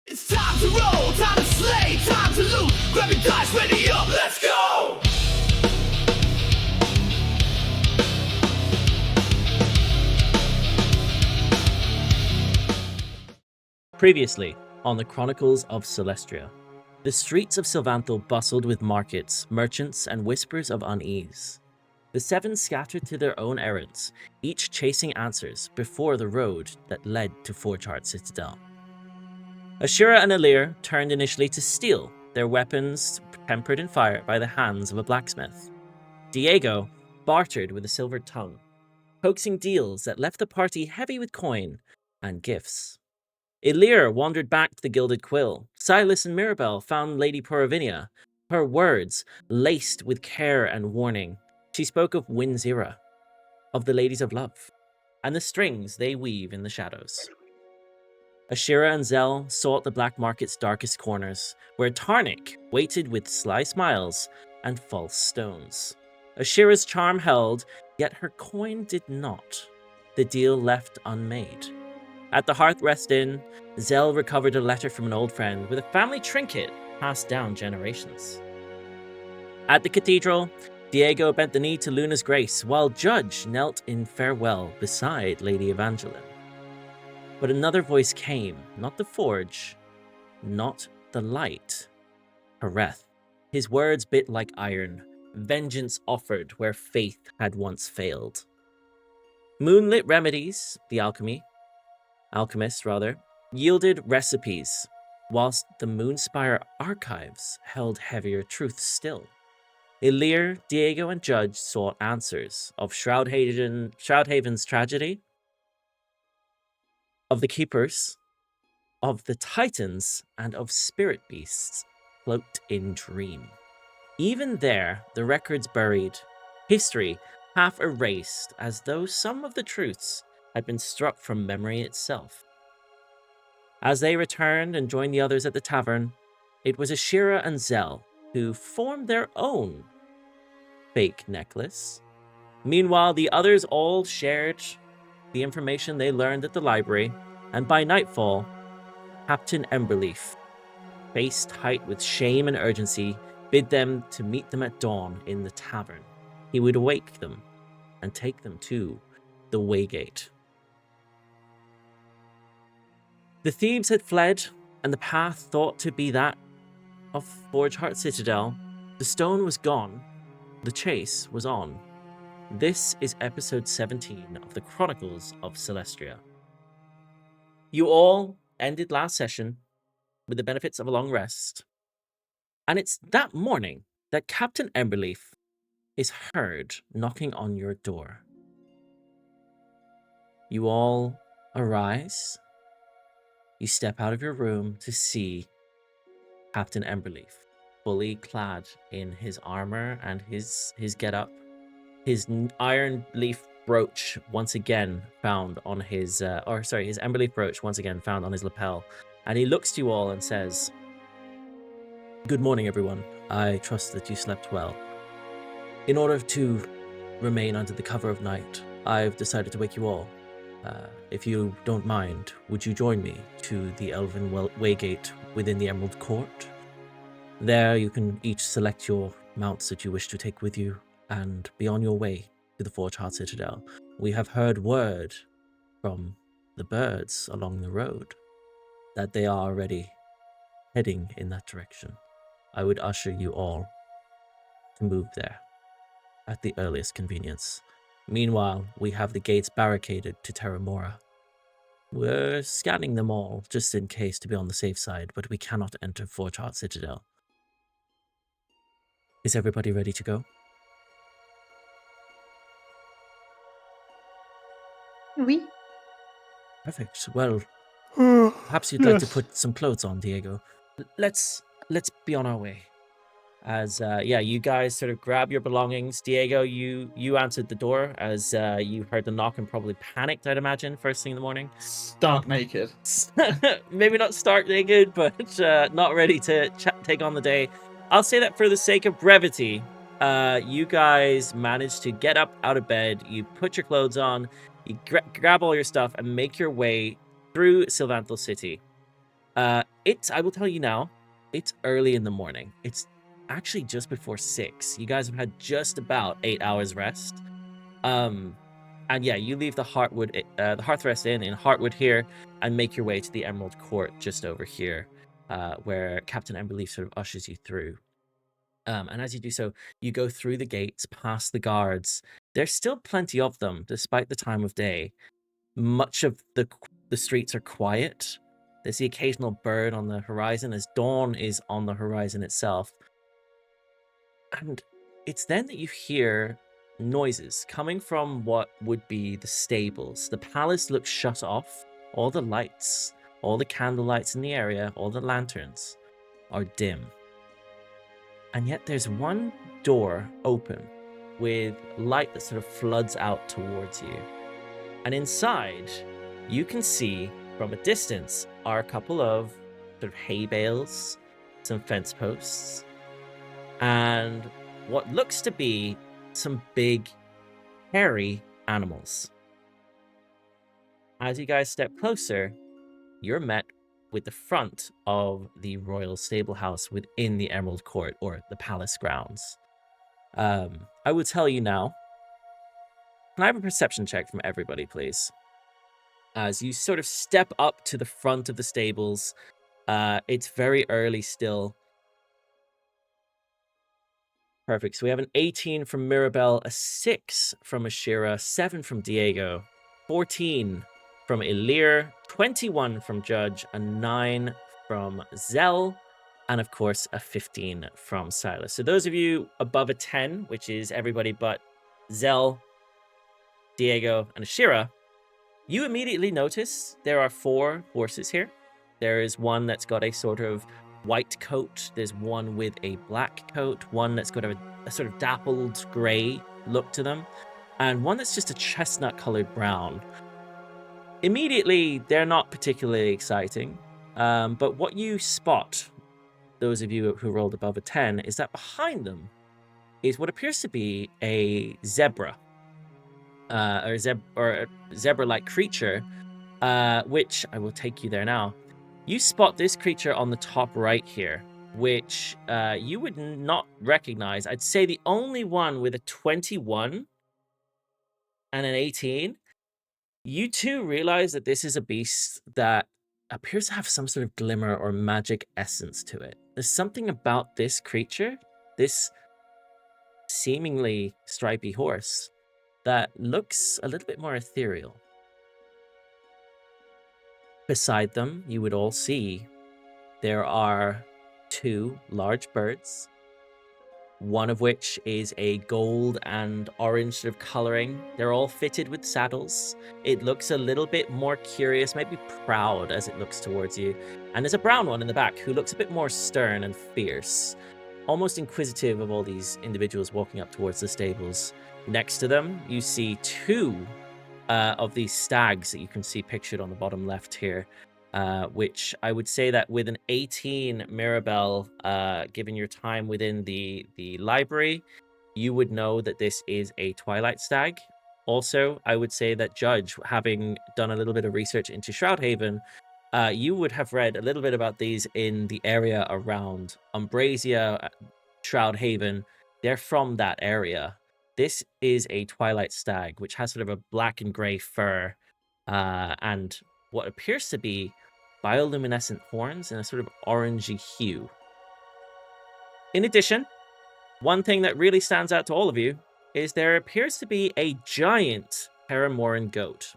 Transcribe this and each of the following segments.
It's time to roll, time to slay, time to loot. Grab your dice, ready up, let's go! Previously, on the Chronicles of Celestria, the streets of Sylvanthal bustled with markets, merchants, and whispers of unease. The seven scattered to their own errands, each chasing answers before the road that led to Forgeheart Citadel. Ashira and Elirr turned initially to steal, their weapons tempered in fire by the hands of a blacksmith. Diego bartered with a silver tongue, coaxing deals that left the party heavy with coin and gifts. Elirr wandered back to the Gilded Quill. Sylas and Mirabelle found Lady Poravinia, her words laced with care and warning. She spoke of Winzira, of the Ladies of Love, and the strings they weave in the shadows. Ashira and Zel sought the black market's darkest corners, where Tarnik waited with sly smiles and false stones. Ashira's charm held, yet her coin did not. The deal left unmade. At the Hearthrest Inn, Zel recovered a letter from an old friend with a family trinket passed down generations. At the cathedral, Diego bent the knee to Luna's grace, while Judge knelt in farewell beside Lady Evangeline. But another voice came, not the Forge, not the light. Hareth. His words bit like iron, vengeance offered where faith had once failed. Moonlit remedies, the alchemists, yielded recipes, whilst the Moonspire archives held heavier truths still. Elirr, Diego, and Judge sought answers of Shroudhaven's tragedy, of the Keepers, of the Titans, and of spirit beasts cloaked in dream. Even there, the records buried, history half erased, as though some of the truths had been struck from memory itself. As they returned and joined the others at the tavern, it was Ashira and Zel who formed their own fake necklace. Meanwhile, the others all shared the information they learned at the library, and by nightfall, Captain Emberleaf, face tight with shame and urgency, bid them to meet them at dawn in the tavern. He would awake them and take them to the Waygate. The thieves had fled, and the path thought to be that of Forgeheart Citadel. The stone was gone. The chase was on. This is episode 17 of the Chronicles of Celestria. You all ended last session with the benefits of a long rest, and it's that morning that Captain Emberleaf is heard knocking on your door. You all arise. You step out of your room to see Captain Emberleaf, fully clad in his armor and his getup. His iron leaf brooch once again found on his, his emberleaf brooch once again found on his lapel. And he looks to you all and says, "Good morning, everyone. I trust that you slept well. In order to remain under the cover of night, I've decided to wake you all. If you don't mind, would you join me to the Elven Waygate within the Emerald Court? There you can each select your mounts that you wish to take with you, and be on your way to the Forgeheart Citadel. We have heard word from the birds along the road that they are already heading in that direction. I would usher you all to move there at the earliest convenience. Meanwhile, we have the gates barricaded to Terramora. We're scanning them all, just in case to be on the safe side, but we cannot enter Forgeheart Citadel. Is everybody ready to go?" Oui. Perfect. Well, perhaps you'd like to put some clothes on, Diego. Let's be on our way. As you guys sort of grab your belongings. Diego, you answered the door as you heard the knock and probably panicked, I'd imagine, first thing in the morning. Stark naked. Maybe not stark naked, but not ready to take on the day. I'll say that for the sake of brevity, you guys managed to get up out of bed. You put your clothes on. You grab all your stuff and make your way through Sylvanthal City. I will tell you now, it's early in the morning. It's actually just before 6. You guys have had just about 8 hours rest. And yeah, you leave the Hearthrest Inn in Heartwood here and make your way to the Emerald Court just over here, where Captain Emberleaf sort of ushers you through. And as you do so, you go through the gates, past the guards. There's still plenty of them, despite the time of day. Much of the streets are quiet. There's the occasional bird on the horizon as dawn is on the horizon itself. And it's then that you hear noises coming from what would be the stables. The palace looks shut off. All the lights, all the candle lights in the area, all the lanterns are dim. And yet there's one door open with light that sort of floods out towards you. And inside, you can see from a distance are a couple of sort of hay bales, some fence posts, and what looks to be some big, hairy animals. As you guys step closer, you're met with the front of the royal stable house within the Emerald Court, or the palace grounds. I will tell you now. Can I have a perception check from everybody, please? As you sort of step up to the front of the stables, it's very early still. Perfect. So we have an 18 from Mirabelle, a 6 from Ashira, 7 from Diego, 14 from Elirr, 21 from Judge, a 9 from Zell, and of course a 15 from Sylas. So those of you above a 10, which is everybody but Zell, Diego, and Ashira, you immediately notice there are 4 horses here. There is one that's got a sort of white coat. There's one with a black coat, one that's got a sort of dappled gray look to them, and one that's just a chestnut colored brown. Immediately, they're not particularly exciting, but what you spot, those of you who rolled above a 10, is that behind them is what appears to be a zebra, or a zebra-like creature, which I will take you there now. You spot this creature on the top right here, which you would not recognize. I'd say the only one with a 21 and an 18. You two realize that this is a beast that appears to have some sort of glimmer or magic essence to it. There's something about this creature, this seemingly stripy horse, that looks a little bit more ethereal. Beside them, you would all see there are 2 large birds, one of which is a gold and orange sort of coloring. They're all fitted with saddles. It looks a little bit more curious, maybe proud as it looks towards you. And there's a brown one in the back who looks a bit more stern and fierce, almost inquisitive of all these individuals walking up towards the stables. Next to them, you see 2 of these stags that you can see pictured on the bottom left here, which I would say that with an 18 Mirabelle, given your time within the library, you would know that this is a Twilight Stag. Also, I would say that Judge, having done a little bit of research into Shroudhaven, you would have read a little bit about these in the area around Umbrasia, Shroudhaven. They're from that area. This is a Twilight Stag, which has sort of a black and grey fur, and what appears to be bioluminescent horns in a sort of orangey hue. In addition, one thing that really stands out to all of you is there appears to be a giant Paramoran goat.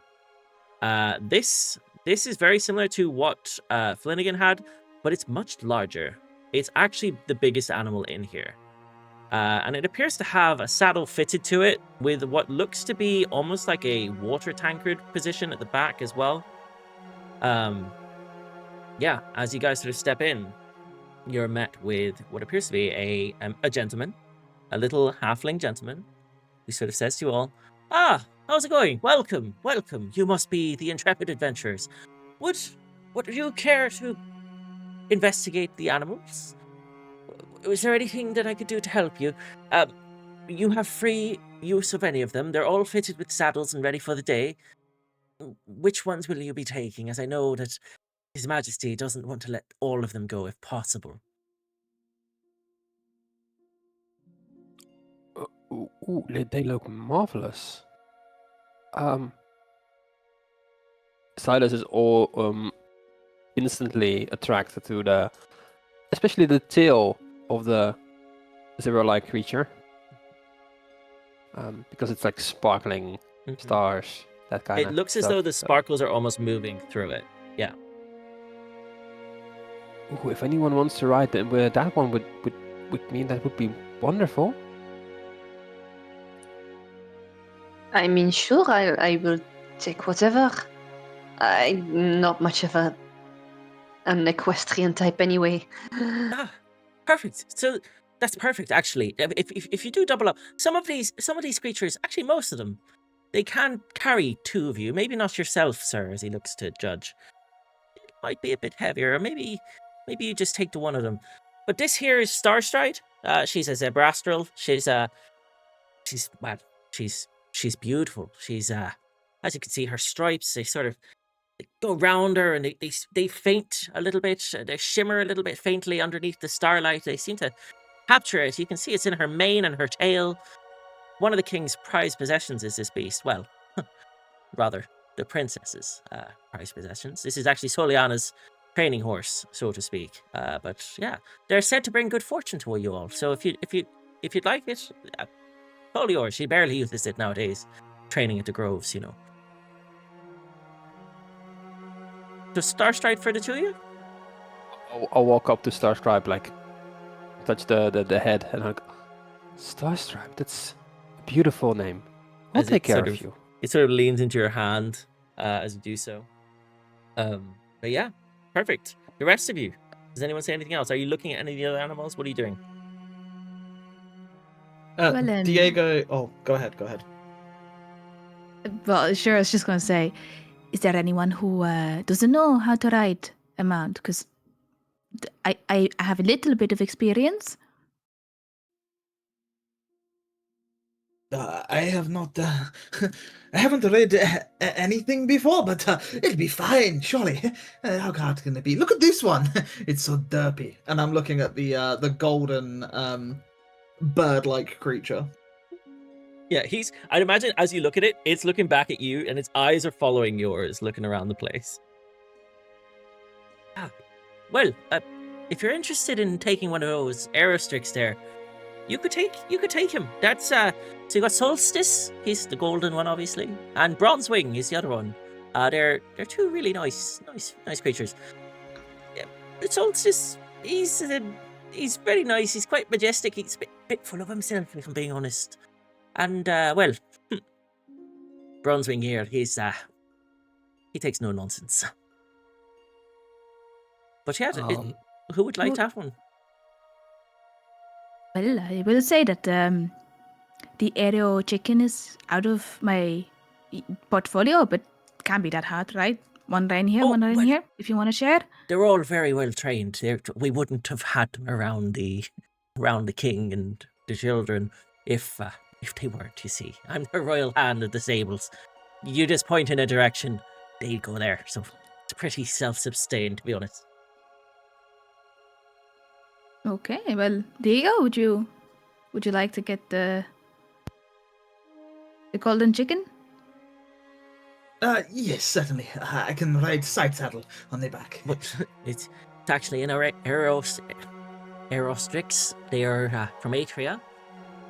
This is very similar to what Flanagan had, but it's much larger. It's actually the biggest animal in here. And it appears to have a saddle fitted to it with what looks to be almost like a water tankard position at the back as well. Yeah, as you guys sort of step in, you're met with what appears to be a gentleman, a little halfling gentleman, who sort of says to you all, "Ah, how's it going? Welcome, welcome. You must be the intrepid adventurers. Would you care to investigate the animals? Is there anything that I could do to help you? You have free use of any of them. They're all fitted with saddles and ready for the day. Which ones will you be taking? As I know that His Majesty doesn't want to let all of them go if possible. Ooh, they look marvelous. Sylas is all instantly attracted to especially the tail of the zero-like creature. Because it's like sparkling stars, that kind of It looks stuff. as though the sparkles are almost moving through it. Yeah. Ooh, if anyone wants to ride them, that one would mean that would be wonderful. I mean, sure, I will take whatever. I'm not much of an equestrian type anyway. Ah, perfect. So that's perfect, actually. If you do double up, some of these creatures, actually most of them, they can carry two of you. Maybe not yourself, sir, as he looks to judge. It might be a bit heavier, or maybe you just take to one of them. But this here is Starstride. She's a Zebrastral. She's beautiful. She's as you can see, her stripes, they sort of go round her, and they faint a little bit. They shimmer a little bit faintly underneath the starlight. They seem to capture it. You can see it's in her mane and her tail. One of the king's prized possessions is this beast. Well, rather, the princess's prized possessions. This is actually Soliana's training horse, so to speak. But yeah, they're said to bring good fortune to you all. So if you'd like it, totally yours. She barely uses it nowadays, training at the groves, you know. Just Starstride for the two of you? I'll walk up to Starstripe, like touch the head, and like, Starstripe, that's a beautiful name. I'll take care of you. It sort of leans into your hand as you do so. But yeah, perfect. The rest of you, does anyone say anything else? Are you looking at any of the other animals? What are you doing? Diego. Oh, go ahead. Well, sure, I was just going to say, is there anyone who doesn't know how to ride a mount? Because I have a little bit of experience. I have not. I haven't read anything before, but it'll be fine, surely. How hard can it be? Look at this one. It's so derpy. And I'm looking at the golden bird-like creature. Yeah, I'd imagine as you look at it, it's looking back at you, and its eyes are following yours, looking around the place. Well, if you're interested in taking one of those Aerostrix there, you could take him. That's so you got Solstice, he's the golden one, obviously, and Bronzewing is the other one. They're two really nice creatures. Yeah, the Solstice, he's very nice. He's quite majestic. He's a bit full of himself, if I'm being honest. And well, Bronzewing here, he takes no nonsense. But yeah, who would like to have one? Well, I will say that the Aero chicken is out of my portfolio, but can't be that hard, right? One line here, one line here, if you want to share. They're all very well trained. We wouldn't have had them around the king and the children if they weren't, you see. I'm the royal hand of the sables. You just point in a direction, they go there. So it's pretty self-sustained, to be honest. Okay, well, Diego, would you like to get the golden chicken? Yes, certainly. I can ride side saddle on the back. But it's actually an Aerostrix. They are from Atria.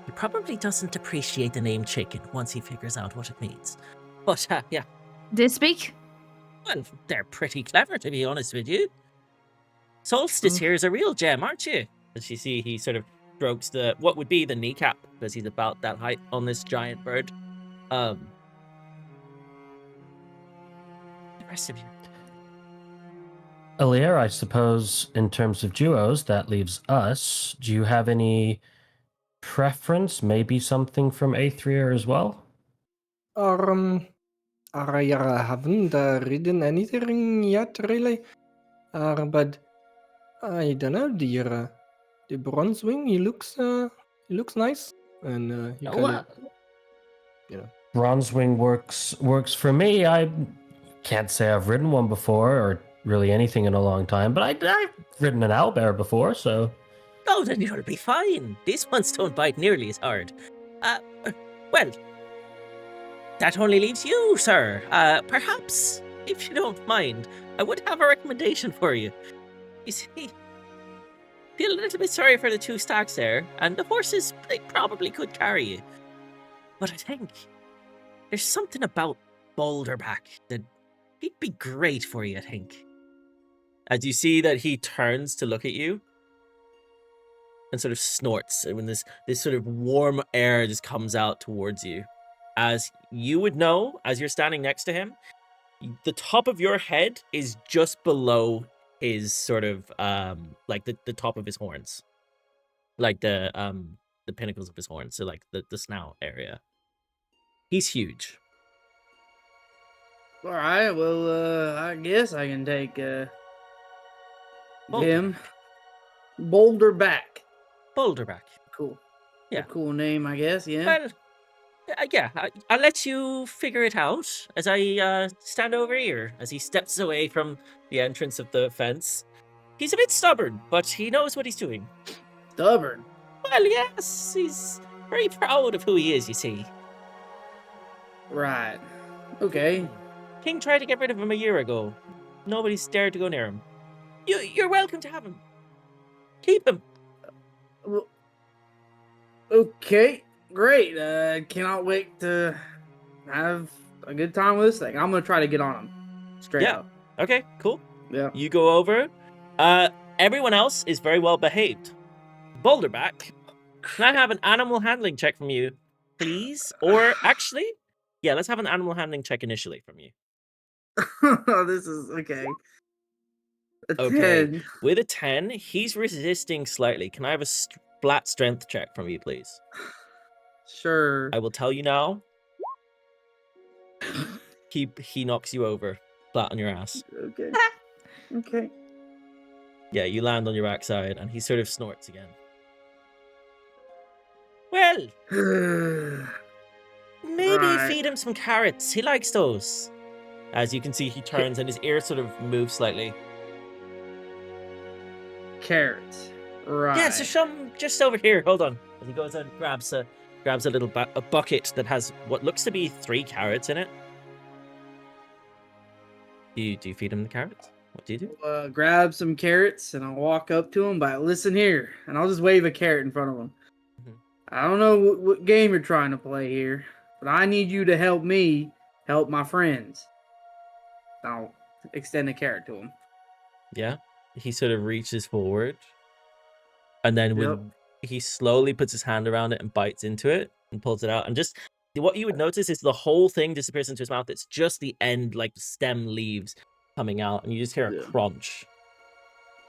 He probably doesn't appreciate the name chicken once he figures out what it means. But yeah. They speak? Well, they're pretty clever, to be honest with you. Solstice here is a real gem, aren't you? As you see, he sort of strokes what would be the kneecap, because he's about that height on this giant bird. The rest of you. Elirr, I suppose, in terms of duos, that leaves us. Do you have any preference? Maybe something from Atria as well? I haven't ridden anything yet, really. But I don't know, the Bronzewing, he looks nice, and he kind of, Bronzewing works for me. I can't say I've ridden one before or really anything in a long time, but I've ridden an owlbear before, so... Oh, then you'll be fine. These ones don't bite nearly as hard. Well, that only leaves you, sir. Perhaps, if you don't mind, I would have a recommendation for you. You see, feel a little bit sorry for the 2 stacks there, and the horses, they probably could carry you. But I think there's something about Boulderback that he'd be great for you, I think. As you see that he turns to look at you and sort of snorts, and when this sort of warm air just comes out towards you. As you would know, as you're standing next to him, the top of your head is just below his sort of like the top of his horns, like the pinnacles of his horns, so like the snout area. He's huge. All right, well, I guess I can take him. Boulderback. Boulderback. Cool. Yeah. A cool name, I guess. Yeah. Well, yeah, I'll let you figure it out as I stand over here, as he steps away from the entrance of the fence. He's a bit stubborn, but he knows what he's doing. Stubborn. Well, yes, he's very proud of who he is, you see. Right. Okay. King tried to get rid of him a year ago. Nobody's dared to go near him. You're welcome to have him. Keep him. Well, okay. Great. Cannot wait to have a good time with this thing. I'm gonna try to get on him. Straight up. Okay, cool. Yeah. You go over. Everyone else is very well behaved. Boulderback, can I have an animal handling check from you, please? Or actually, yeah, let's have an animal handling check initially from you. This is okay. Okay. 10. With a 10, he's resisting slightly. Can I have a flat strength check from you, please? Sure. I will tell you now. He knocks you over, flat on your ass. Okay. Okay. Yeah, you land on your backside, and he sort of snorts again. Well, maybe Right. feed him some carrots. He likes those. As you can see, he turns, and his ear sort of moves slightly. Carrots. Right. Yeah, so some just over here. Hold on. And he goes and grabs a little a bucket that has what looks to be 3 carrots in it. Do you feed him the carrots? What do you do? Grab some carrots and I'll walk up to him. But listen here, and I'll just wave a carrot in front of him. Mhm. I don't know what game you're trying to play here, but I need you to help me help my friends. I'll extend a carrot to him. Yeah. He sort of reaches forward, and then when Yep. he slowly puts his hand around it and bites into it and pulls it out, and just what you would notice is the whole thing disappears into his mouth. It's just the end, like the stem leaves coming out, and you just hear a Yeah. crunch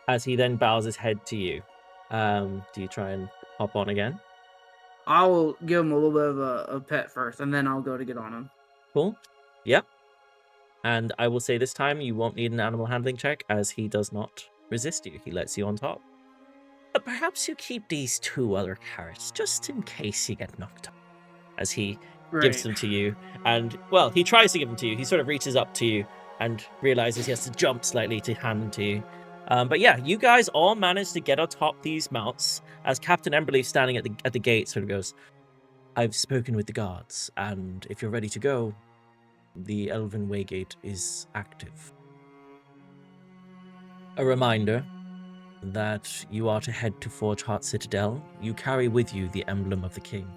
as he then bows his head to you. Do you try and hop on again? I will give him a little bit of a pet first, and then I'll go to get on him. Cool. Yep. And I will say this time you won't need an animal handling check, as he does not resist you. He lets you on top. But perhaps you keep these 2 other carrots just in case you get knocked up. As he gives them to you, and well, he tries to give them to you. He sort of reaches up to you and realizes he has to jump slightly to hand them to you. But yeah, you guys all manage to get atop these mounts. As Captain Emberleaf, standing at the gate, sort of goes, "I've spoken with the guards, and if you're ready to go, the Elven Waygate is active. A reminder that you are to head to Forgeheart Citadel. You carry with you the emblem of the king.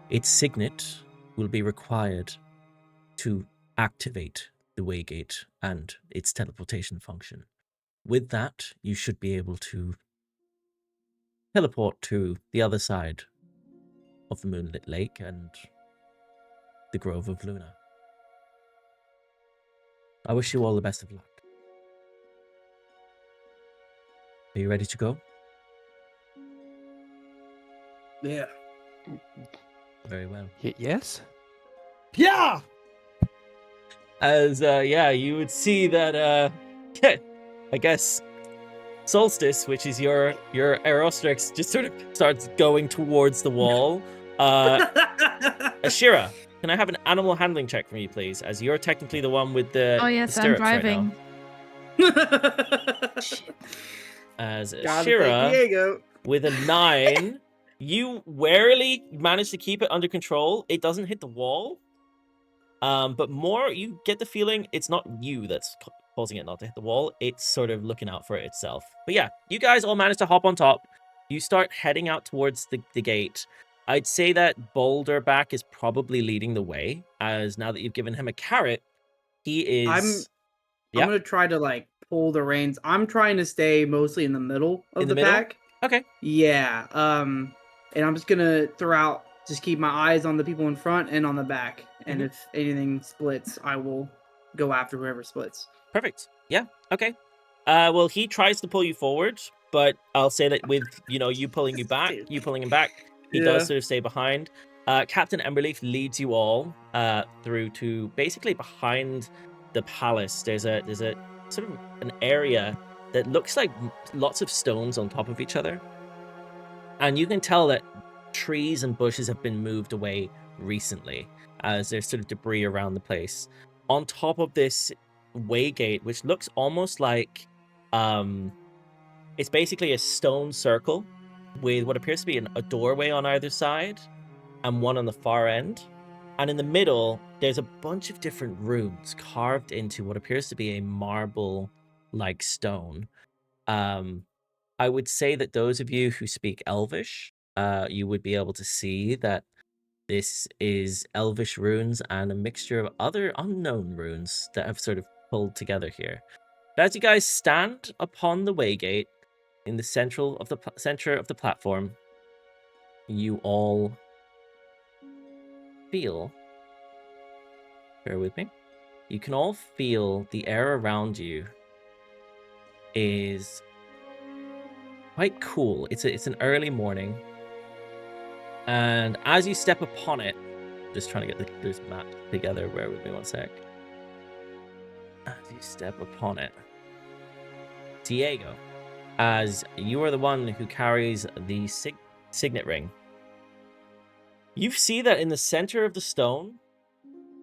Its signet will be required to activate the Waygate and its teleportation function. With that, you should be able to teleport to the other side of the Moonlit Lake and the Grove of Luna. I wish you all the best of luck. Are you ready to go?" Yeah. Very well. Yes? Yeah! As you would see that I guess Solstice, which is your Aerostrix, just sort of starts going towards the wall. Ashira, can I have an animal handling check from you, please? As you're technically the one with the Oh yes, the I'm stirrups right driving. now. As Gotta take Ashira, Diego. with a 9, you warily manage to keep it under control. It doesn't hit the wall. But more, you get the feeling it's not you that's causing it not to hit the wall. It's sort of looking out for it itself. But yeah, you guys all manage to hop on top. You start heading out towards the gate. I'd say that Boulderback is probably leading the way, as now that you've given him a carrot, he is... I'm gonna try to like pull the reins. I'm trying to stay mostly in the middle of In the the middle? pack. Okay. Yeah. And I'm just gonna just keep my eyes on the people in front and on the back. And if anything splits, I will go after whoever splits. Perfect. Yeah. Okay. Well, he tries to pull you forward, but I'll say that with you pulling him back, he does sort of stay behind. Captain Emberleaf leads you all through to basically behind the palace. There's a sort of an area that looks like lots of stones on top of each other, and you can tell that trees and bushes have been moved away recently, as there's sort of debris around the place. On top of this Waygate, which looks almost like it's basically a stone circle with what appears to be a doorway on either side and one on the far end. And in the middle, there's a bunch of different runes carved into what appears to be a marble-like stone. I would say that those of you who speak Elvish, you would be able to see that this is Elvish runes and a mixture of other unknown runes that have sort of pulled together here. But as you guys stand upon the Waygate in the center of the platform, you all feel, bear with me, you can all feel the air around you is quite cool. It's an early morning, and as you step upon it, just trying to get this map together, bear with me one sec. As you step upon it, Diego, as you are the one who carries the signet ring, you see that in the center of the stone,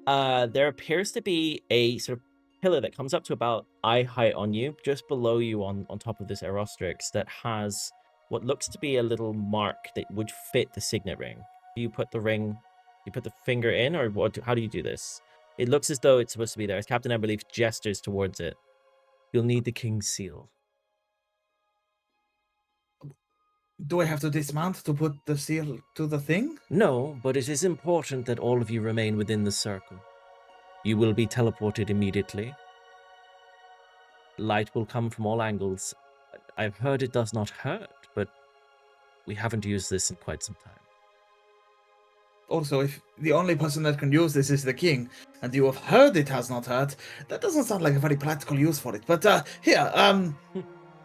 there appears to be a sort of pillar that comes up to about eye height on you, just below you on top of this Aerostrix, that has what looks to be a little mark that would fit the signet ring. Do you put the ring, you put the finger in, or what? How do you do this? It looks as though it's supposed to be there. As Captain Emberleaf gestures towards it, you'll need the king's seal. Do I have to dismount to put the seal to the thing? No, but it is important that all of you remain within the circle. You will be teleported immediately. Light will come from all angles. I've heard it does not hurt, but we haven't used this in quite some time. Also, if the only person that can use this is the king, and you have heard it has not hurt, that doesn't sound like a very practical use for it. But here,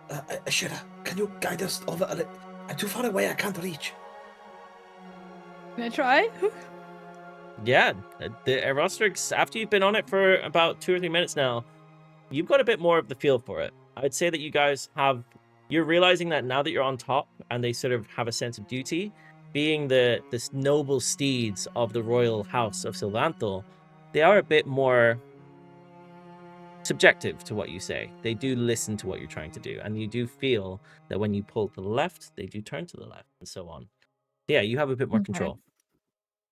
Ashira, can you guide us over a little? I'm too far away, I can't reach. Can I try? Yeah, the Aerostrix, after you've been on it for about 2 or 3 minutes now, you've got a bit more of the feel for it. I'd say that you guys you're realizing that now that you're on top, and they sort of have a sense of duty, being this noble steeds of the royal house of Sylvanthal, they are a bit more subjective to what you say. They do listen to what you're trying to do, and you do feel that when you pull to the left, they do turn to the left, and so on. Yeah, you have a bit more control.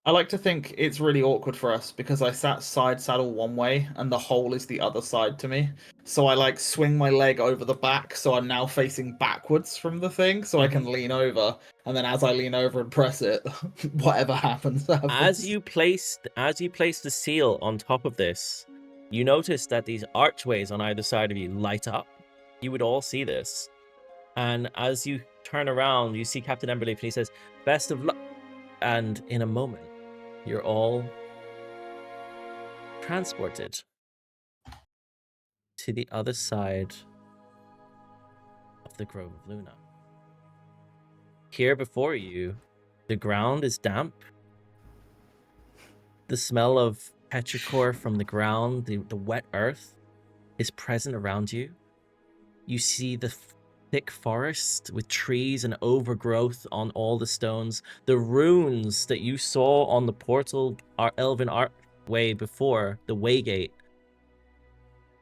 I like to think it's really awkward for us because I sat side saddle one way and the hole is the other side to me. So I like swing my leg over the back, so I'm now facing backwards from the thing, so I can lean over. And then as I lean over and press it, whatever happens. As you place the seal on top of this, you notice that these archways on either side of you light up. You would all see this. And as you turn around, you see Captain Emberleaf, and he says, "Best of luck." And in a moment, you're all transported to the other side of the Grove of Luna. Here before you, the ground is damp. The smell of petrichor from the ground, the wet earth, is present around you. You see the thick forest with trees and overgrowth on all the stones. The runes that you saw on the portal, our elven archway before the Waygate,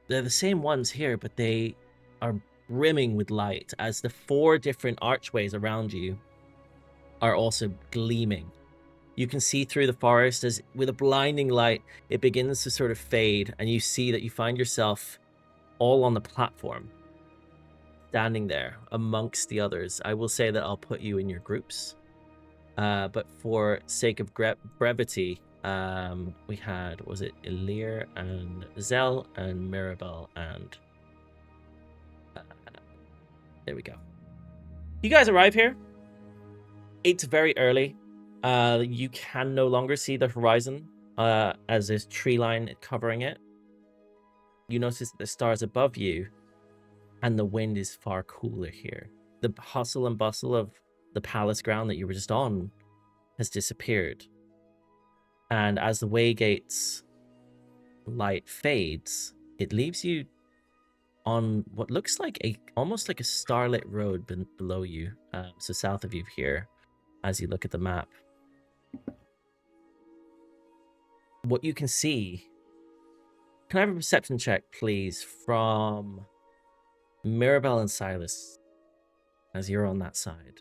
they're the same ones here, but they are brimming with light as the 4 different archways around you are also gleaming. You can see through the forest as with a blinding light, it begins to sort of fade, and you see that you find yourself all on the platform, standing there amongst the others. I will say that I'll put you in your groups. But for sake of brevity, we had, was it Elirr and Zell and Mirabelle and... there we go. You guys arrive here. It's very early. You can no longer see the horizon as there's tree line covering it. You notice that the stars above you and the wind is far cooler here. The hustle and bustle of the palace ground that you were just on has disappeared. And as the Waygate's light fades, it leaves you on what looks like almost like a starlit road below you, so south of you here, as you look at the map. What you can see, can I have a perception check, please, from Mirabelle and Sylas, as you're on that side?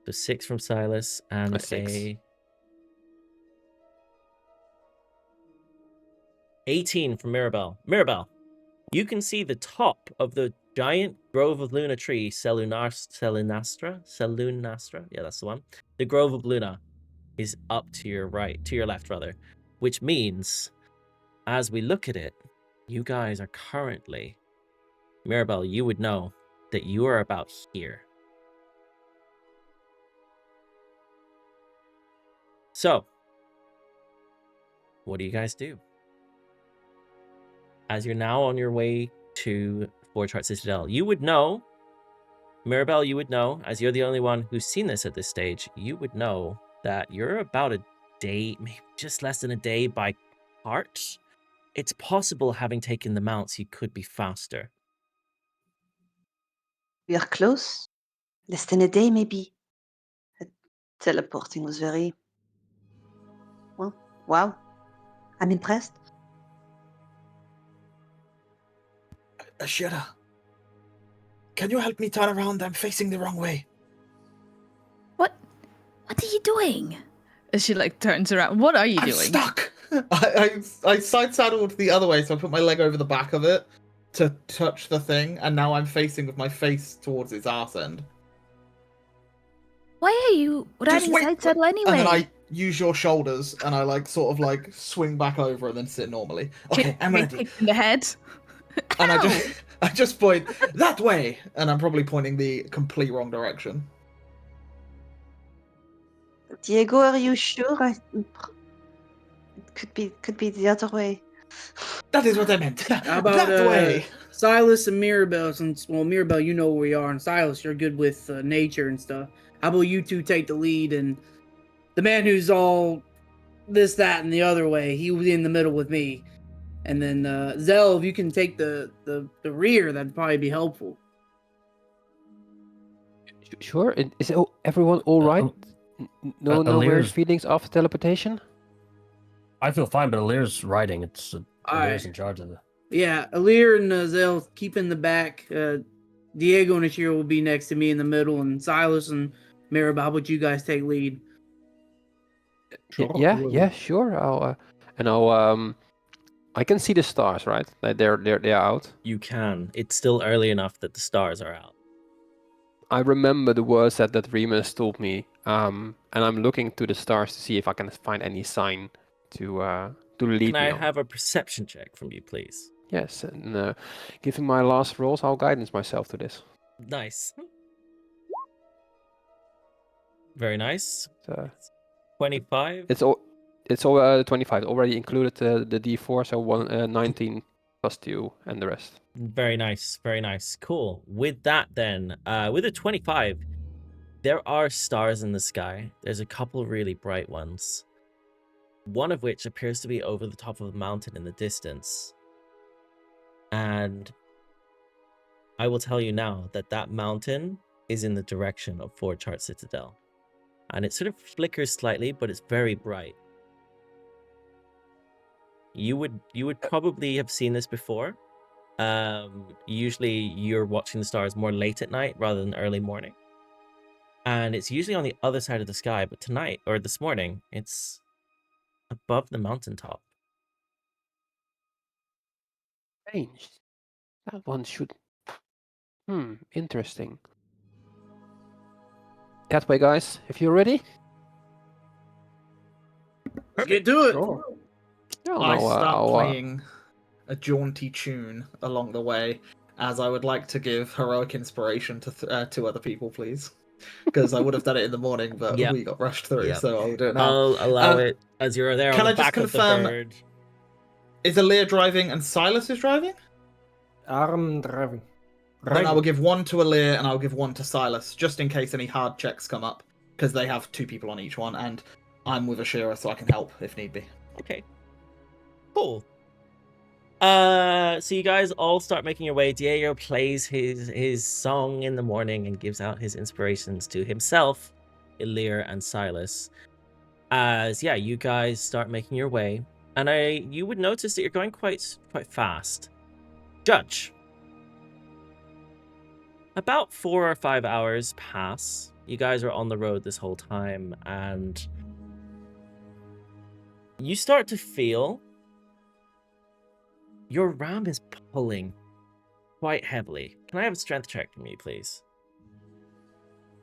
So 6 from Sylas and A 6. 18 from Mirabelle. Mirabelle, you can see the top of the giant Grove of Luna tree, Selunastra? Yeah, that's the one. The Grove of Luna is up to your right, to your left rather, which means as we look at it, you guys are currently, Mirabelle, you would know that you are about here. So, what do you guys do? As you're now on your way to Forgeheart Citadel, you would know, Mirabelle, you would know, as you're the only one who's seen this at this stage, you would know that you're about a day, maybe just less than a day by cart. It's possible, having taken the mounts, you could be faster. We are close. Less than a day, maybe. Teleporting was very... well, wow. I'm impressed. Ashira, can you help me turn around? I'm facing the wrong way. What are you doing? As she like turns around. What are you I'm doing? stuck. I side saddled the other way, so I put my leg over the back of it to touch the thing, and now I'm facing with my face towards its arse end. Why are you riding a side saddle anyway? And then I use your shoulders, and I like sort of like swing back over and then sit normally. Okay, I'm ready. Kicked in the head. And I just point that way, and I'm probably pointing the complete wrong direction. Diego, are you sure? It could be the other way. That is what I meant. How about that way. Sylas and Mirabelle? Since, well, Mirabelle, you know where we are, and Sylas, you're good with nature and stuff. How about you two take the lead, and the man who's all this, that, and the other way, he was in the middle with me. And then Zell, if you can take the rear, that'd probably be helpful. Sure. Is everyone all right? No weird Elirr's- feelings after teleportation? I feel fine, but Elirr's riding. It's Elirr's Alright. in charge of the. Yeah, Elirr and Zell keep in the back. Diego and Ashira will be next to me in the middle, and Sylas and Mirabelle, how about you guys take lead? Sure. Yeah, sure. I can see the stars, right? Like they're out. You can. It's still early enough that the stars are out. I remember the words that Remus told me, and I'm looking to the stars to see if I can find any sign to lead Can me I on. have a perception check from you, please? Yes, and given my last rolls, I'll guidance myself to this. Nice. Very nice. So 25. it's all 25. Already included the D4, so 19 plus 2 and the rest. Very nice. Very nice. Cool. With that, then, with a 25, there are stars in the sky. There's a couple really bright ones. One of which appears to be over the top of a mountain in the distance. And I will tell you now that that mountain is in the direction of Forgeheart Citadel. And it sort of flickers slightly, but it's very bright. You would probably have seen this before. Usually you're watching the stars more late at night rather than early morning. And it's usually on the other side of the sky, but tonight, or this morning, it's above the mountaintop. Strange. That one should... interesting. That way, guys, if you're ready. Let's get to it. Sure. I start playing a jaunty tune along the way, as I would like to give heroic inspiration to two other people, please. Because I would have done it in the morning, but Yep. we got rushed through, Yep. so I'll do it now. I'll allow it as you're there on can the I just back of the confirm- bird. Is Elirr driving and Sylas is driving? I'm driving. Then I will give one to Elirr and I'll give one to Sylas, just in case any hard checks come up, because they have 2 people on each one, and I'm with Ashira, so I can help if need be. Okay. Cool. So you guys all start making your way. Diego plays his song in the morning and gives out his inspirations to himself, Elirr, and Sylas. As you guys start making your way, and you would notice that you're going quite fast. Judge. About 4 or 5 hours pass. You guys are on the road this whole time, and you start to feel your ram is pulling quite heavily. Can I have a strength check from you, please?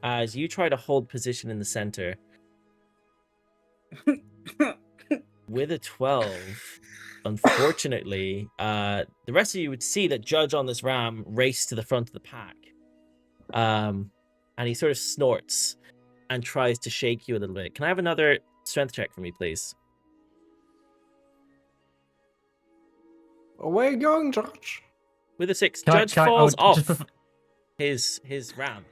As you try to hold position in the center. With a 12, unfortunately, the rest of you would see that Judge on this ram race to the front of the pack. And he sort of snorts and tries to shake you a little bit. Can I have another strength check from you, please? Where are you going, George? With a 6, Can I- Judge can I- falls oh, just off bef- his ram.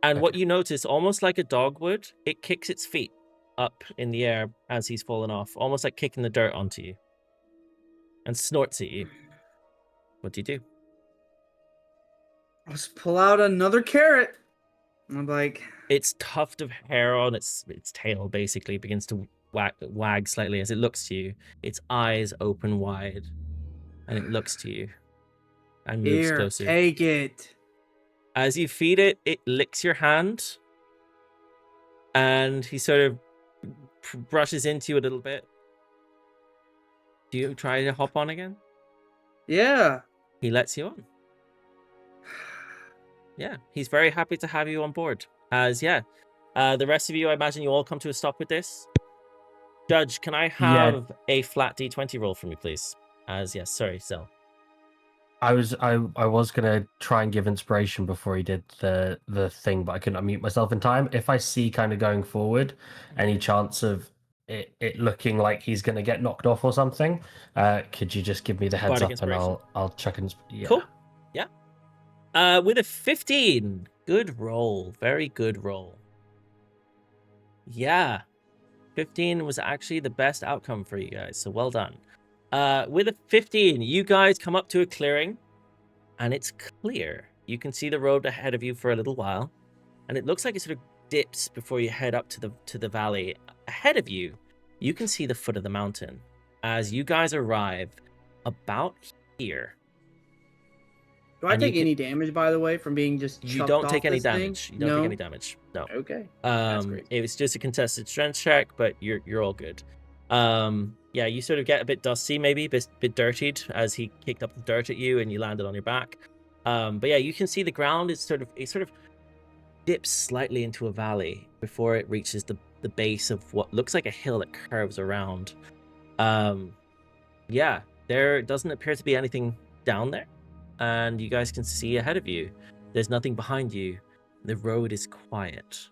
And what you notice, almost like a dog would, it kicks its feet up in the air as he's fallen off, almost like kicking the dirt onto you, and snorts at you. What do you do? Let's pull out another carrot. I'm like, Its tuft of hair on its tail basically begins to wag slightly as it looks to you. Its eyes open wide, and it looks to you and moves here, closer. take it. As you feed it, it licks your hand, and he sort of brushes into you a little bit. Do you try to hop on again? Yeah. He lets you on. Yeah, he's very happy to have you on board. The rest of you, I imagine you all come to a stop with this. Judge, can I have a flat D20 roll from you, please? Sorry, Cel. I was gonna try and give inspiration before he did the thing, but I couldn't unmute myself in time. If I see kind of going forward any chance of it looking like he's gonna get knocked off or something, could you just give me the heads Bardic up and inspiration. I'll check and yeah. Cool. Yeah. With a 15. Good roll. Very good roll. Yeah. 15 was actually the best outcome for you guys, so well done. With a 15, you guys come up to a clearing, and it's clear. You can see the road ahead of you for a little while, and it looks like it sort of dips before you head up to the valley. Ahead of you, you can see the foot of the mountain. As you guys arrive about here, Do I And you take can- any damage, by the way, from being just you chucked don't off take any this thing? damage. You don't No? take any damage. No. Okay. That's great. It was just a contested strength check, but you're all good. You sort of get a bit dusty, maybe a bit dirtied as he kicked up the dirt at you and you landed on your back. You can see the ground is sort of dips slightly into a valley before it reaches the base of what looks like a hill that curves around. There doesn't appear to be anything down there, and you guys can see ahead of you. There's nothing behind you. The road is quiet.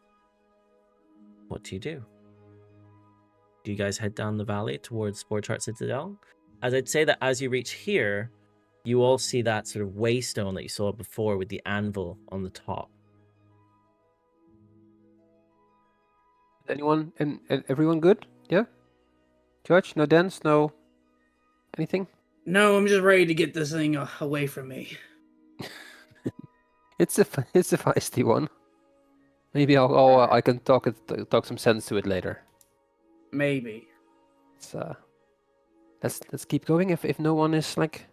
What do you do? Do you guys head down the valley towards Forgeheart Citadel? As I'd say that as you reach here, you all see that sort of waystone that you saw before with the anvil on the top. Anyone and everyone good? Yeah? Judge, no dents, no anything? No, I'm just ready to get this thing away from me. It's a feisty one. Maybe I can talk some sense to it later. Maybe. let's keep going. If no one is like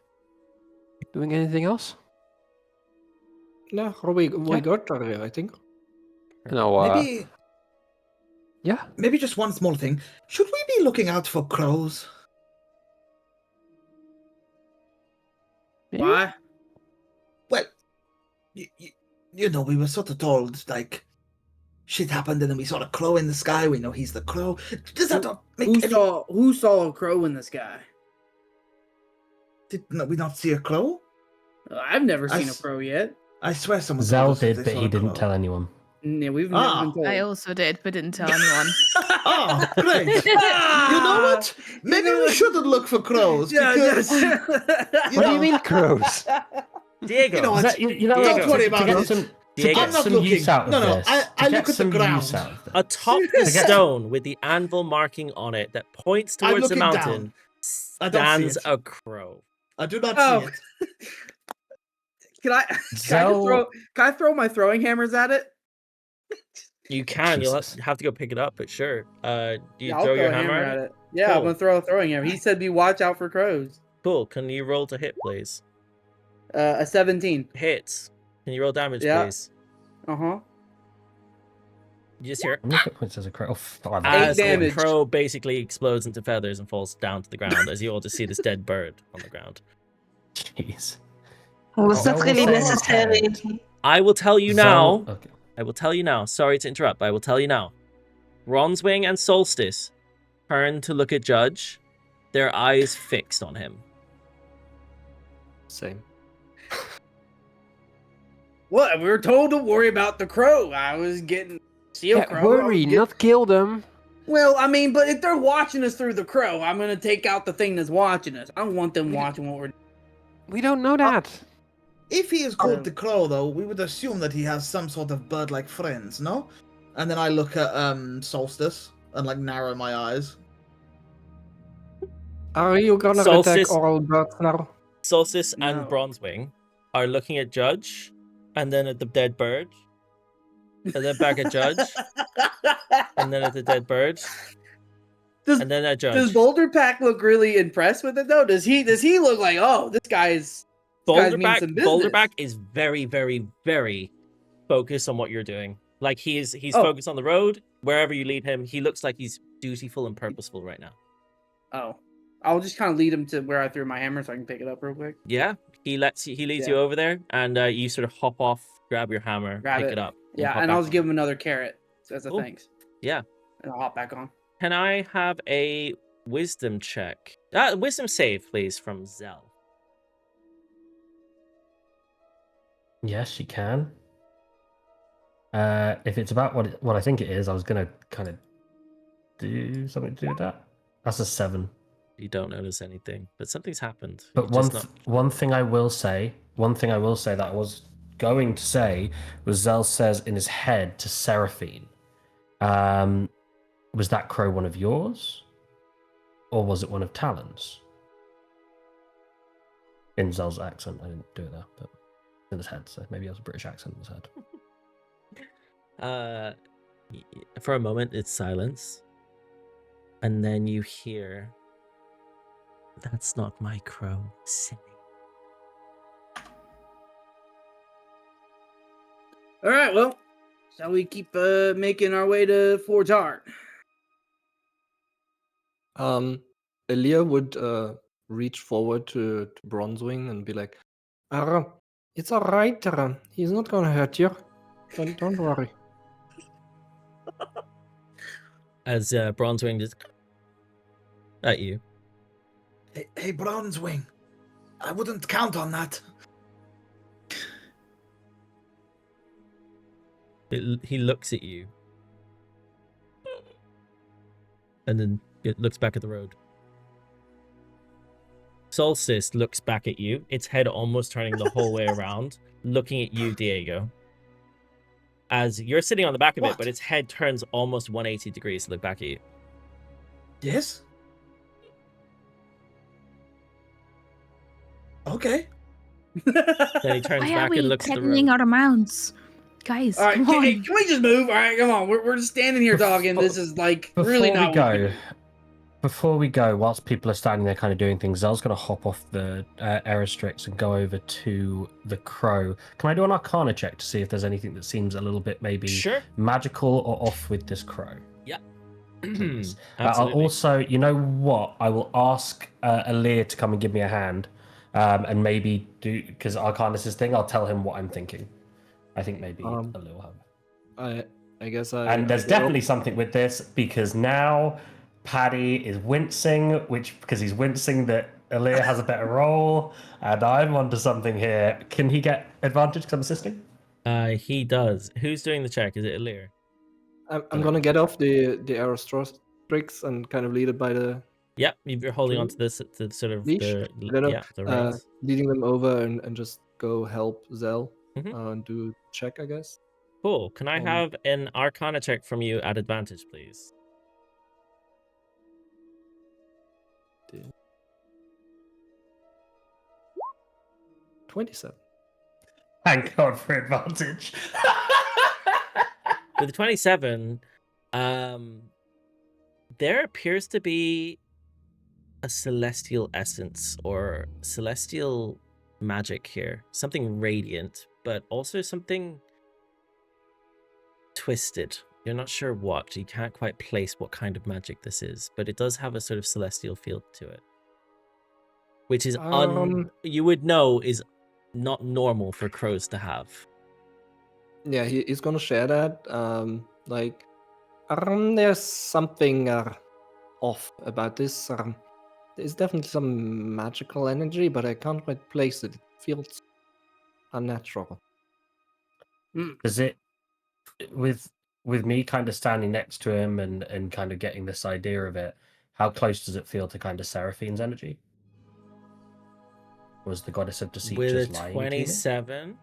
doing anything else. Yeah, we got there, I think. No. Maybe Yeah. maybe just one small thing. Should we be looking out for crows? Maybe? Why? Well, you know, we were sort of told, like, shit happened and then we saw a crow in the sky. We know he's the crow. Does that not make Who any... who saw a crow in the sky? Did we not see a crow? I've never I seen a s- crow yet. I swear someone Zell told us did, they but saw he a didn't crow. tell anyone. Yeah, we've never Ah. been told. I also did, but didn't tell anyone. Oh, great. You know what? Maybe we shouldn't look for crows because... What do you mean crows? Diego, You know what? Don't Don't worry about get it. some, to Diego. get I'm not some looking. use out of No, this. I to look get at the some ground. use out of this. atop the stone with the anvil marking on it that points I'm towards the looking mountain I don't see stands it. a crow. I do not Oh. see it. Zell- Can I throw my throwing hammers at it? You can. You'll Jesus. have to go pick it up, but sure. Do you Yeah, I'll throw throw your a hammer at it? Yeah, Cool. I'm gonna throw a throwing hammer. He said, "Be watch out for crows." Cool. Can you roll to hit, please? A 17. Hits. Can you roll damage, Yeah. please? Uh-huh. You just hear How many hit points does a crow? Oh, 5. as the damage. crow basically explodes into feathers and falls down to the ground as you all just see this dead bird on the ground. Jeez. Was that Oh, really well, necessary? I will tell you now. Zell- okay. I will tell you now. Sorry to interrupt, but I will tell you now. Bronzewing and Solstice turn to look at Judge, their eyes fixed on him. Same. What? We were told to worry about the crow. I was getting seal Yeah, crow. I was worry, getting- not kill them. Well, I mean, but if they're watching us through the crow, I'm gonna take out the thing that's watching us. I don't want them watching what we're. We don't know that. If he is called the crow, though, we would assume that he has some sort of bird-like friends, no? And then I look at Solstice and like narrow my eyes. Are you gonna Solstice- attack all birds now? Solstice No. and Bronzewing are looking at Judge, and then at the dead bird, and then back at Judge, and then at the dead bird, Does, and then at Judge. does Boulder Pack look really impressed with it though? Does he look like, oh, this guy's means some business. Boulderback is very, very, very focused on what you're doing. Like he's Oh. focused on the road. Wherever you lead him, he looks like he's dutiful and purposeful right now. Oh, I'll just kind of lead him to where I threw my hammer so I can pick it up real quick. Yeah, he leads you Yeah. over there, and you sort of hop off, grab your hammer, Grab pick it. it up. Yeah, hop and back I'll just on. give him another carrot as a Cool. thanks. Yeah. And I'll hop back on. Can I have a wisdom check? Wisdom save, please, from Zell. Yes, you can. If it's about what I think it is, I was gonna kind of do something to do with that. That's a 7. You don't notice anything, but something's happened. But You're just one thing I will say that I was going to say was Zell says in his head to Seraphine, was that crow one of yours, or was it one of Talon's? In Zell's accent, I didn't do it there, but in his head, so maybe it was a British accent in his head. For a moment, it's silence, and then you hear, "That's not my crow singing." All right, well, shall we keep making our way to Forgeheart? Elirr would reach forward to Bronzewing and be like, it's alright, he's not gonna hurt you. Don't worry. As Bronzewing just at you. Hey, Bronzewing. I wouldn't count on that. He looks at you, and then it looks back at the road. Solstice looks back at you, its head almost turning the whole way around, looking at you, Diego. As you're sitting on the back of it, What? but its head turns almost 180 degrees to look back at you. Yes? Okay. Then he turns Why are back we and looks at the threatening road. our mounts? Guys, All right, come can, on. can we just move? All right, come on. We're just standing here talking. This is like Before really we not. go, Before we go, whilst people are standing there kind of doing things, Zel's going to hop off the Aerostrix and go over to the crow. Can I do an Arcana check to see if there's anything that seems a little bit maybe Sure. magical or off with this crow? Yeah. Please. I'll Absolutely. also, you know what? I will ask Elirr to come and give me a hand, and maybe do, because Arcana's his thing. I'll tell him what I'm thinking. I think maybe Elirr will have. I guess I. And there's definitely something with this because now Paddy is wincing, because he's wincing that Elirr has a better roll, and I'm onto something here. Can he get advantage because I'm assisting? He does. Who's doing the check? Is it Elirr? I'm gonna get off the Aerostrix and kind of lead it by the. Yep, you're holding on to this to sort of leash. the reins. Leading them over and just go help Zel Mhm. and do check, I guess. Cool. Can I have an Arcana check from you at advantage, please? Yeah. 27. Thank God for advantage. With the 27, there appears to be a celestial essence or celestial magic here. Something radiant, but also something twisted. You're not sure what. You can't quite place what kind of magic this is, but it does have a sort of celestial feel to it. Which is you would know is not normal for crows to have. Yeah, he's gonna share that. There's something off about this. There's definitely some magical energy, but I can't quite place it. It feels unnatural. Does it, with me kind of standing next to him and kind of getting this idea of it, how close does it feel to kind of Seraphine's energy? Was the goddess of deceit With just a lying 27?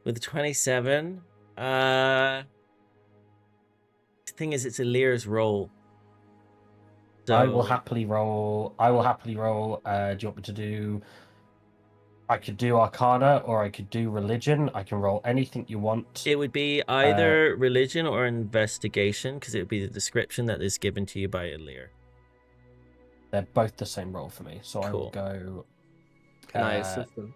With a 27, the thing is, it's Elir's roll. So I will happily roll. Do you want me to do? I could do Arcana or I could do Religion. I can roll anything you want. It would be either religion or investigation, because it would be the description that is given to you by Elirr. They're both the same roll for me, so Cool. I will go. Can I assist them?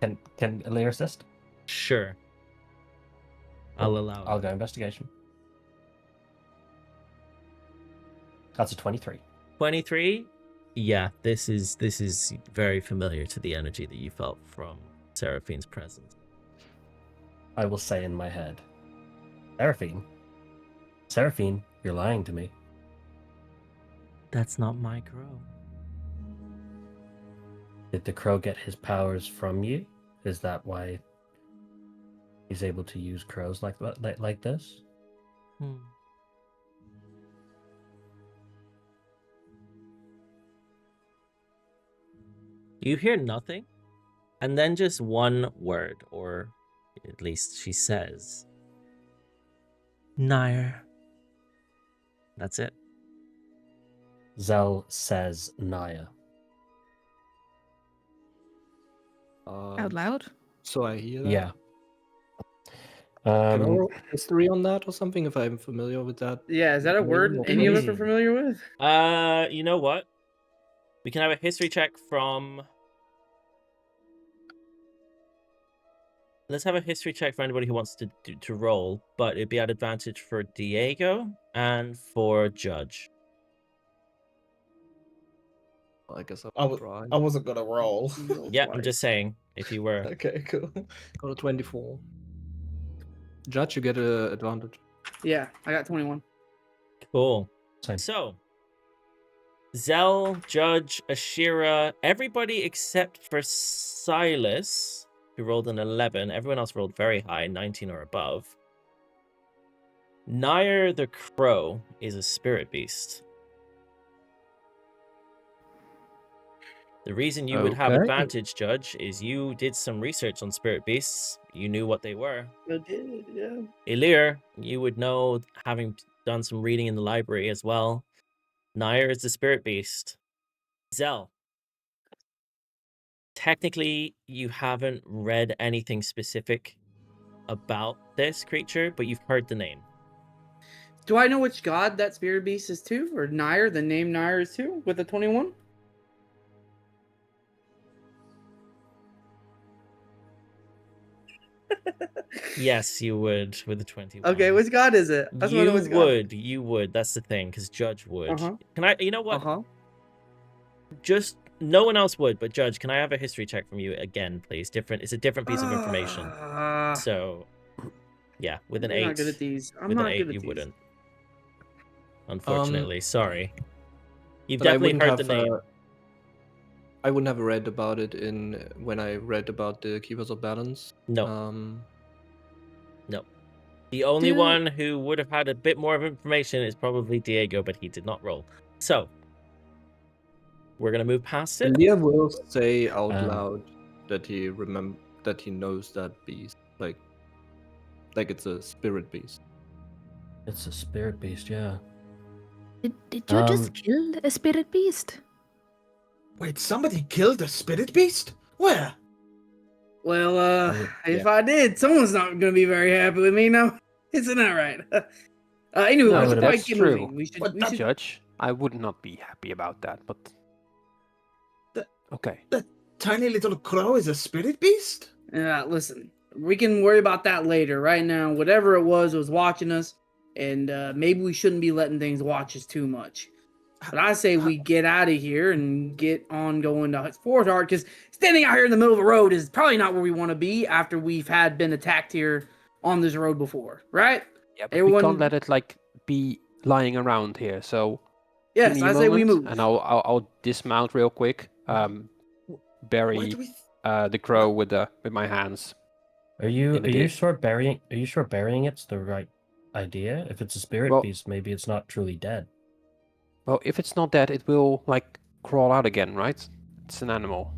Can Elirr assist? Sure. I'll allow it. I'll go investigation. That's a 23. 23? Yeah, this is very familiar to the energy that you felt from Seraphine's presence. I will say in my head, Seraphine, you're lying to me. That's not my crow. Did the crow get his powers from you? Is that why he's able to use crows like this? You hear nothing, and then just one word, or at least she says, Nair. That's it. Zel says Naya. Out loud? So I hear that. Yeah. Can I roll history on that or something if I'm familiar with that? Yeah, is that a word any of us are familiar with? You know what? We can have a history check from... Let's have a history check for anybody who wants to roll, but it'd be at advantage for Diego and for Judge. I guess I wasn't gonna roll. Yeah, I'm just saying, if you were. Okay, cool. Got a 24. Judge, you get an advantage. Yeah, I got 21. Cool. Same. So, Zel, Judge, Ashira, everybody except for Sylas, who rolled an 11. Everyone else rolled very high, 19 or above. Nair the Crow is a spirit beast. The reason you would have advantage, Judge, is you did some research on spirit beasts. You knew what they were. I did, yeah. Elirr, you would know, having done some reading in the library as well. Nair is the spirit beast. Zel, technically, you haven't read anything specific about this creature, but you've heard the name. Do I know which god that spirit beast is to? Or Nair, the name Nair is to, with the 21? Yes, you would with the 21. Okay, which god is it? That's what I know which god. You would. That's the thing, because Judge would. Uh-huh. Can I? You know what? Uh-huh. Just no one else would, but Judge, can I have a history check from you again, please? It's a different piece of information. So, yeah, with an 8. I'm not good at these. With an 8, you wouldn't. Unfortunately, sorry. You've but I definitely wouldn't heard the have, name. I wouldn't have read about it when I read about the Keepers of Balance. No. No. The only one who would have had a bit more of information is probably Diego, but he did not roll. So, we're gonna move past it. Elirr will say out loud that he knows that beast, like it's a spirit beast. It's a spirit beast, yeah. Did you just kill a spirit beast? Wait, somebody killed a spirit beast? Where? Well, if I did, someone's not going to be very happy with me now. Isn't that right? Anyway, No, we should that's keep true. moving. We should, Judge, I would not be happy about that, but... Okay. The tiny little crow is a spirit beast? Listen, we can worry about that later. Right now, whatever it was watching us, and maybe we shouldn't be letting things watch us too much. But I say we get out of here and get on going to Forgeheart, because standing out here in the middle of the road is probably not where we want to be after we've been attacked here on this road before, right? Yeah, but we can't let it be lying around here. So yes, I say we move, and I'll dismount real quick. Bury the crow with my hands. Are you sure burying it's the right idea? If it's a spirit beast, maybe it's not truly dead. Well, if it's not dead, it will crawl out again, right? It's an animal.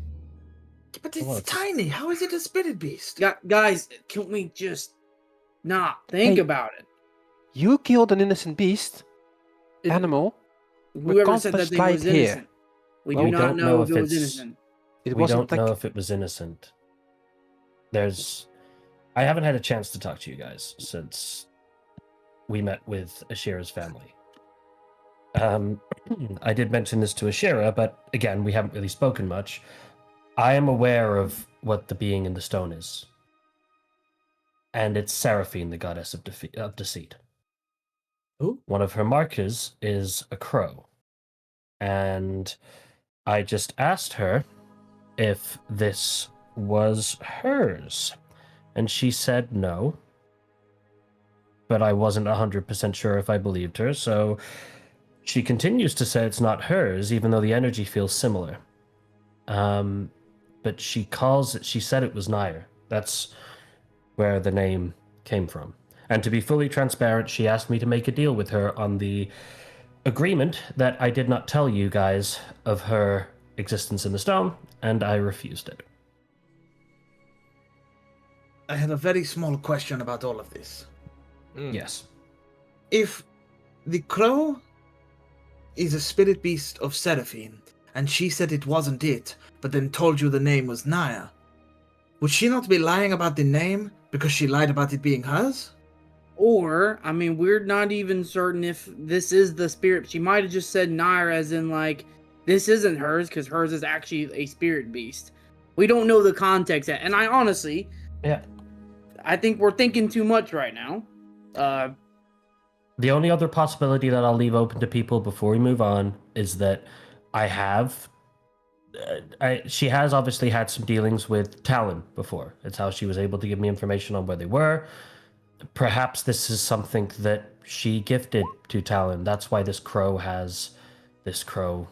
But it's tiny. How is it a spirit beast? Guys, can we just not think about it? You killed an innocent beast, animal. Whoever said that thing was innocent. We do not know if it was innocent. We don't know if it was innocent. I haven't had a chance to talk to you guys since we met with Ashira's family. I did mention this to Ashira, but again, we haven't really spoken much. I am aware of what the being in the stone is. And it's Seraphine, the goddess of deceit. Who? One of her markers is a crow. And I just asked her if this was hers. And she said no. But I wasn't 100% sure if I believed her, so she continues to say it's not hers, even though the energy feels similar. But she said it was Nair. That's where the name came from. And to be fully transparent, she asked me to make a deal with her on the agreement that I did not tell you guys of her existence in the stone, and I refused it. I have a very small question about all of this. Yes. If the crow is a spirit beast of Seraphine, and she said it wasn't it, but then told you the name was Nair, would she not be lying about the name because she lied about it being hers? Or, I mean, we're not even certain if this is the spirit. She might have just said Nair as in, this isn't hers, because hers is actually a spirit beast. We don't know the context yet. And I honestly... Yeah. I think we're thinking too much right now. The only other possibility that I'll leave open to people before we move on is that she has obviously had some dealings with Talon before. It's how she was able to give me information on where they were. Perhaps this is something that she gifted to Talon. That's why this crow has this crow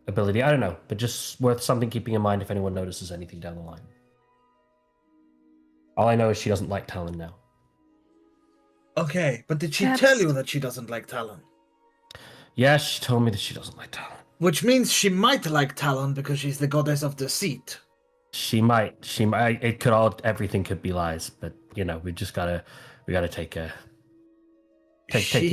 ability. I don't know, but just worth something keeping in mind if anyone notices anything down the line. All I know is she doesn't like Talon now. Okay, but did she tell you that she doesn't like Talon? Yeah, she told me that she doesn't like Talon. Which means she might like Talon because she's the goddess of deceit. She might. Everything could be lies, but we just gotta take the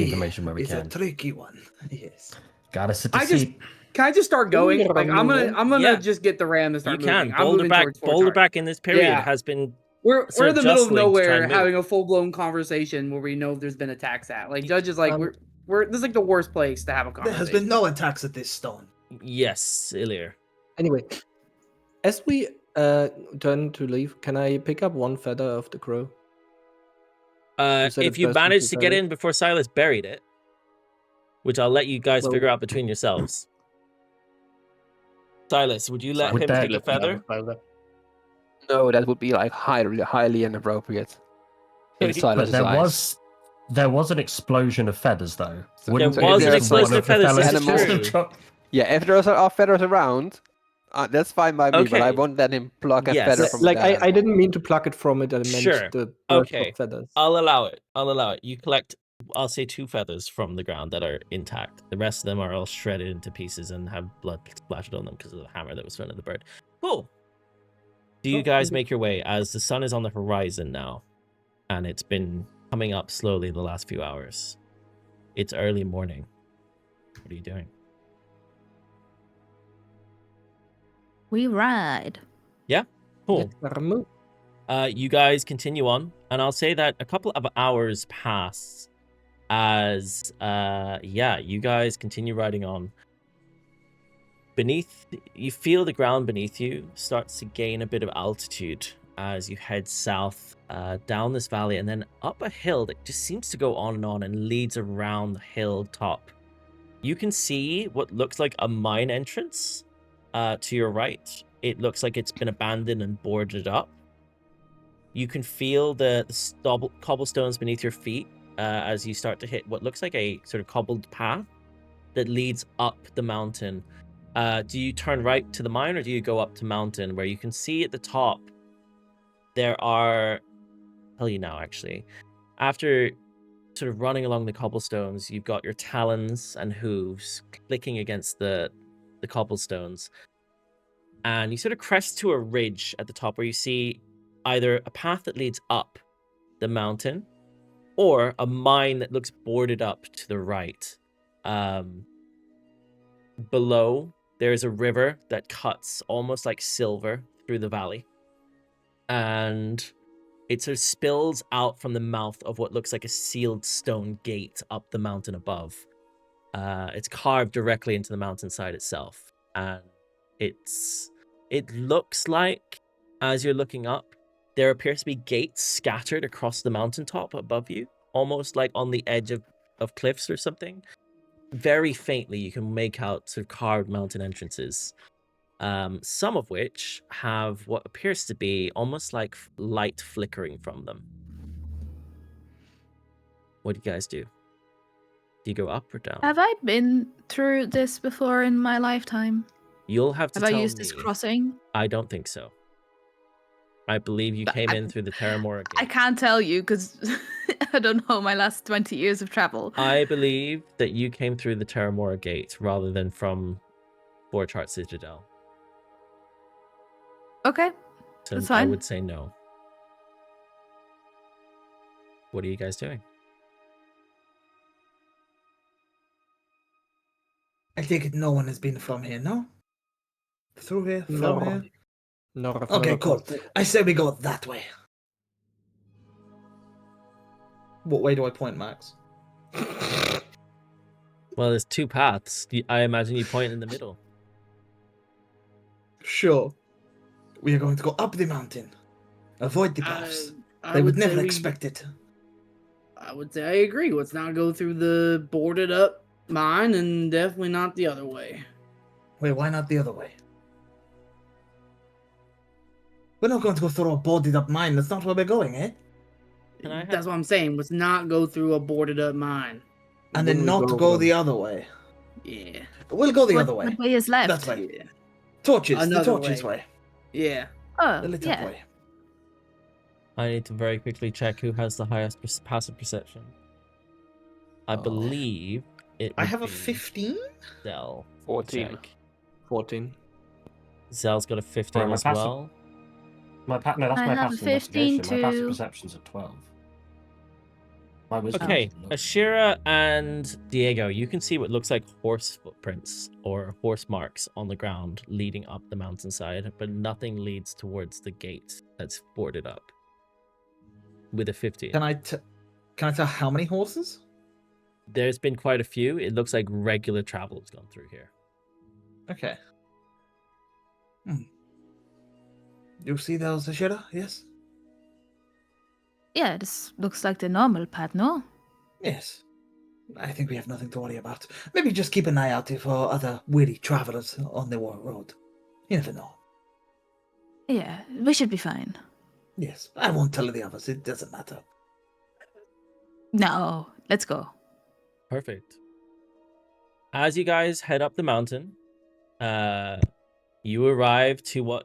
information where we can. It's a tricky one. Yes. Gotta sit to see. Can I just start going? I'm gonna just get the ram to start moving. You can. Boulder back in this period has been We're sort in of the middle of jostling to try nowhere and move. having a full blown conversation where we know there's been attacks at. Like Judge is like Um, we're this is like the worst place to have a There conversation. has been no attacks at this stone. Yes, Elirr. Anyway, as we turn to leave, can I pick up one feather of the crow? said If it you burst into managed to get feathers? in before Sylas buried it, which I'll let you guys Well- figure out between yourselves. Sylas, would you let Would him that- take a feather? No, that would be like highly inappropriate. In But Silas's But eyes. there was an explosion of feathers though. So- Wouldn't so if was an there's explosion one of feathers, this is fellas true. just drop- Yeah, if there are feathers around, that's fine by me, but I Okay. won't let him pluck a Yes. feather Like- from Like there. I didn't mean to pluck it from it. I meant Sure. the burst Okay. of feathers. I'll allow it. I'll allow it. You collect, I'll say 2 feathers from the ground that are intact. The rest of them are all shredded into pieces and have blood splashed on them because of the hammer that was thrown at the bird. Cool. Do you guys make your way as the sun is on the horizon now, and it's been coming up slowly the last few hours? It's early morning. What are you doing? We ride. Cool. Let's move. You guys continue on, and I'll say that a couple of hours pass as you guys continue riding on. Beneath, you feel the ground beneath you starts to gain a bit of altitude as you head south down this valley and then up a hill that just seems to go on and leads around the hilltop. You can see what looks like a mine entrance to your right. It looks like it's been abandoned and boarded up. You can feel the cobblestones beneath your feet as you start to hit what looks like a sort of cobbled path that leads up the mountain. Do you turn right to the mine, or do you go up to mountain where you can see at the top there are... I'll tell you now, actually. After sort of running along the cobblestones, you've got your talons and hooves clicking against the cobblestones. And you sort of crest to a ridge at the top where you see either a path that leads up the mountain or a mine that looks boarded up to the right. Below, there's a river that cuts almost like silver through the valley. And it sort of spills out from the mouth of what looks like a sealed stone gate up the mountain above. It's carved directly into the mountainside itself. And it looks like, as you're looking up, there appears to be gates scattered across the mountaintop above you, almost like on the edge of cliffs or something. Very faintly, you can make out sort of carved mountain entrances, some of which have what appears to be almost like light flickering from them. What do you guys do? Do you go up or down? Have I been through this before in my lifetime? You'll have to Have I tell used me. this crossing? I don't think so. I believe you But came I- in through the Terramora gate. I can't tell you because I don't know my last 20 years of travel. I believe that you came through the Terramora gate rather than from Forgeheart Citadel. Okay. So That's I fine. would say no. What are you guys doing? I take it no one has been from here, no? Through here? From No. here? No. Okay, cool. I say we go that way. What way do I point, Max? Well, there's 2 paths. I imagine you point in the middle. Sure. We are going to go up the mountain. Avoid the buffs. They would never expect it. I would say I agree. Let's not go through the boarded up mine, and definitely not the other way. Wait, why not the other way? We're not going to go through a boarded up mine. That's not where we're going, eh? Can I have- That's what I'm saying. Let's not go through a boarded up mine. And then not go the other way. Yeah. We'll go the What, other way. what way is left? That way. Yeah. Torches. The Another torches way. way. Yeah. Oh, The little yeah. way. I need to very quickly check who has the highest passive perception. I believe it I would have a be 15? Zell. 14. Check. 14. Zell's got a 15 Right, my as passive- well. No, that's I my have passive 15 investigation. My passive to- perception's at 12. My wisdom's Okay, low. Ashira and Diego, you can see what looks like horse footprints or horse marks on the ground leading up the mountainside, but nothing leads towards the gate that's boarded up. with a 50. Can I tell how many horses? There's been quite a few. It looks like regular travel has gone through here. Okay. You see those, Ashira? Yes? Yeah, this looks like the normal path, no? Yes. I think we have nothing to worry about. Maybe just keep an eye out for other weary travelers on the road. You never know. Yeah, we should be fine. Yes, I won't tell the others. It doesn't matter. No, let's go. Perfect. As you guys head up the mountain, you arrive to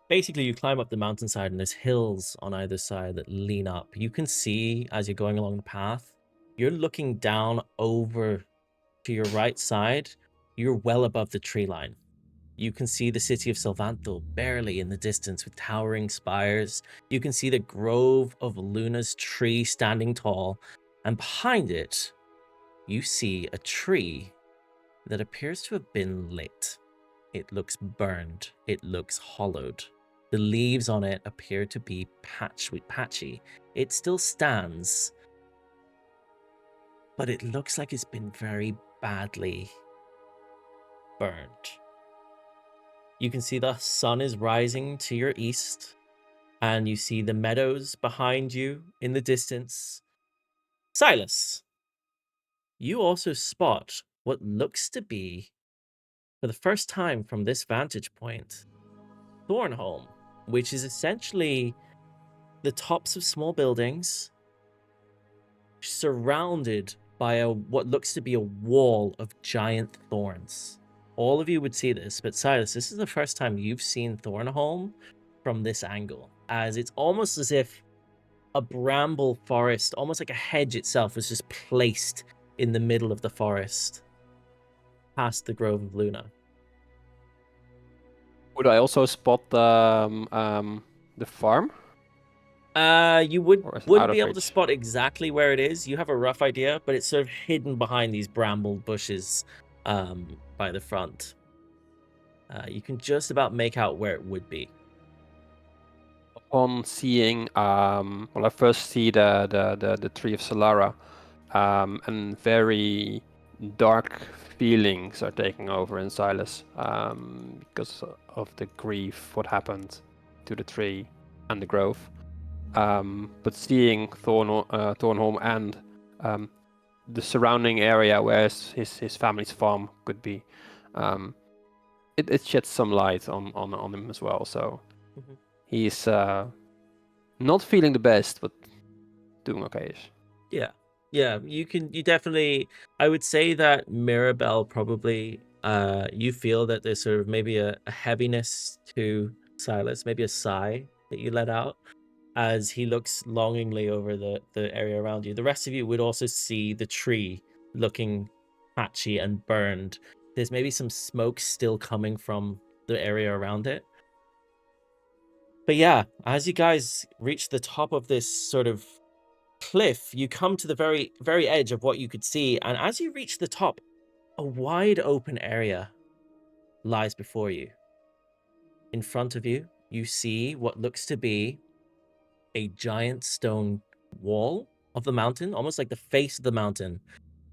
basically you climb up the mountainside, and there's hills on either side that lean up. You can see as you're going along the path, you're looking down over to your right side. You're well above the tree line. You can see the city of Sylvanthal barely in the distance with towering spires. You can see the grove of Luna's tree standing tall, and behind it, you see a tree that appears to have been lit. It looks burned. It looks hollowed. The leaves on it appear to be patchy. It still stands, but it looks like it's been very badly burned. You can see the sun is rising to your east, and you see the meadows behind you in the distance. Sylas, you also spot what looks to be, for the first time from this vantage point, Thornholm, which is essentially the tops of small buildings surrounded by what looks to be a wall of giant thorns. All of you would see this, but Sylas, this is the first time you've seen Thornholm from this angle, as it's almost as if a bramble forest, almost like a hedge itself, was just placed in the middle of the forest, past the Grove of Luna. Would I also spot the farm? You wouldn't out be of able to reach? spot exactly where it is. You have a rough idea, but it's sort of hidden behind these bramble bushes by the front. You can just about make out where it would be. Upon seeing, I first see the tree of Solara, and very dark feelings are taking over in Sylas, because of the grief, what happened to the tree and the grove. But seeing Thornholm and the surrounding area where his family's farm could be, it sheds some light on him as well. So he's not feeling the best, but doing okay-ish. Yeah, you definitely, I would say that Mirabelle probably, you feel that there's sort of maybe a heaviness to Sylas, maybe a sigh that you let out as he looks longingly over the area around you. The rest of you would also see the tree looking patchy and burned. There's maybe some smoke still coming from the area around it. But yeah, as you guys reach the top of this sort of cliff, you come to the very, very edge of what you could see. And as you reach the top, a wide open area lies before you. In front of you, you see what looks to be a giant stone wall of the mountain, almost like the face of the mountain,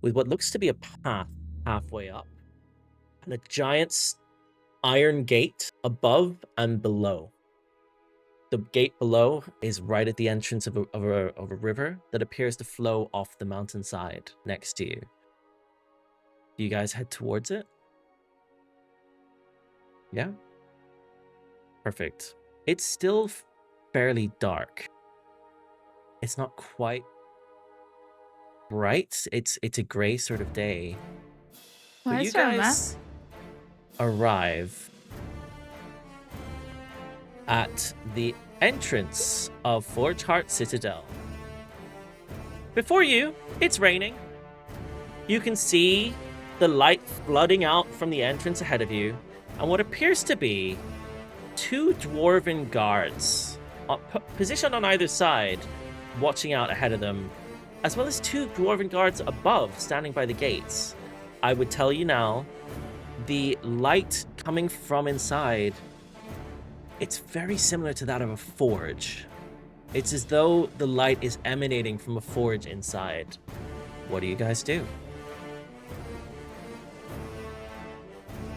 with what looks to be a path halfway up, and a giant iron gate above and below. The gate below is right at the entrance of a river that appears to flow off the mountainside next to you. Do you guys head towards it? Yeah? Perfect. It's still fairly dark. It's not quite bright. It's a gray sort of day. Well, But you that's fair, guys arrive at the entrance of Forgeheart Citadel. Before you, it's raining. You can see the light flooding out from the entrance ahead of you, and what appears to be two dwarven guards positioned on either side, watching out ahead of them, as well as two dwarven guards above, standing by the gates. I would tell you now, the light coming from inside, it's very similar to that of a forge. It's as though the light is emanating from a forge inside. What do you guys do?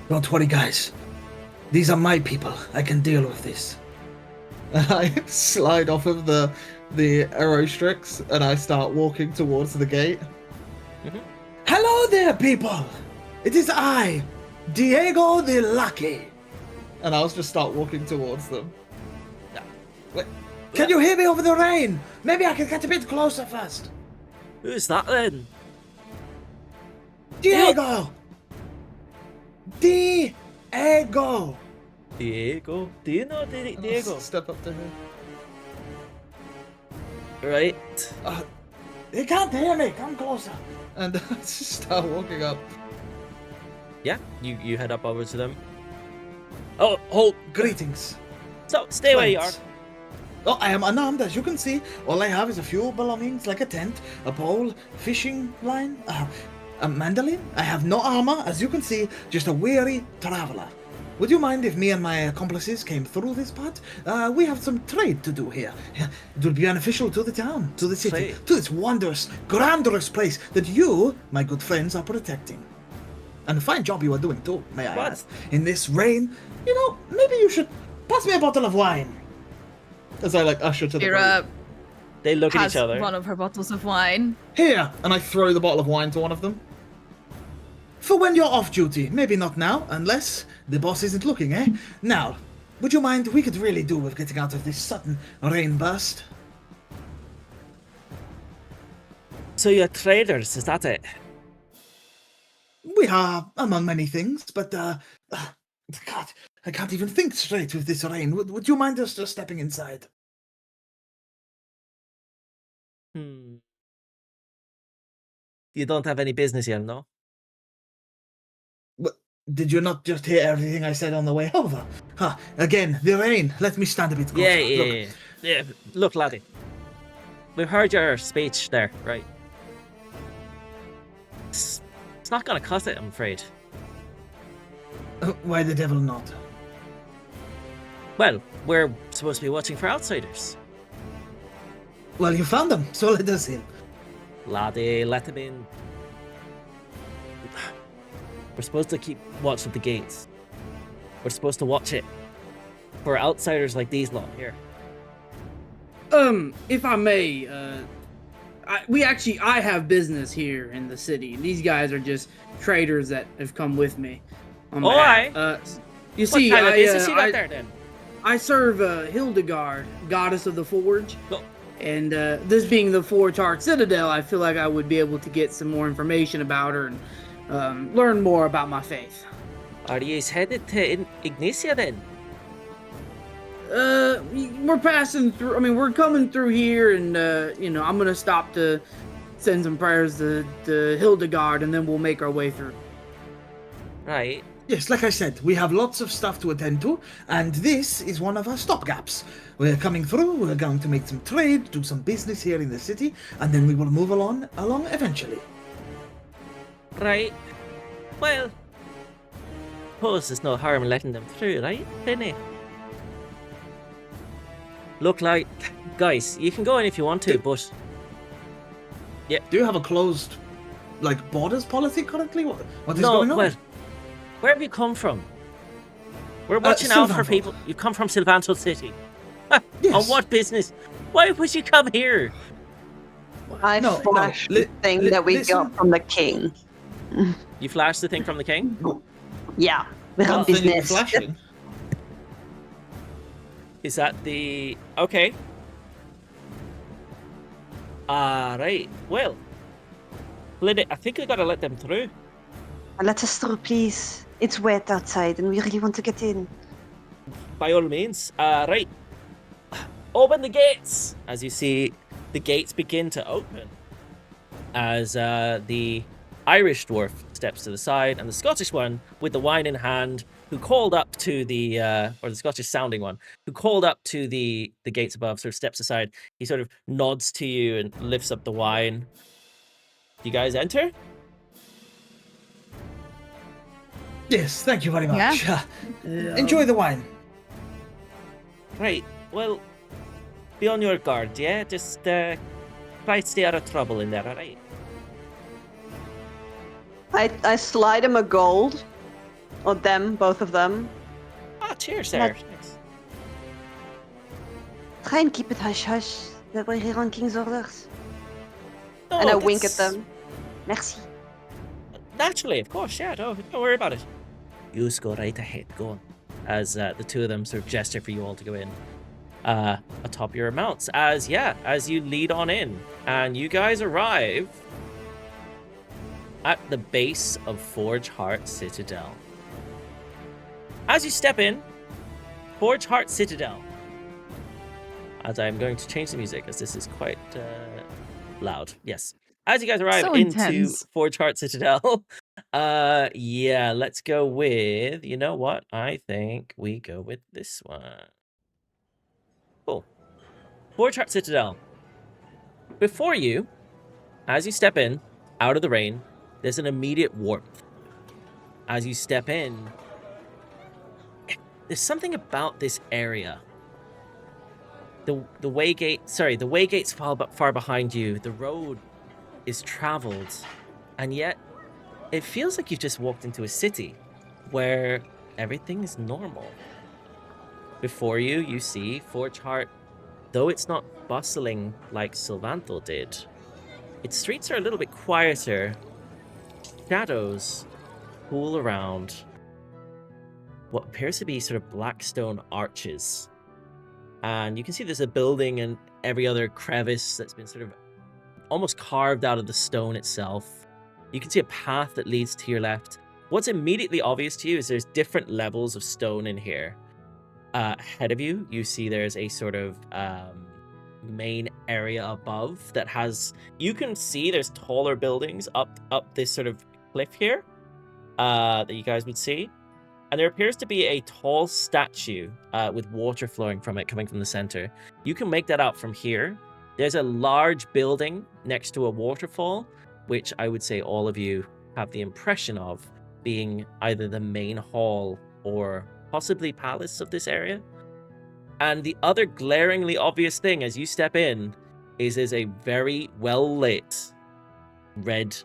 Don't worry, guys. These are my people. I can deal with this. And I slide off of the arrow strix and I start walking towards the gate. Mhm. Hello there, people! It is I, Diego the Lucky. And I'll just start walking towards them. Wait, can you hear me over the rain? Maybe I can get a bit closer first. Who's that then? Diego! Diego! Diego? Do you know Diego? Step up to him. Right. He can't hear me. Come closer. And I just start walking up. Yeah, you head up over to them. Oh, hold. Greetings. So, stay where you are. Friends. Oh, I am unarmed, as you can see. All I have is a few belongings, like a tent, a pole, fishing line, a mandolin. I have no armor, as you can see, just a weary traveler. Would you mind if me and my accomplices came through this part? We have some trade to do here. It will be beneficial to the town, to the city, Trade. to this wondrous, grandiose place that you, my good friends, are protecting. And a fine job you are doing too, may I What? add. In this rain, you know, maybe you should pass me a bottle of wine. As I usher to the boat. Mira They look at has each other. one of her bottles of wine. Here, and I throw the bottle of wine to one of them. For when you're off duty, maybe not now, unless the boss isn't looking, eh? Now, would you mind? We could really do with getting out of this sudden rain burst. So you're traders, is that it? We are, among many things, but, God, I can't even think straight with this rain. Would you mind us just stepping inside? You don't have any business here, no? Did you not just hear everything I said on the way over? Again, the rain. Let me stand a bit closer. Yeah. Look, laddie. We've heard your speech there, right? It's not gonna cut it, I'm afraid. Why the devil not? Well, we're supposed to be watching for outsiders. Well, you found them, so let us in. Laddie, let them in. We're supposed to keep watch of the gates. We're supposed to watch it for outsiders like these lot here. If I may, I have business here in the city. These guys are just traders that have come with me. Oh, aye. You see, what kind of business you got there then? I serve Hildegard, goddess of the Forge. Oh. And this being the Forgeheart Citadel, I feel like I would be able to get some more information about her and learn more about my faith. Are you headed to Ignisia then? We're passing through. I mean, we're coming through here, and I'm gonna stop to send some prayers to Hildegard, and then we'll make our way through. Right. Yes, like I said, we have lots of stuff to attend to, and this is one of our stopgaps. We're coming through, we're going to make some trade, do some business here in the city, and then we will move along eventually. Right. Well, suppose there's no harm in letting them through, right, Penny? Look, like, guys, you can go in if you want to, but... Do you have a closed, borders policy currently? What is no, going on? well, where have you come from? We're watching out for Sylvanthal. people. You come from Sylvanthal City. Yes. On what business? Why would you come here? I No, flashed no, the thing that we listen. got from the king. You flashed the thing from the king? Yeah, we have Nothing in business. flashing. Is that the... Okay. Right. Well, I think I gotta let them through. Let us through, please. It's wet outside and we really want to get in. By all means. Right. Open the gates! As you see, the gates begin to open. As the Irish dwarf steps to the side, and the Scottish one, with the wine in hand, who called up to the, or the Scottish sounding one, who called up to the gates above, sort of steps aside. He sort of nods to you and lifts up the wine. Do you guys enter? Yes, thank you very much. Yeah. Enjoy the wine. Right. Well, be on your guard, yeah? Just try to stay out of trouble in there, alright? I slide him a gold. Or them, both of them. Ah, cheers, sir. Like- Nice. Try and keep it hush-hush. That we're here on King's orders. No, And I wink at that's- them. Merci. Naturally, of course, yeah. Don't worry about it. You just go right ahead, go on. As the two of them sort of gesture for you all to go in. Atop your mounts. As you lead on in. And you guys arrive at the base of Forgeheart Citadel. As you step in, Forgeheart Citadel. As I'm going to change the music, as this is quite loud. Yes. As you guys arrive So into intense. Forgeheart Citadel, let's go with, you know what? I think we go with this one. Cool. Forgeheart Citadel. Before you, as you step in, out of the rain, there's an immediate warmth. As you step in, there's something about this area. The Waygate's far behind you. The road is traveled, and yet it feels like you've just walked into a city where everything is normal. Before you, you see Forgeheart, though it's not bustling like Sylvanthal did. Its streets are a little bit quieter. Shadows pool around what appears to be sort of black stone arches. And you can see there's a building and every other crevice that's been sort of almost carved out of the stone itself. You can see a path that leads to your left. What's immediately obvious to you is there's different levels of stone in here. Ahead of you, you see there's a sort of main area above that has... You can see there's taller buildings up this sort of cliff here that you guys would see. And there appears to be a tall statue with water flowing from it coming from the center. You can make that out from here. There's a large building next to a waterfall, which I would say all of you have the impression of being either the main hall or possibly palace of this area. And the other glaringly obvious thing as you step in is there's a very well-lit red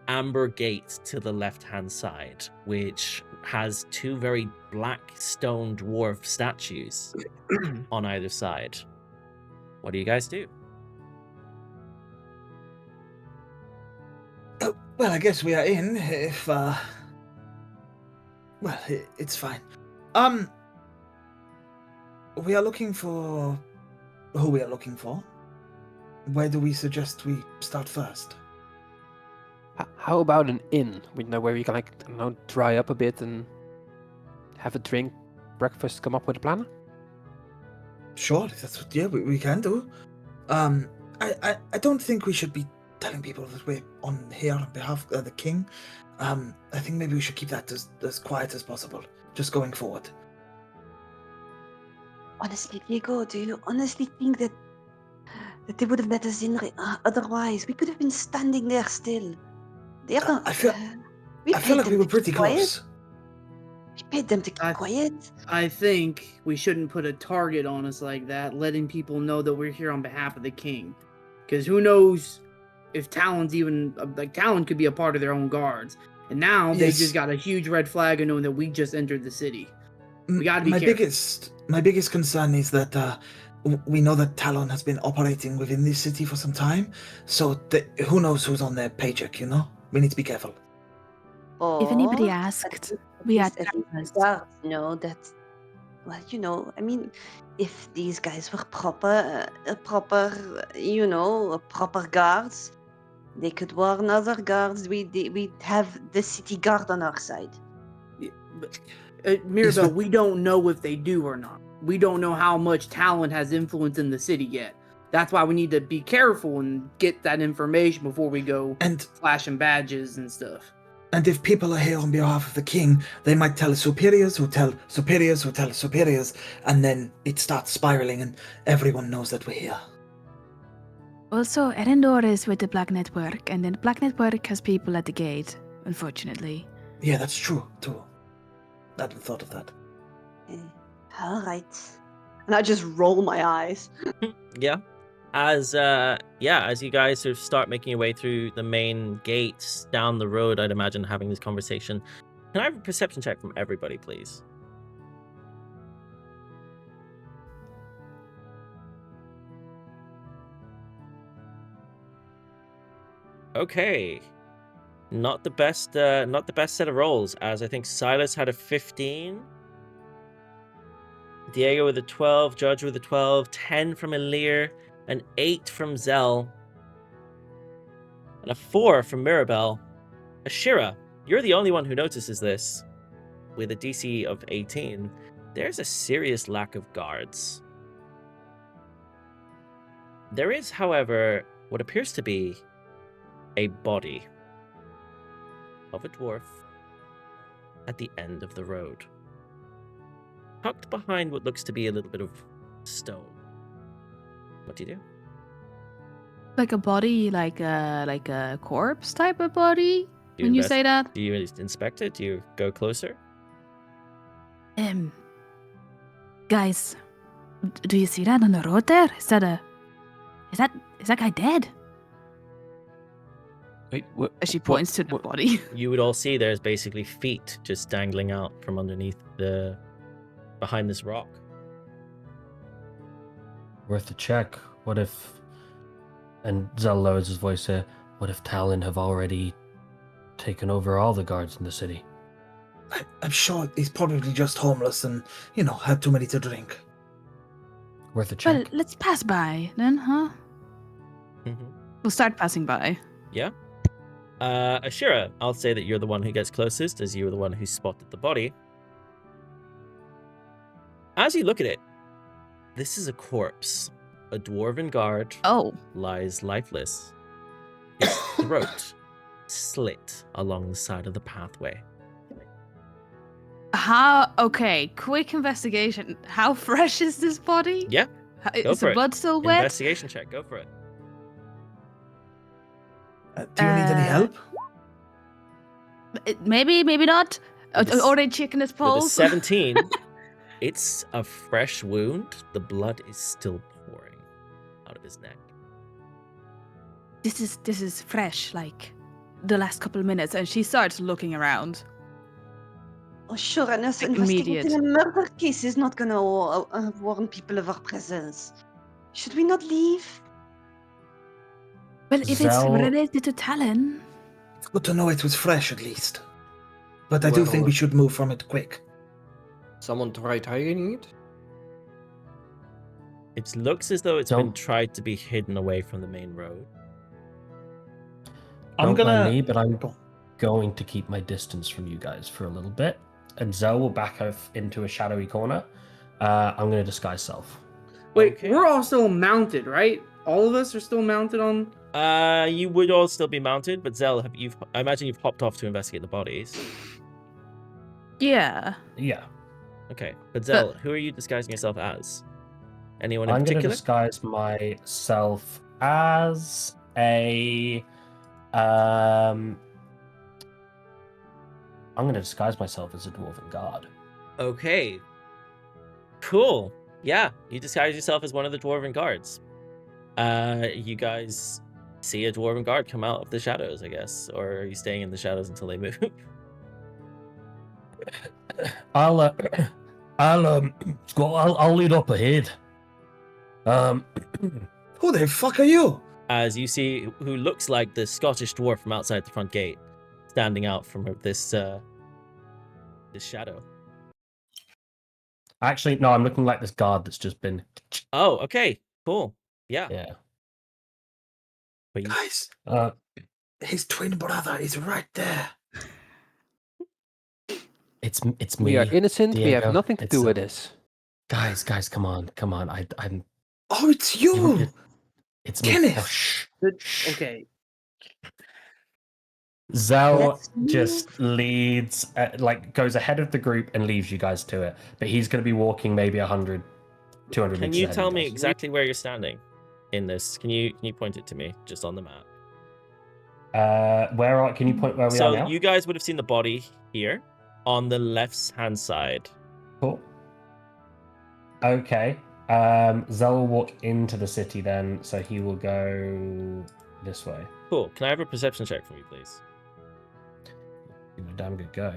amber gate to the left-hand side, which has two very black stone dwarf statues on either side. What do you guys do? Well, I guess we are in, if, well, it's fine. We are looking for... who we are looking for. Where do we suggest we start first? How about an inn? We know where we can, dry up a bit and have a drink, breakfast, come up with a plan? Sure, that's what, yeah, we can do. I don't think we should be telling people that we're on here on behalf of the king. I think maybe we should keep that as quiet as possible, just going forward. Honestly, Diego, do you honestly think that they would have let us in otherwise? We could have been standing there still. They are I feel like we were pretty close. We paid them to keep quiet. I think we shouldn't put a target on us like that, letting people know that we're here on behalf of the king. Because who knows if Talon's even... Talon could be a part of their own guards. And now they just got a huge red flag of knowing that we just entered the city. We gotta be careful. My biggest concern is that we know that Talon has been operating within this city for some time, so who knows who's on their paycheck, you know? We need to be careful. If anybody asked, we are guards, know that. Well, I mean, if these guys were proper guards, they could warn other guards. We'd have the city guard on our side. Yeah, but, Mirabelle, we don't know if they do or not. We don't know how much Talon has influence in the city yet. That's why we need to be careful and get that information before we go flashing badges and stuff. And if people are here on behalf of the king, they might tell superiors who tell superiors who tell superiors, and then it starts spiraling and everyone knows that we're here. Also, Erendor is with the Black Network, and then the Black Network has people at the gate, unfortunately. Yeah, that's true, too. I hadn't thought of that. All right. And I just roll my eyes. Yeah. As you guys sort of start making your way through the main gates down the road, I'd imagine having this conversation. Can I have a perception check from everybody, please? Okay. Not the best set of rolls, as I think Sylas had a 15. Diego with a 12, Judge with a 12, 10 from Elirr, an 8 from Zell, and a 4 from Mirabelle. Ashira, you're the only one who notices this. With a DC of 18, there's a serious lack of guards. There is, however, what appears to be a body of a dwarf at the end of the road, tucked behind what looks to be a little bit of stone. What do you do? Like a body, like a corpse type of body. Do you When you say that, Do you inspect it? Do you go closer? guys, do you see that on the road there? Is that guy dead? Wait, As she points to the body. You would all see there's basically feet just dangling out from underneath behind this rock. Worth a check. What if... And Zell lowers his voice here. What if Talon have already taken over all the guards in the city? I'm sure he's probably just homeless and, had too many to drink. Worth a check. Well, let's pass by then, huh? Mm-hmm. We'll start passing by. Yeah. Ashira, I'll say that you're the one who gets closest, as you were the one who spotted the body. As you look at it, this is a corpse. A dwarven guard lies lifeless. His throat slit along the side of the pathway. Okay, quick investigation. How fresh is this body? Yeah, Is the blood still wet? Investigation check, go for it. Do you need any help? Maybe not. With a s- Already checking his With a pulse. 17, it's a fresh wound. The blood is still pouring out of his neck. This is fresh, like the last couple of minutes, and she starts looking around. Oh, sure, and us Immediate. investigating a murder case is not gonna warn people of our presence. Should we not leave? Well, if it's Zell- related to Talon, It's good to know it was fresh at least. But I do think Well- we should move from it quick. Someone tried hiding it? It looks as though it's Don't- been tried to be hidden away from the main road. I'm Don't mind gonna. me, but I'm Go. going to keep my distance from you guys for a little bit. And Zell will back off into a shadowy corner. I'm going to disguise self. Wait, Okay. we're all still mounted, right? All of us are still mounted on. You would all still be mounted, but Zell, I imagine you've hopped off to investigate the bodies. yeah. Yeah. Okay, but Zell, who are you disguising yourself as? Anyone in I'm going to particular? disguise myself as a... I'm going to disguise myself as a dwarven guard. Okay. Cool. Yeah, you disguise yourself as one of the dwarven guards. You guys see a dwarven guard come out of the shadows, I guess, or are you staying in the shadows until they move? I'll lead up ahead. Who the fuck are you? As you see who looks like the Scottish dwarf from outside the front gate, standing out from this shadow. Actually, no, I'm looking like this guard that's just been... Oh, okay, cool. Yeah. Yeah. But you, Guys, his twin brother is right there. It's We me. are innocent. We have Diego. nothing to It's, do with this. Guys, come on. I'm... Oh, it's you! It's me. Kenneth! Oh, shh. Okay. Zell Let's move. just leads, goes ahead of the group and leaves you guys to it. But he's going to be walking maybe 100, 200 can meters you ahead tell of me guys. exactly where you're standing in this? Can you point it to me just on the map? Can you point where we are So now? you guys would have seen the body here on the left hand side. Cool. Okay. Zell will walk into the city then, so he will go this way. Cool. Can I have a perception check from you, please? Give it a damn good go.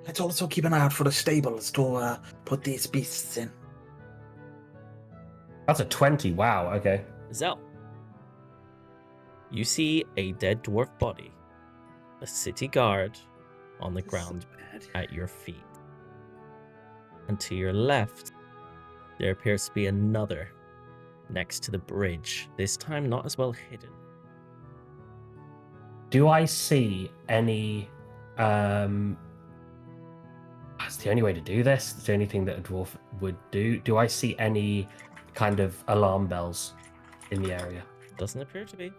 Let's also keep an eye out for the stables to put these beasts in. That's a 20. Wow. Okay. Zell, you see a dead dwarf body, a city guard on the ground at your feet. And to your left, there appears to be another next to the bridge, this time not as well hidden. Do I see any? That's the only way to do this. It's the only thing that a dwarf would do. Do I see any kind of alarm bells in the area? Doesn't appear to be.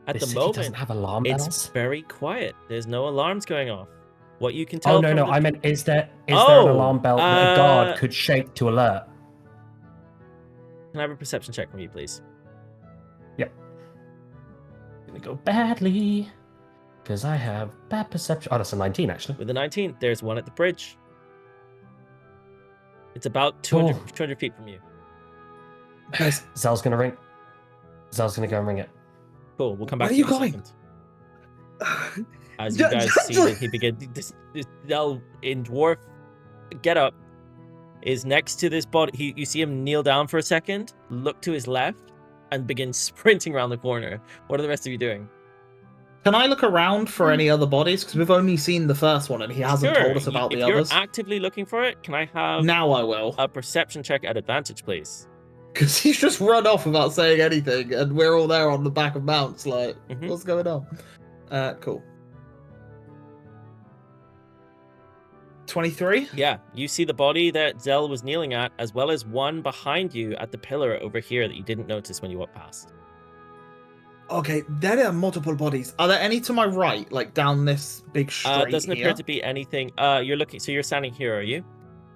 At This the city moment, doesn't have alarm it's bells. very quiet. There's no alarms going off. What you can tell. Oh no, from no. the- I meant, is there an Oh, alarm bell that a guard could shake to alert? Can I have a perception check from you, please? Yep. Gonna go badly because I have bad perception. Oh, that's a 19 actually. With the 19, there's one at the bridge. It's about 200, Oh. 200 feet from you. Guys, Zell's gonna ring. Zell's gonna go and ring it. Cool. We'll come back. Where are to you in a going? second. As you guys see that he begins, this Zell in dwarf get up is next to this body. You see him kneel down for a second, look to his left, and begin sprinting around the corner. What are the rest of you doing? Can I look around for any other bodies? Because we've only seen the first one and he hasn't Sure, told us about if the you're others. actively looking for it, can I have Now I will. a perception check at advantage, please? Because he's just run off without saying anything and we're all there on the back of mounts like, Mhm. what's going on? Cool. 23? Yeah, you see the body that Zell was kneeling at, as well as one behind you at the pillar over here that you didn't notice when you walked past. Okay, there are multiple bodies. Are there any to my right, like down this big straight Doesn't here? appear to be anything. You're looking. So you're standing here, are you?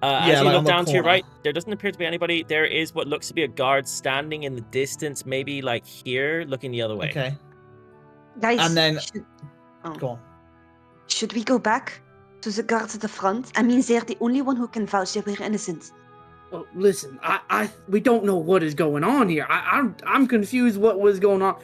As Yeah, you like look on the down to your corner. right, there doesn't appear to be anybody. There is what looks to be a guard standing in the distance, maybe like here, looking the other way. Okay, Guys, and then oh. go on. Should we go back to the guards at the front? I mean, they're the only one who can vouch that we're innocent. Oh, listen, we don't know what is going on here. I'm confused. What was going on?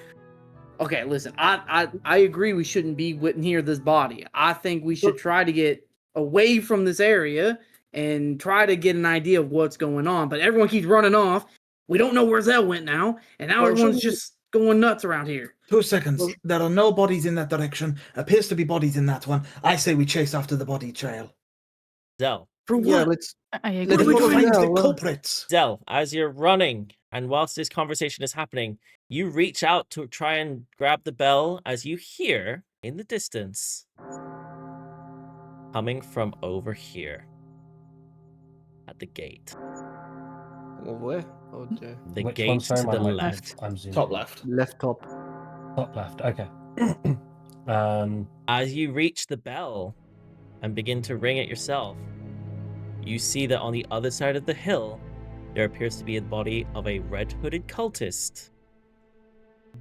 Okay, listen, I agree. We shouldn't be near this body. I think we should try to get away from this area and try to get an idea of what's going on. But everyone keeps running off. We don't know where Zell went now, and now Well, everyone's should we- just going nuts around here. 2 seconds. There are no bodies in that direction. Appears to be bodies in that one. I say we chase after the body trail. Zell, For what? Yeah, let's. I agree. Let are we us doing find now? the Well- culprits. Zell, as you're running, and whilst this conversation is happening, you reach out to try and grab the bell as you hear in the distance, coming from over here at the gate. Where? Oh, the The Which gate one's to sorry, the my left. I'm zooming. Top left. left top. Top left. Okay. As you reach the bell and begin to ring it yourself, you see that on the other side of the hill, there appears to be the body of a red-hooded cultist,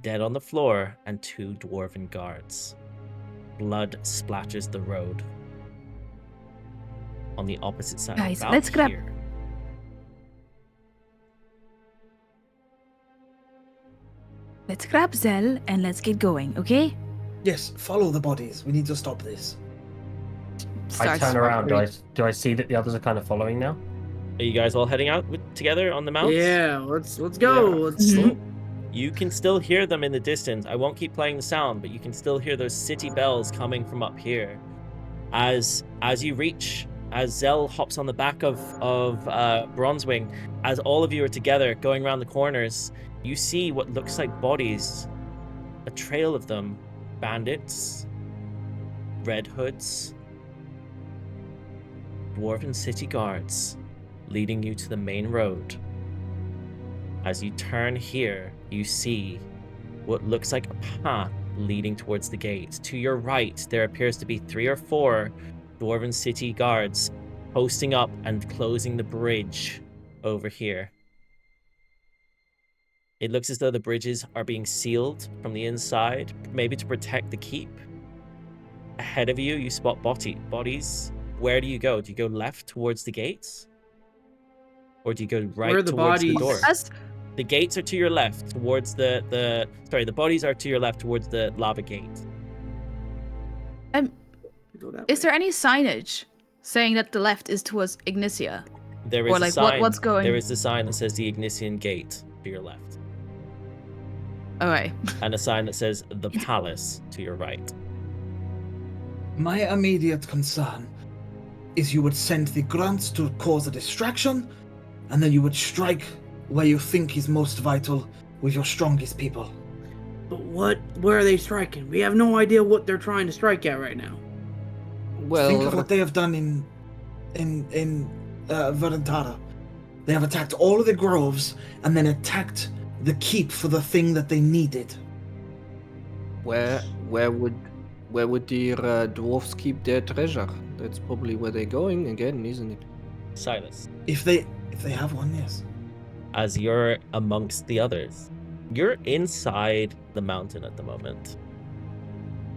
dead on the floor, and 2 dwarven guards. Blood splatters the road. On the opposite side, Guys, about let's grab- here. Let's grab Zell and let's get going, okay? Yes, follow the bodies. We need to stop this. I Starts turn around. Do right- I see that the others are kind of following now? Are you guys all heading out together on the mounts? Yeah, let's go. Yeah. Let's. Mhm. You can still hear them in the distance. I won't keep playing the sound, but you can still hear those city bells coming from up here. As you reach, as Zell hops on the back of Bronzewing, as all of you are together going around the corners, you see what looks like bodies, a trail of them, bandits, red hoods, dwarven city guards, leading you to the main road. As you turn here, you see what looks like a path leading towards the gate. To your right, there appears to be 3 or 4 dwarven city guards posting up and closing the bridge over here. It looks as though the bridges are being sealed from the inside, maybe to protect the keep. Ahead of you, you spot bodies. Where do you go? Do you go left towards the gates? Or do you go right Where are the towards the bodies? door? Us? The gates are to your left towards the bodies are to your left towards the lava gate. Go that Is way. there any signage saying that the left is towards Ignisia? There Or, is a like, sign. what's going- There is a sign that says the Ignisian Gate to your left, Okay. and a sign that says the Palace to your right. My immediate concern is you would send the grunts to cause a distraction, and then you would strike where you think is most vital with your strongest people. But where are they striking? We have no idea what they're trying to strike at right now. Think of Well, what they have done in Verantara. They have attacked all of the groves and then attacked the keep for the thing that they needed. where would the dwarves keep their treasure? That's probably where they're going again, isn't it? Silas, If they have one, yes. as you're amongst the others, you're inside the mountain at the moment.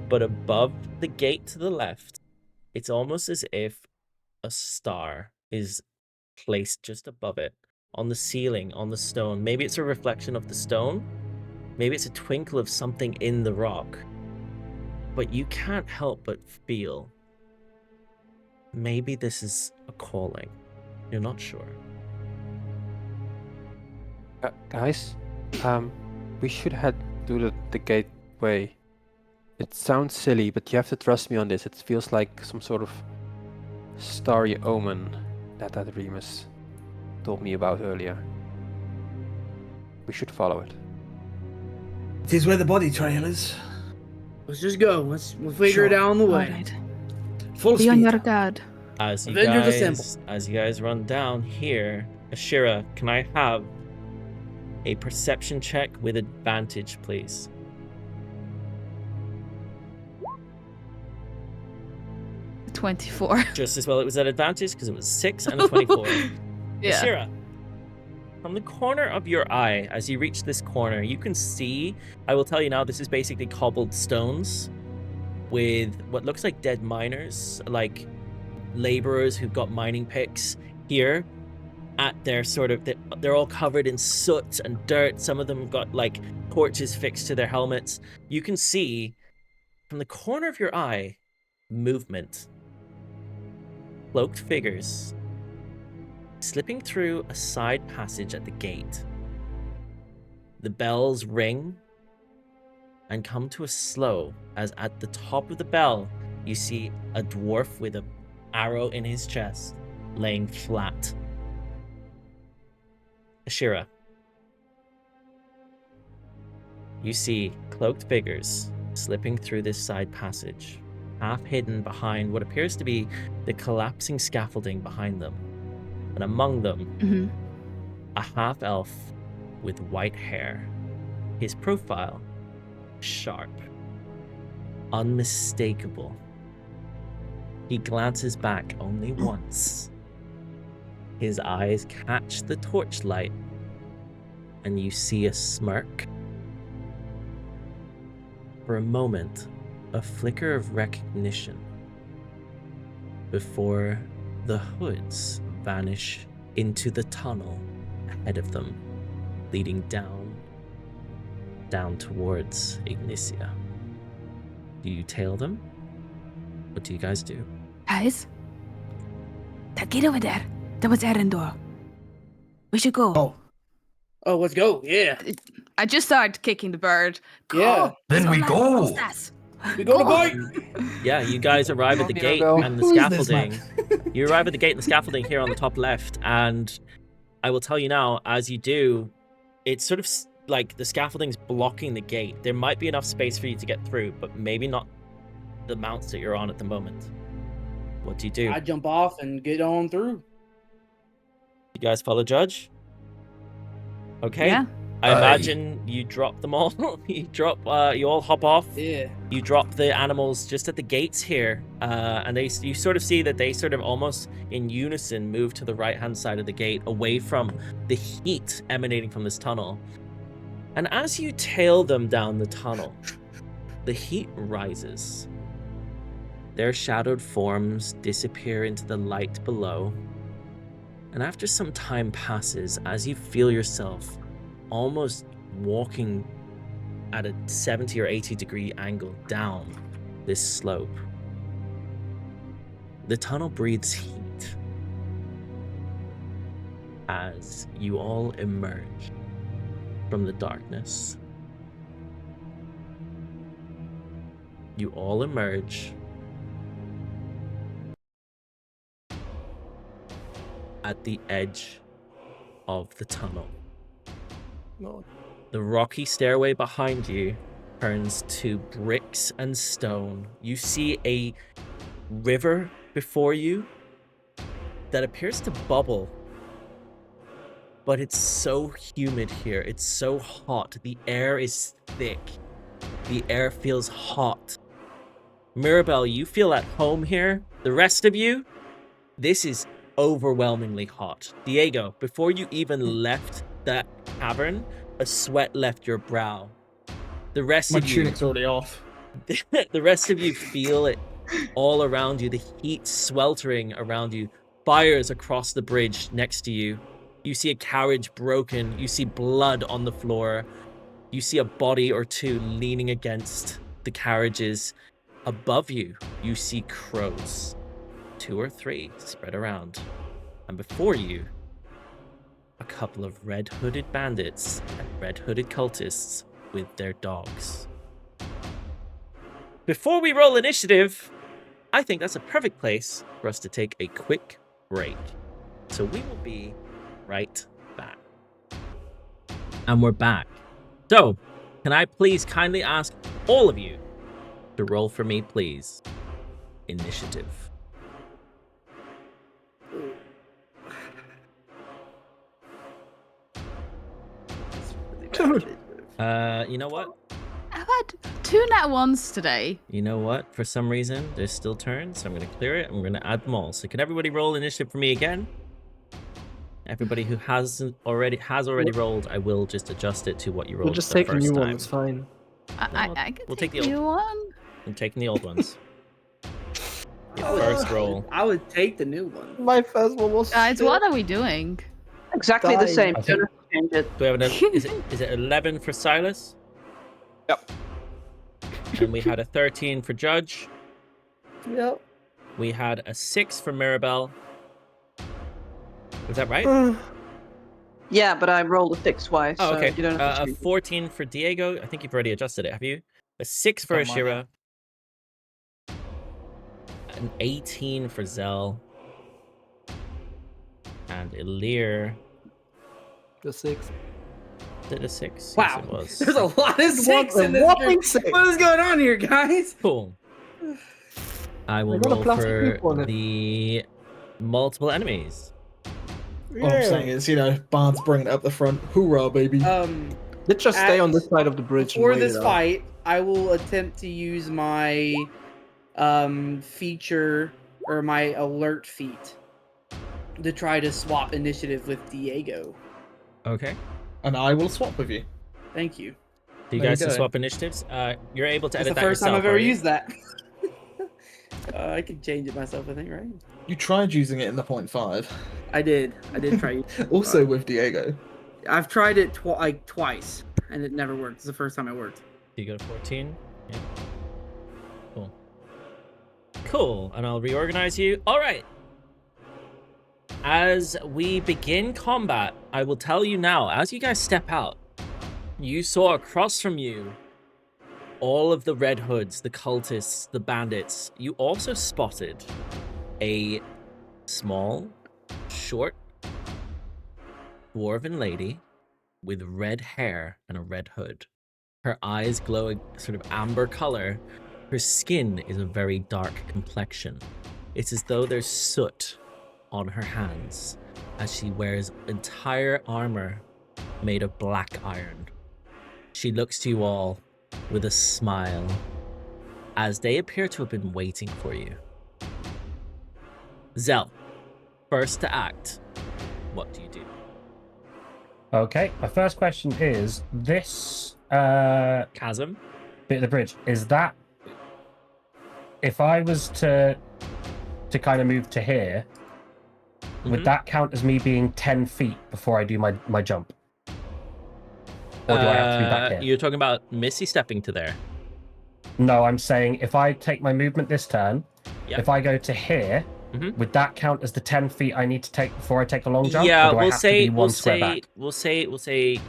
But above the gate to the left, it's almost as if a star is placed just above it, on the ceiling, on the stone. Maybe it's a reflection of the stone. Maybe it's a twinkle of something in the rock. But you can't help but feel maybe this is a calling. You're not sure. Guys, we should head to the gateway. It sounds silly, but you have to trust me on this. It feels like some sort of starry omen that Remus told me about earlier. We should follow it. It is where the body trail is. Let's just go. We'll figure it Sure. out on the way. Alright. Full Be on speed. your guard. As you Avengers guys, as you guys run down here, Ashira, can I have a perception check with advantage, please? Yeah. 24. Just as well it was at advantage because it was 6 and a 24. Yeah. Ashira, from the corner of your eye, as you reach this corner, you can see, I will tell you now, this is basically cobbled stones with what looks like dead miners, like laborers who've got mining picks here at their they're all covered in soot and dirt. Some of them have got like torches fixed to their helmets. You can see from the corner of your eye movement, cloaked figures slipping through a side passage at the gate. The bells ring and come to a slow as at the top of the bell you see a dwarf with an arrow in his chest laying flat. Ashira, you see cloaked figures slipping through this side passage, half hidden behind what appears to be the collapsing scaffolding behind them. And among them, Mhm. a half-elf with white hair. His profile, sharp, unmistakable. He glances back only once. His eyes catch the torchlight, and you see a smirk. For a moment, a flicker of recognition before the hoods vanish into the tunnel ahead of them, leading down towards Ignisia. Do you tail them? What do you guys do? Guys, that gate over there. That was Erendor. We should go. Oh, let's go. Yeah. I just started kicking the bird. Go. Yeah. Then we go. We go to bite. Yeah, you guys arrive at the gate Mirabelle. and the Who is this man? scaffolding. You arrive at the gate and the scaffolding here on the top left, and I will tell you now, as you do, it's sort of like the scaffolding's blocking the gate. There might be enough space for you to get through, but maybe not the mounts that you're on at the moment. What do you do? I jump off and get on through. You guys follow Judge? Okay. Yeah. I imagine you drop them all. You all hop off. Yeah. You drop the animals just at the gates here, and you sort of see that they sort of almost in unison move to the right-hand side of the gate, away from the heat emanating from this tunnel. And as you tail them down the tunnel, the heat rises. Their shadowed forms disappear into the light below, And after some time passes, as you feel yourself almost walking at a 70 or 80 degree angle down this slope, the tunnel breathes heat as you all emerge from the darkness. You all emerge at the edge of the tunnel. No. The rocky stairway behind you turns to bricks and stone. You see a river before you that appears to bubble, but it's so humid here. It's so hot. The air is thick. The air feels hot. Mirabelle, you feel at home here. The rest of you, this is overwhelmingly hot. Diego, before you even left that cavern, a sweat left your brow. The rest My of you, tunic's already off. the rest of you feel it all around you. The heat sweltering around you. Fires across the bridge next to you. You see a carriage broken. You see blood on the floor. You see a body or two leaning against the carriages. Above you, you see crows. 2 or 3 spread around. And before you, a couple of red-hooded bandits and red-hooded cultists with their dogs. Before we roll initiative, I think that's a perfect place for us to take a quick break. So we will be right back. And we're back. So, can I please kindly ask all of you to roll for me, please? Initiative. You know what? I've had 2 nat 1s today. You know what? For some reason, there's still turns, so I'm going to clear it. I'm going to add them all. So can everybody roll initiative for me again? Everybody who has already rolled, I will just adjust it to what you rolled. We'll just the take a first new time. one, it's fine. I can we'll take take the the new one. I'm taking the old ones. Your first roll. I would take the new one. My first one was. Guys, what are we doing? Exactly the Dying. same. I Don't think- have to change it. Do we have is it 11 for Sylas? Yep. And we had a 13 for Judge. Yep. We had a 6 for Mirabelle. Was that right? Yeah, but I rolled a 6 twice, Oh, so okay. you don't have to A change it. 14 for Diego. I think you've already adjusted it, have you? A 6 for Don't mind Ashira. An 18 for Zell. And Elirr The 6. did a 6. Wow, Yes, it was. there's a lot of 6 in this whopping group. 6. What is going on here, guys? Cool. I will got a roll plastic for hoop on it. the multiple enemies. All I'm saying is, Bards bringing it up the front. Hoorah, baby. Let's just stay on this At- side of the bridge. and For wait this it out. fight, I will attempt to use my feature or my alert feat to try to swap initiative with Diego. Okay. And I will swap with you. Thank you. Do you There you guys to go. swap initiatives? You're able to It's edit the that first time yourself, I've ever are you? used that. I could change it myself, I think, right? You tried using it in the 0.5. I did try. Also with Diego. I've tried it twice, and it never worked. It's the first time it worked. Do you go to 14? Yeah. Cool. Cool. And I'll reorganize you. All right. As we begin combat, I will tell you now, as you guys step out, you saw across from you all of the Red Hoods, the cultists, the bandits. You also spotted a small, short, dwarven lady with red hair and a red hood. Her eyes glow a sort of amber color. Her skin is a very dark complexion. It's as though there's soot on her hands as she wears entire armor made of black iron. She looks to you all with a smile as they appear to have been waiting for you. Zell, first to act. What do you do? Okay, my first question is this Chasm? bit of the bridge, is that if I was to kind of move to here, would that count as me being 10 feet before I do my jump? Or do I have to be back here? You're talking about Misty stepping to there. No, I'm saying if I take my movement this turn, Yep. if I go to here, would that count as the 10 feet I need to take before I take a long jump? Yeah, or do I have to be one square back? we'll say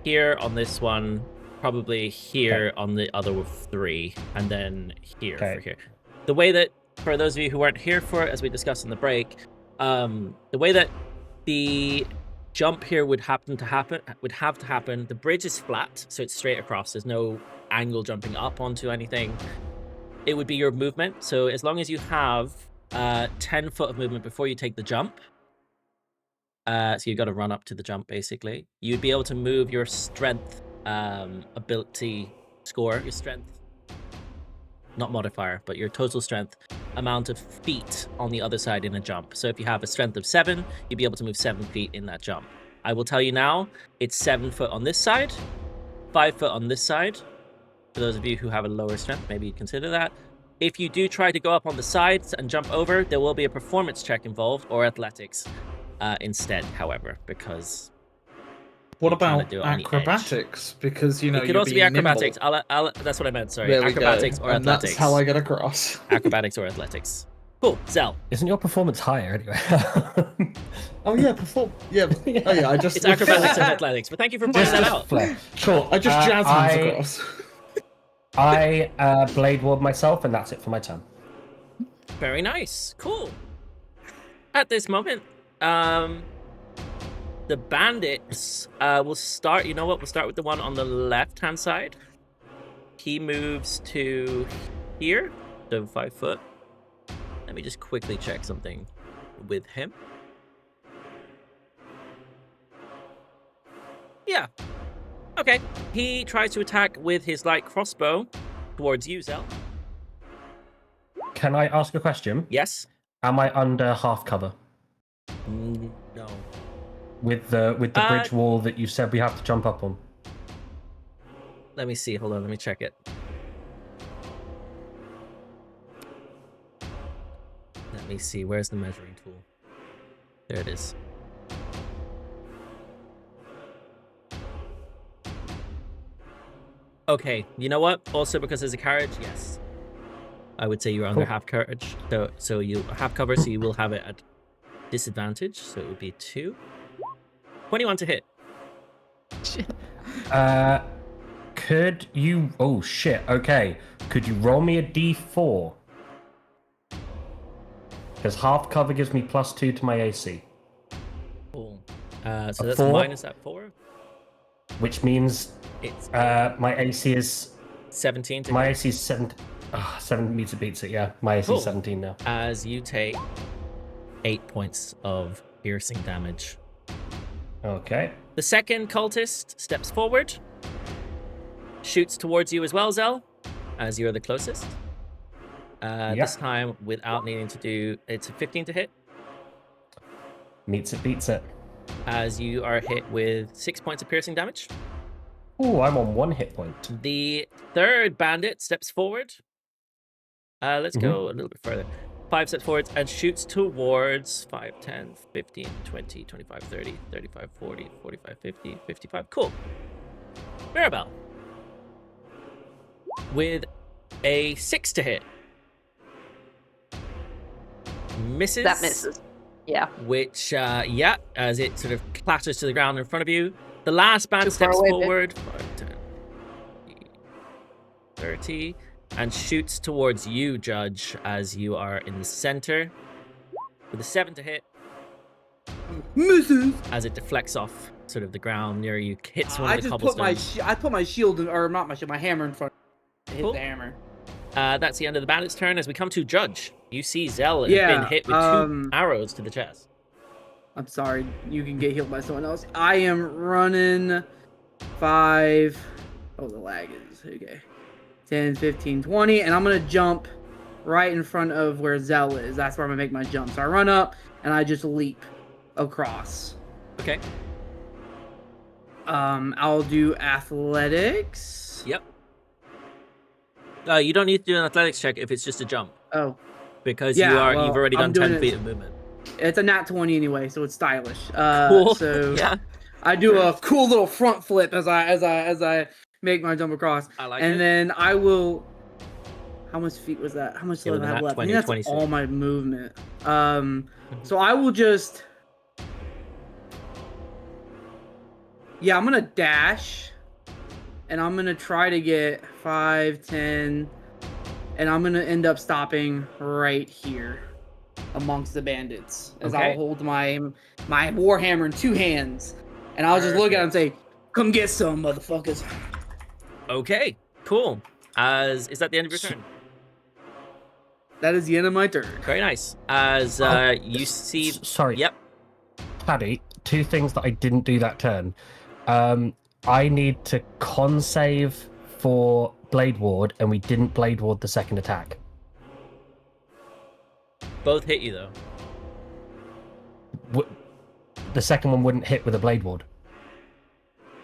here on this one, probably here on the other 3, and then here for here. The way that, for those of you who weren't here for it, as we discussed in the break, the way that the jump here would have to happen. The bridge is flat, so it's straight across. There's no angle jumping up onto anything. It would be your movement. So as long as you have 10 foot of movement before you take the jump, so you've got to run up to the jump basically, you'd be able to move your strength ability score, your strength, not modifier, but your total strength amount of feet on the other side in a jump. So if you have a strength of 7, you'd be able to move 7 feet in that jump. I will tell you now, it's 7 foot on this side, 5 foot on this side. For those of you who have a lower strength, maybe consider that. If you do try to go up on the sides and jump over, there will be a performance check involved, or athletics instead, however, because... What about acrobatics? Because, you know, it could also be acrobatics. That's what I meant, sorry. Acrobatics or athletics. That's how I get across. Acrobatics or athletics. Cool, Zell. Isn't your performance higher anyway? Oh yeah, I just... It's acrobatics and athletics, but thank you for pointing that out. Sure, I just jazz hands across. I blade ward myself, and that's it for my turn. Very nice. Cool. At this moment, the bandits will start. You know what? We'll start with the one on the left-hand side. He moves to here, so 5 foot. Let me just quickly check something with him. Yeah. Okay. He tries to attack with his light crossbow towards you, Zell. Can I ask a question? Yes. Am I under half cover? No. With the bridge wall that you said we have to jump up on. Let me see. Hold on. Let me check it. Let me see. Where's the measuring tool? There it is. Okay. You know what? Also, because there's a carriage, yes. I would say you're under half courage. So you half cover, so you will have it at disadvantage. So it would be 2. 21 to hit. Could you... Oh, shit. Okay. Could you roll me a d4? Because half cover gives me +2 to my AC. Cool. So that's 4, minus that 4. Which means it's my AC is... 17 to My hit. AC is 7... 7 meter beats it, yeah. My AC is 17 now. As you take 8 points of piercing damage. Okay. The second cultist steps forward, shoots towards you as well, Zell, as you're the closest. This time without needing to do... It's a 15 to hit. Meets it, beats it. As you are hit with 6 points of piercing damage. Ooh, I'm on 1 hit point. The third bandit steps forward. Let's go a little bit further. 5 steps forward and shoots towards 5, 10, 15, 20, 25, 30, 35, 40, 45, 50, 55. Cool. Mirabelle. With a 6 to hit. Misses. That misses. Yeah. Which, as it sort of clatters to the ground in front of you. The last bandit Too far steps away, forward. 5, 10, 30. And shoots towards you, Judge, as you are in the center. With a 7 to hit. Misses. As it deflects off sort of the ground near you. Hits one I of the just put cobblestones. I put my shield, or not my shield, my hammer in front. Hit Cool. the hammer. That's the end of the bandit's turn. As we come to Judge, you see Zell has been hit with 2 arrows to the chest. I'm sorry, you can get healed by someone else. I am running 5. Oh, the lag is okay. 10, 15, 20, and I'm gonna jump right in front of where Zell is. That's where I'm gonna make my jump. So I run up and I just leap across. Okay. I'll do athletics. Yep. You don't need to do an athletics check if it's just a jump. Oh. Because Yeah, you've already done 10 feet of movement. It's a nat 20 anyway, so it's stylish. Cool. So Yeah. I do a cool little front flip as I make my jump across. I like and it. then I will. How much feet was that? How much do It I was a have nat left? 20, I think 26. that's all my movement. So I will just. Yeah, I'm gonna dash, and I'm gonna try to get 5, 10, and I'm gonna end up stopping right here, amongst the bandits, as Okay. I'll hold my warhammer in 2 hands, and I'll just look at him and say, "Come get some, motherfuckers." Okay, cool. Is that the end of your turn? That is the end of my turn. Very nice. As you see, Sorry. Yep. Paddy, 2 things that I didn't do that turn. I need to con save for Blade Ward, and we didn't Blade Ward the second attack. Both hit you though. The second one wouldn't hit with a Blade Ward.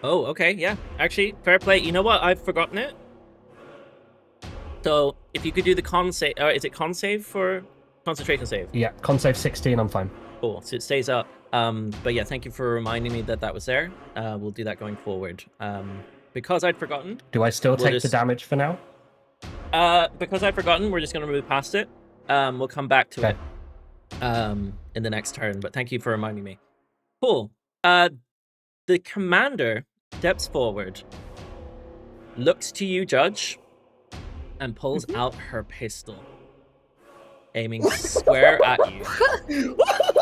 Oh, okay, yeah. Actually, fair play. You know what? I've forgotten it. So if you could do the con save, is it con save for concentration save? Yeah, con save 16, I'm fine. Cool. So it stays up. But yeah, thank you for reminding me that was there. We'll do that going forward. Because I'd forgotten. Do I still We'll take just- the damage for now? Because I'd forgotten, we're just gonna move past it. We'll come back to Okay. it in the next turn. But thank you for reminding me. Cool. The commander steps forward, looks to you, Judge, and pulls out her pistol, aiming square at you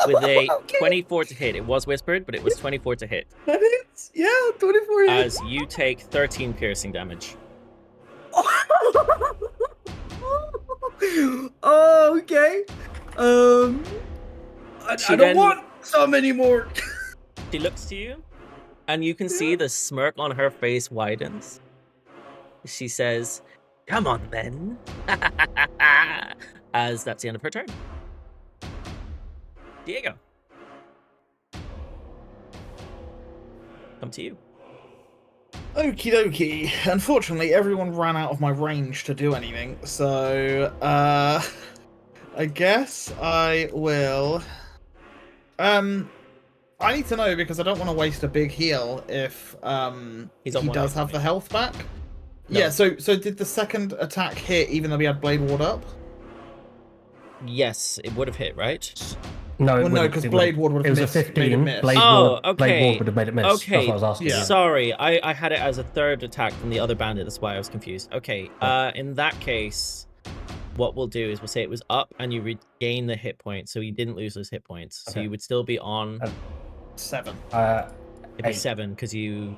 with a 24 to hit. It was whispered, but it was 24 to hit. That is, yeah, 24 hits. As you take 13 piercing damage. Oh, okay. I She don't then- want some anymore. She looks to you, and you can see the smirk on her face widens. She says, "Come on, then." As that's the end of her turn. Diego. Come to you. Okie dokie. Unfortunately, everyone ran out of my range to do anything, so I guess I will. I need to know because I don't want to waste a big heal if He's on he one does HP. have the health back. No. Yeah. So did the second attack hit even though we had Blade Ward up? Yes, it would have hit, right? No, Well, no, wouldn't- because it Blade wouldn't. Ward would It have was a made it 15. miss. Blade Oh, Ward, Blade okay. Ward would have made it miss. That's Okay. what I was asking. Yeah. Sorry, I had it as a third attack from the other bandit. That's why I was confused. Okay, in that case, what we'll do is we'll say it was up and you regain the hit points, so you didn't lose those hit points. So Okay. you would still be on 7. it'd be 8. 7 because you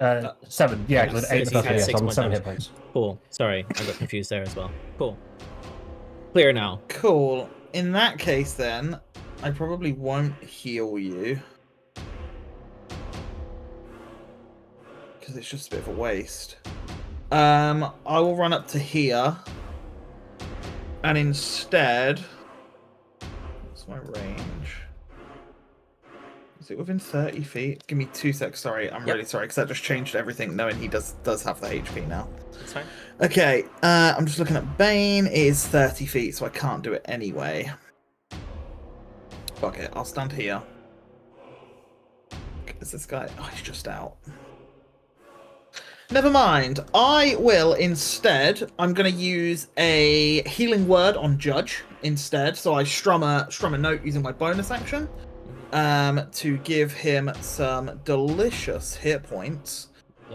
7, yeah, because so 8 you plus had 3, 6 so I'm more 7 damage. hit points. Cool. Sorry, I got confused there as well. Cool. Clear now. Cool. In that case, then I probably won't heal you because it's just a bit of a waste. I will run up to here, and instead, what's my range? Is it within 30 feet? Give me 2 secs. Sorry, I'm Yep. really sorry because that just changed everything. Knowing he does have the HP now. That's fine. Okay, I'm just looking at Bane. It is 30 feet, so I can't do it anyway. Fuck it, I'll stand here. Is this guy? Oh, he's just out. Never mind. I will instead. I'm going to use a healing word on Judge instead. So I strum a note using my bonus action to give him some delicious hit points.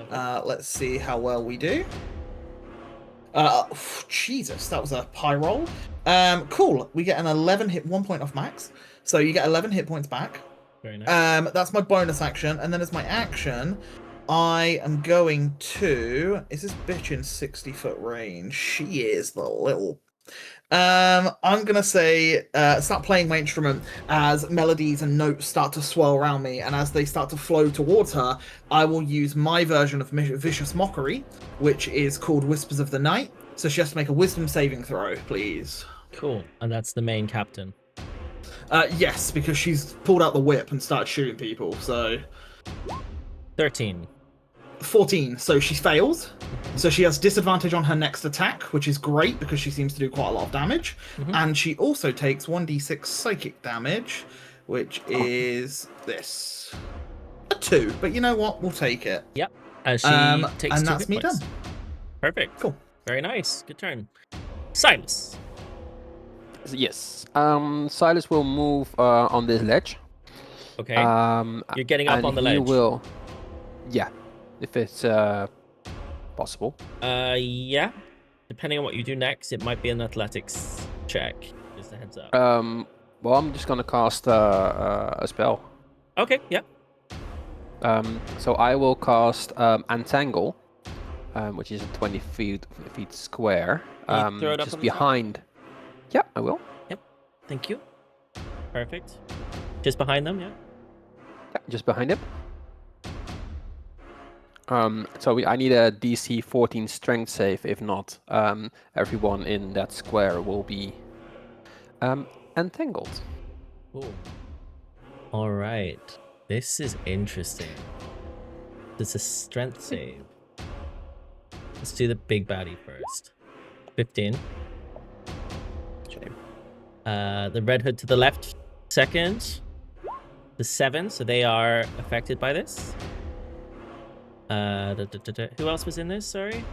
Let's see how well we do. Jesus, that was a high roll. Cool. We get an 11 hit, 1 point off max. So you get 11 hit points back. Very nice. That's my bonus action, and then as my action, I am going to. Is this bitch in 60-foot range? She is the little. I'm gonna say start playing my instrument as melodies and notes start to swirl around me, and as they start to flow towards her, I will use my version of Vicious Mockery, which is called Whispers of the Night. So she has to make a Wisdom saving throw, please. Cool. And that's the main captain. Yes, because she's pulled out the whip and started shooting people. So 13. 14, so she fails. So she has disadvantage on her next attack, which is great because she seems to do quite a lot of damage. And she also takes 1d6 psychic damage, which is this. A 2, but you know what? We'll take it. Yep. As she takes and 2 that's hit me points. done. Perfect. Cool. Very nice. Good turn. Sylas. Yes. Sylas will move on this ledge. Okay. You're getting up and on the he ledge. will. Yeah, if it's possible. Yeah. Depending on what you do next, it might be an athletics check. Just a heads up. Well, I'm just gonna cast a spell. Okay. Yeah. So I will cast Entangle, which is a 20 feet square. Can you throw it up just on the top? behind. Yeah, I will. Yep. Thank you. Perfect. Just behind them. Yeah. Yeah, just behind him. So I need a DC 14 strength save. If not, everyone in that square will be entangled. Cool. All right. This is interesting. It's a strength save. Let's do the big baddie first. 15. Shame. The Red Hood to the left, second. The 7, so they are affected by this. Who else was in this? Sorry.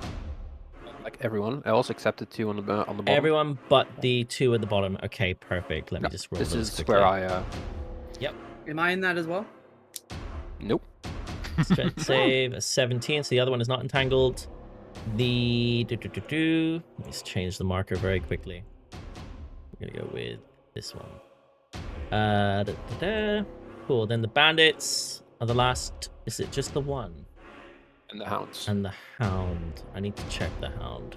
Like everyone else except the 2 on the bottom. Everyone but the 2 at the bottom. Okay, perfect. Let me just roll This those is quickly. where I. Yep. Am I in that as well? Nope. Strength save a 17, so the other one is not entangled. The let me just change the marker very quickly. We're gonna go with this one. Cool. Then the bandits are the last. Is it just the one? And the hounds. And the hound. I need to check the hound.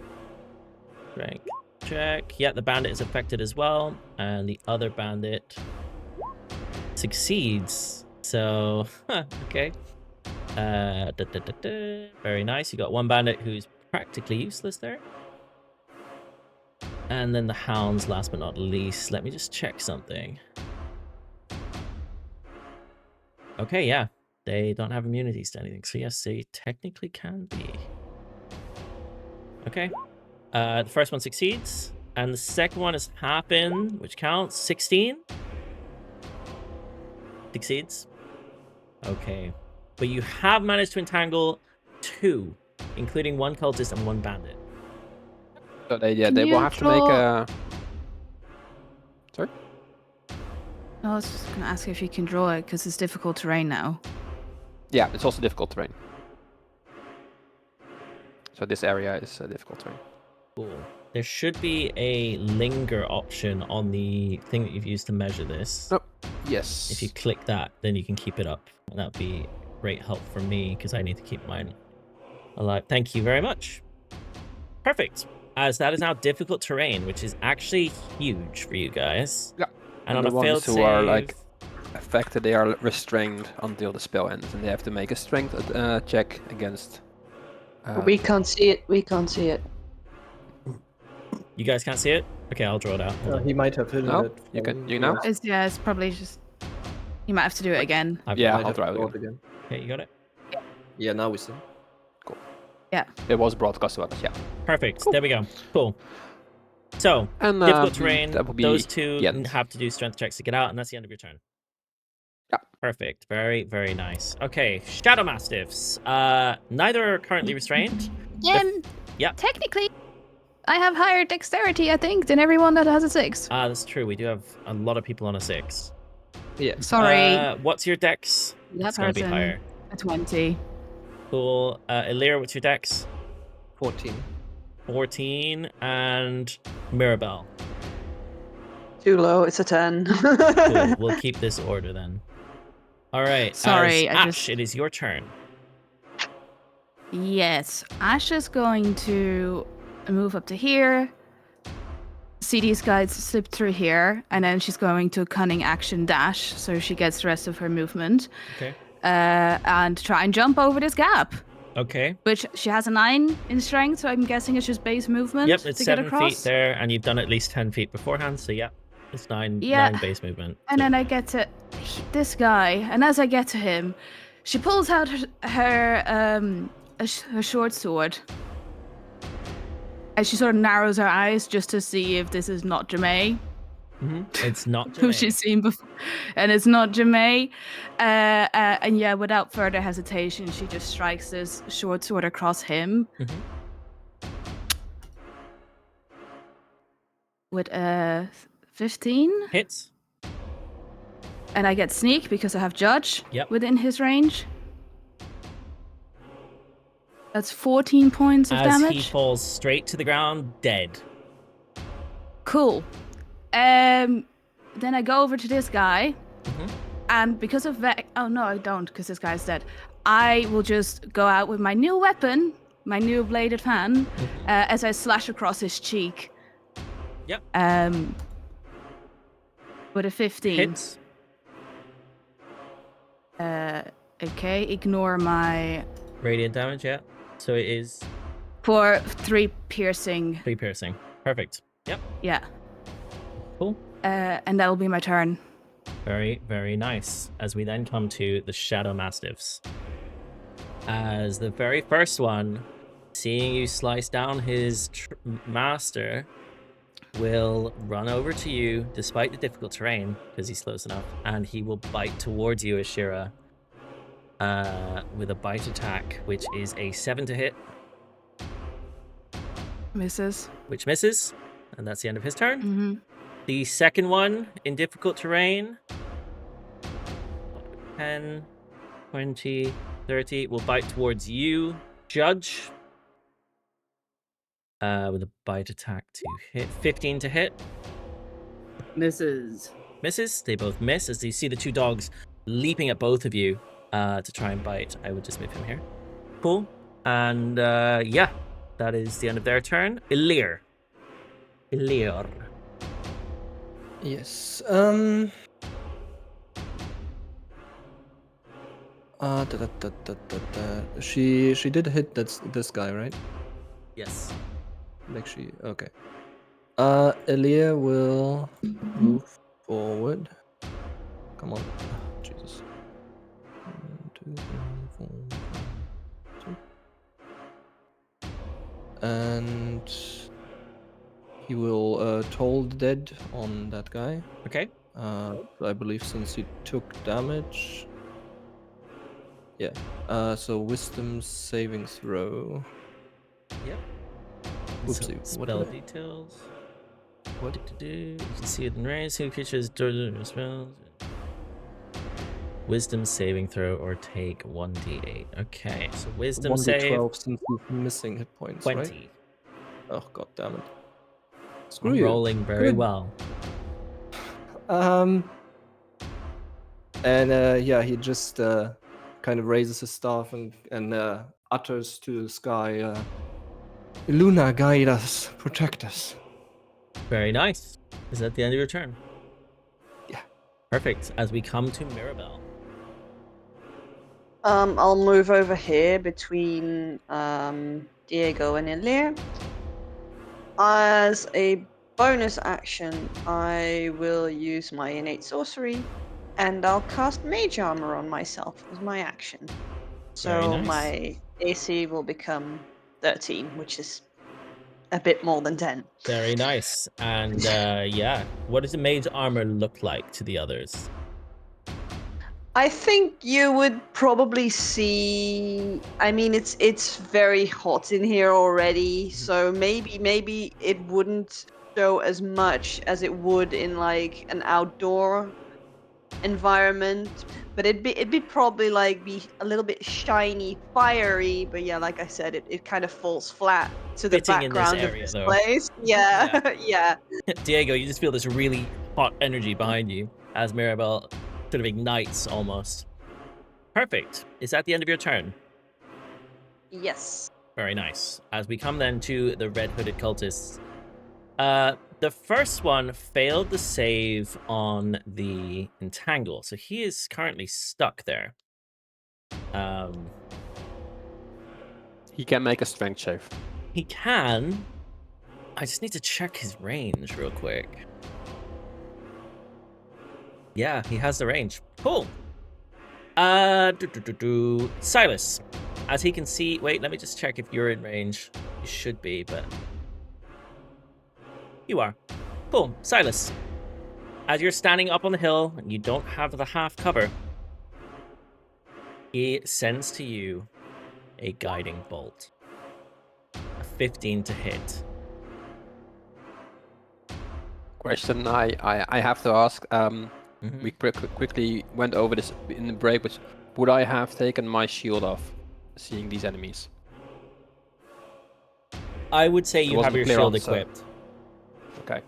Strength check. Yeah, the bandit is affected as well, and the other bandit succeeds. So, okay. Very nice. You got one bandit who's practically useless there. And then the hounds, last but not least. Let me just check something. Okay, yeah. They don't have immunities to anything. So yes, they technically can be. Okay. The first one succeeds. And the second one is happen, which counts. 16. Succeeds. Okay. But you have managed to entangle 2, including 1 cultist and 1 bandit. So they Can will you have to make draw- a. Sorry. I was just gonna ask if you can draw it because it's difficult terrain now. Yeah, it's also difficult terrain. So this area is difficult terrain. Cool. There should be a linger option on the thing that you've used to measure this. Oh, yes. If you click that, then you can keep it up. And that'd be great help for me because I need to keep mine alive. Thank you very much. Perfect. As that is now difficult terrain, which is actually huge for you guys. Yeah. And on the a failed ones who save, are like affected, they are restrained until the spell ends, and they have to make a strength check against. We can't see it. We can't see it. you guys can't see it? Okay, I'll draw it out. Hold on. He might have hidden No? it. You can- from you know? us. It's probably just. You might have to do it again. Yeah, Might I'll have try brought it again. Okay, you got it? Yeah, now we see. It was broadcast to others, yeah. Perfect. Cool. There we go. Cool. So, And difficult terrain. that will be Those 2 the end. have to do strength checks to get out, and that's the end of your turn. Yeah. Perfect. Very, very nice. Okay, Shadow Mastiffs. Neither are currently restrained. Yeah. Technically, I have higher dexterity, I think, than everyone that has a 6. That's true. We do have a lot of people on a 6. Yeah. Sorry, What's your dex? that It's gonna be person. higher. A 20. Cool. Elirr, what's your dex? 14. 14. And Mirabelle. Too low. It's a 10. Cool. We'll keep this order then. All right. Sorry, I Ash, just- it is your turn. Yes, Ash is going to move up to here. See these guys slip through here, and then she's going to cunning action dash, so she gets the rest of her movement. Okay. And try and jump over this gap. Okay. Which she has a 9 in strength, so I'm guessing it's just base movement. Yep, it's to 7 get across. feet there, and you've done at least 10 feet beforehand, so yeah, it's 9 Yeah. base movement. And So- then I get to this guy, and as I get to him, she pulls out her short sword. And she sort of narrows her eyes just to see if this is not Jamae. It's not who Janae. she's seen before, and it's not Jamae. And yeah, without further hesitation, she just strikes this short sword across him with a 15, Hits. and I get sneak because I have judge within his range. That's 14 points of As damage. he falls straight to the ground, dead. Cool. Then I go over to this guy, and because of oh no, I don't, because this guy's dead. I will just go out with my new weapon, my new bladed fan, as I slash across his cheek. Yep. With a 15. Hits. Okay, ignore my Radiant damage, yeah. So it is for 3 piercing. 3 piercing. Perfect. Yep. Yeah. Cool. And that will be my turn. Very, very nice. As we then come to the Shadow Mastiffs. As the very first one, seeing you slice down his master, will run over to you, despite the difficult terrain, because he's close enough, and he will bite towards you, Ashira, with a bite attack, which is a 7 to hit. Misses. Which misses, and that's the end of his turn. The second one, in difficult terrain, 10, 20, 30, will bite towards you, Judge, with a bite attack to hit. 15 to hit. Misses. Misses. They both miss as you see the 2 dogs leaping at both of you to try and bite. I would just move him here. Cool. And yeah, that is the end of their turn. Elirr. Yes. She did hit this guy, right? Yes. Like okay. Elirr will move forward. Come on. Jesus. 1, 2, 3, 4, 2. And he will toll the dead on that guy. Okay. I believe since he took damage. Yeah. So wisdom saving throw. Yep. Oopsie. So, What spell did I- details. What to do? You can see it in range. Who creatures spells? Wisdom saving throw or take 1d8. Okay, so wisdom 1d12 save since he's missing hit points, 20. right? Oh god damn it. Screw I'm you. rolling very Good. well. And yeah, he just kind of raises his staff and utters to the sky, Luna, guide us, protect us. Very nice. Is that the end of your turn? Yeah. Perfect. As we come to Mirabelle. I'll move over here between Diego and Elirr. As a bonus action, I will use my innate sorcery, and I'll cast Mage Armor on myself as my action. Very So nice. my AC will become 13, which is a bit more than 10. Very nice. And yeah, what does the mage armor look like to the others? I think you would probably see. I mean, it's very hot in here already, so maybe it wouldn't show as much as it would in like an outdoor environment, but it'd be probably like be a little bit shiny, fiery. But yeah, like I said, it kind of falls flat to the Fitting in this background area, of this though. place. Yeah, yeah. Diego, you just feel this really hot energy behind you as Mirabelle sort of ignites almost. Perfect. Is that the end of your turn? Yes. Very nice. As we come then to the red hooded cultists. The first one failed the save on the entangle, so he is currently stuck there. He can make a strength save. He can. I just need to check his range real quick. Yeah, he has the range. Cool. Sylas, as he can see. Wait, let me just check if you're in range. You should be, but you are. Cool. Sylas, As you're standing up on the hill and you don't have the half cover, he sends to you a guiding bolt. A 15 to hit. Question I have to ask. We quickly went over this in the break, but would I have taken my shield off, seeing these enemies? I would say you have wasn't your clear shield answer. equipped. Okay.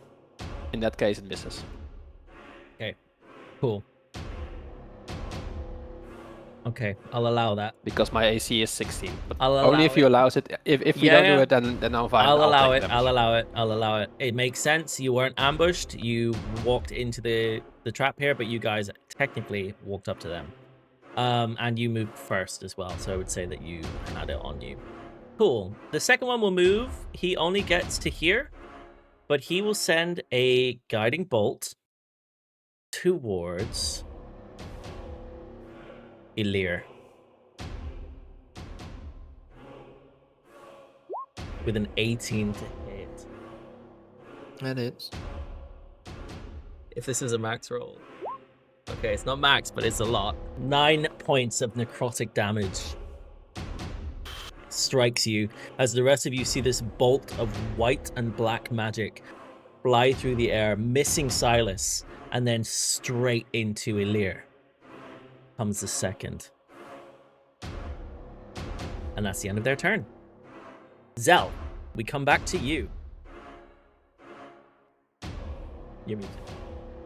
In that case, it misses. Okay, cool. Okay, I'll allow that. Because my AC is 16. But I'll only allow if you it. allows it. If we don't do it, then I'm fine. I'll allow it. take I'll damage. allow it. I'll allow it. It makes sense. You weren't ambushed. You walked into the trap here, but you guys technically walked up to them. And you moved first as well, so I would say that you had it on you. Cool. The second one will move. He only gets to here, but he will send a guiding bolt towards Elirr. With an 18 to hit. That is. If this is a max roll. Okay, it's not max, but it's a lot. 9 points of necrotic damage strikes you as the rest of you see this bolt of white and black magic fly through the air, missing Sylas, and then straight into Elirr. Comes the second. And that's the end of their turn. Zell, we come back to you. You're muted.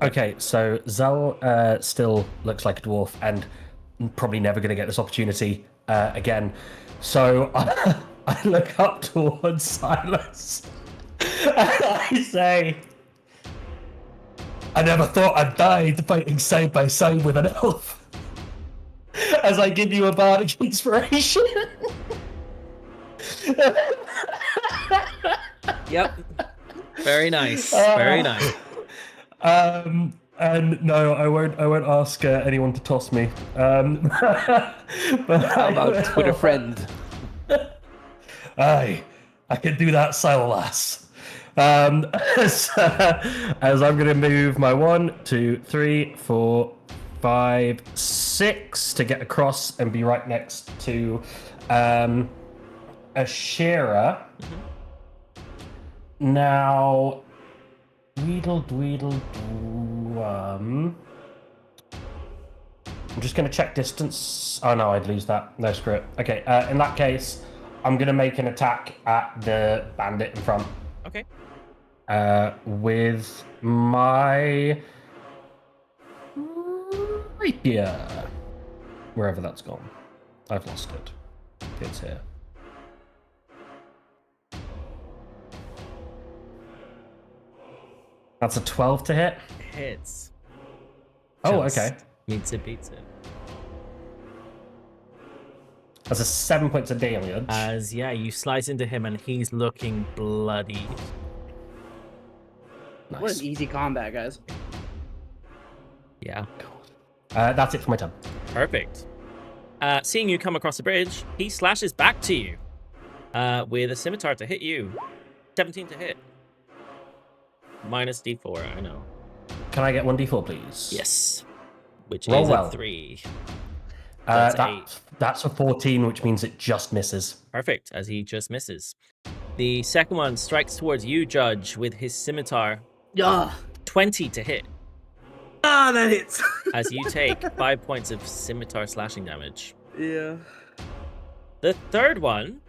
Okay, so Zell still looks like a dwarf and probably never going to get this opportunity again. So I look up towards Sylas and I say, I never thought I'd die fighting side by side with an elf. As I give you a bardic inspiration. Yep. Very nice. Very nice. And no, I won't ask anyone to toss me. But How about with a friend? Aye, I can do that, Sylas. As I'm going to move my 1, 2, 3, 4, 5, 6 to get across and be right next to Ashira. Now, I'm just going to check distance. Oh no, I'd lose that. No, screw it. Okay, in that case, I'm going to make an attack at the bandit in front. Okay. With my rapier. Wherever that's gone. I've lost it. It's here. That's a 12 to hit. Hits. Oh, Just okay. Meets it, beats it. That's a 7 points of damage. As, yeah, you slice into him and he's looking bloody. Nice. What an easy combat, guys. Yeah. That's it for my turn. Perfect. Seeing you come across the bridge, he slashes back to you with a scimitar to hit you. 17 to hit. Minus D4, I know. Can I get 1d4, please? Yes. Which Roll is well. a 3. That's 8. That's a 14, which means it just misses. Perfect, as he just misses. The second one strikes towards you, Judge, with his scimitar. Yeah. 20 to hit. Ah, that hits. As you take 5 points of scimitar slashing damage. Yeah. The third one,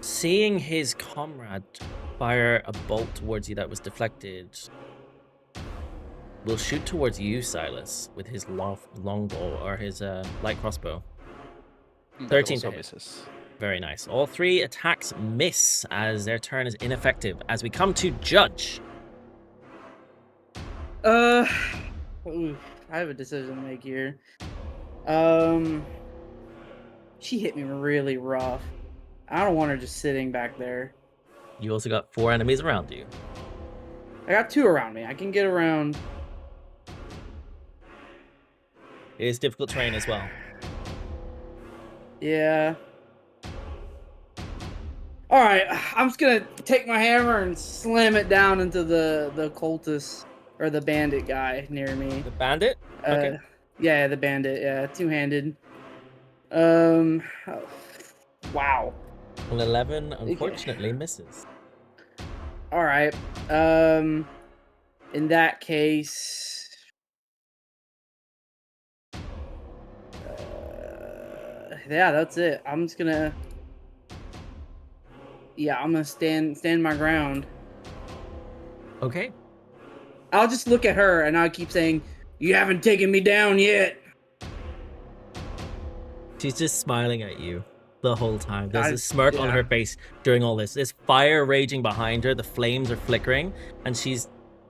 seeing his comrade fire a bolt towards you that was deflected, will shoot towards you, Sylas, with his longbow or his light crossbow. 13 to hit. Misses. Very nice. All 3 attacks miss as their turn is ineffective. As we come to Judge. Ooh, I have a decision to make here. She hit me really rough. I don't want her just sitting back there. You also got 4 enemies around you. I got 2 around me. I can get around. It is difficult terrain as well. Yeah. All right, I'm just gonna take my hammer and slam it down into the cultist or the bandit guy near me. The bandit? Okay. Yeah, the bandit. Yeah, two-handed. Wow. An 11 unfortunately misses. All right. In that case, yeah, that's it. I'm just gonna. Yeah, I'm gonna stand my ground. Okay. I'll just look at her and I'll keep saying, "You haven't taken me down yet." She's just smiling at you the whole time. There's a I- smirk on yeah. her face during all this. There's fire raging behind her. The flames are flickering, and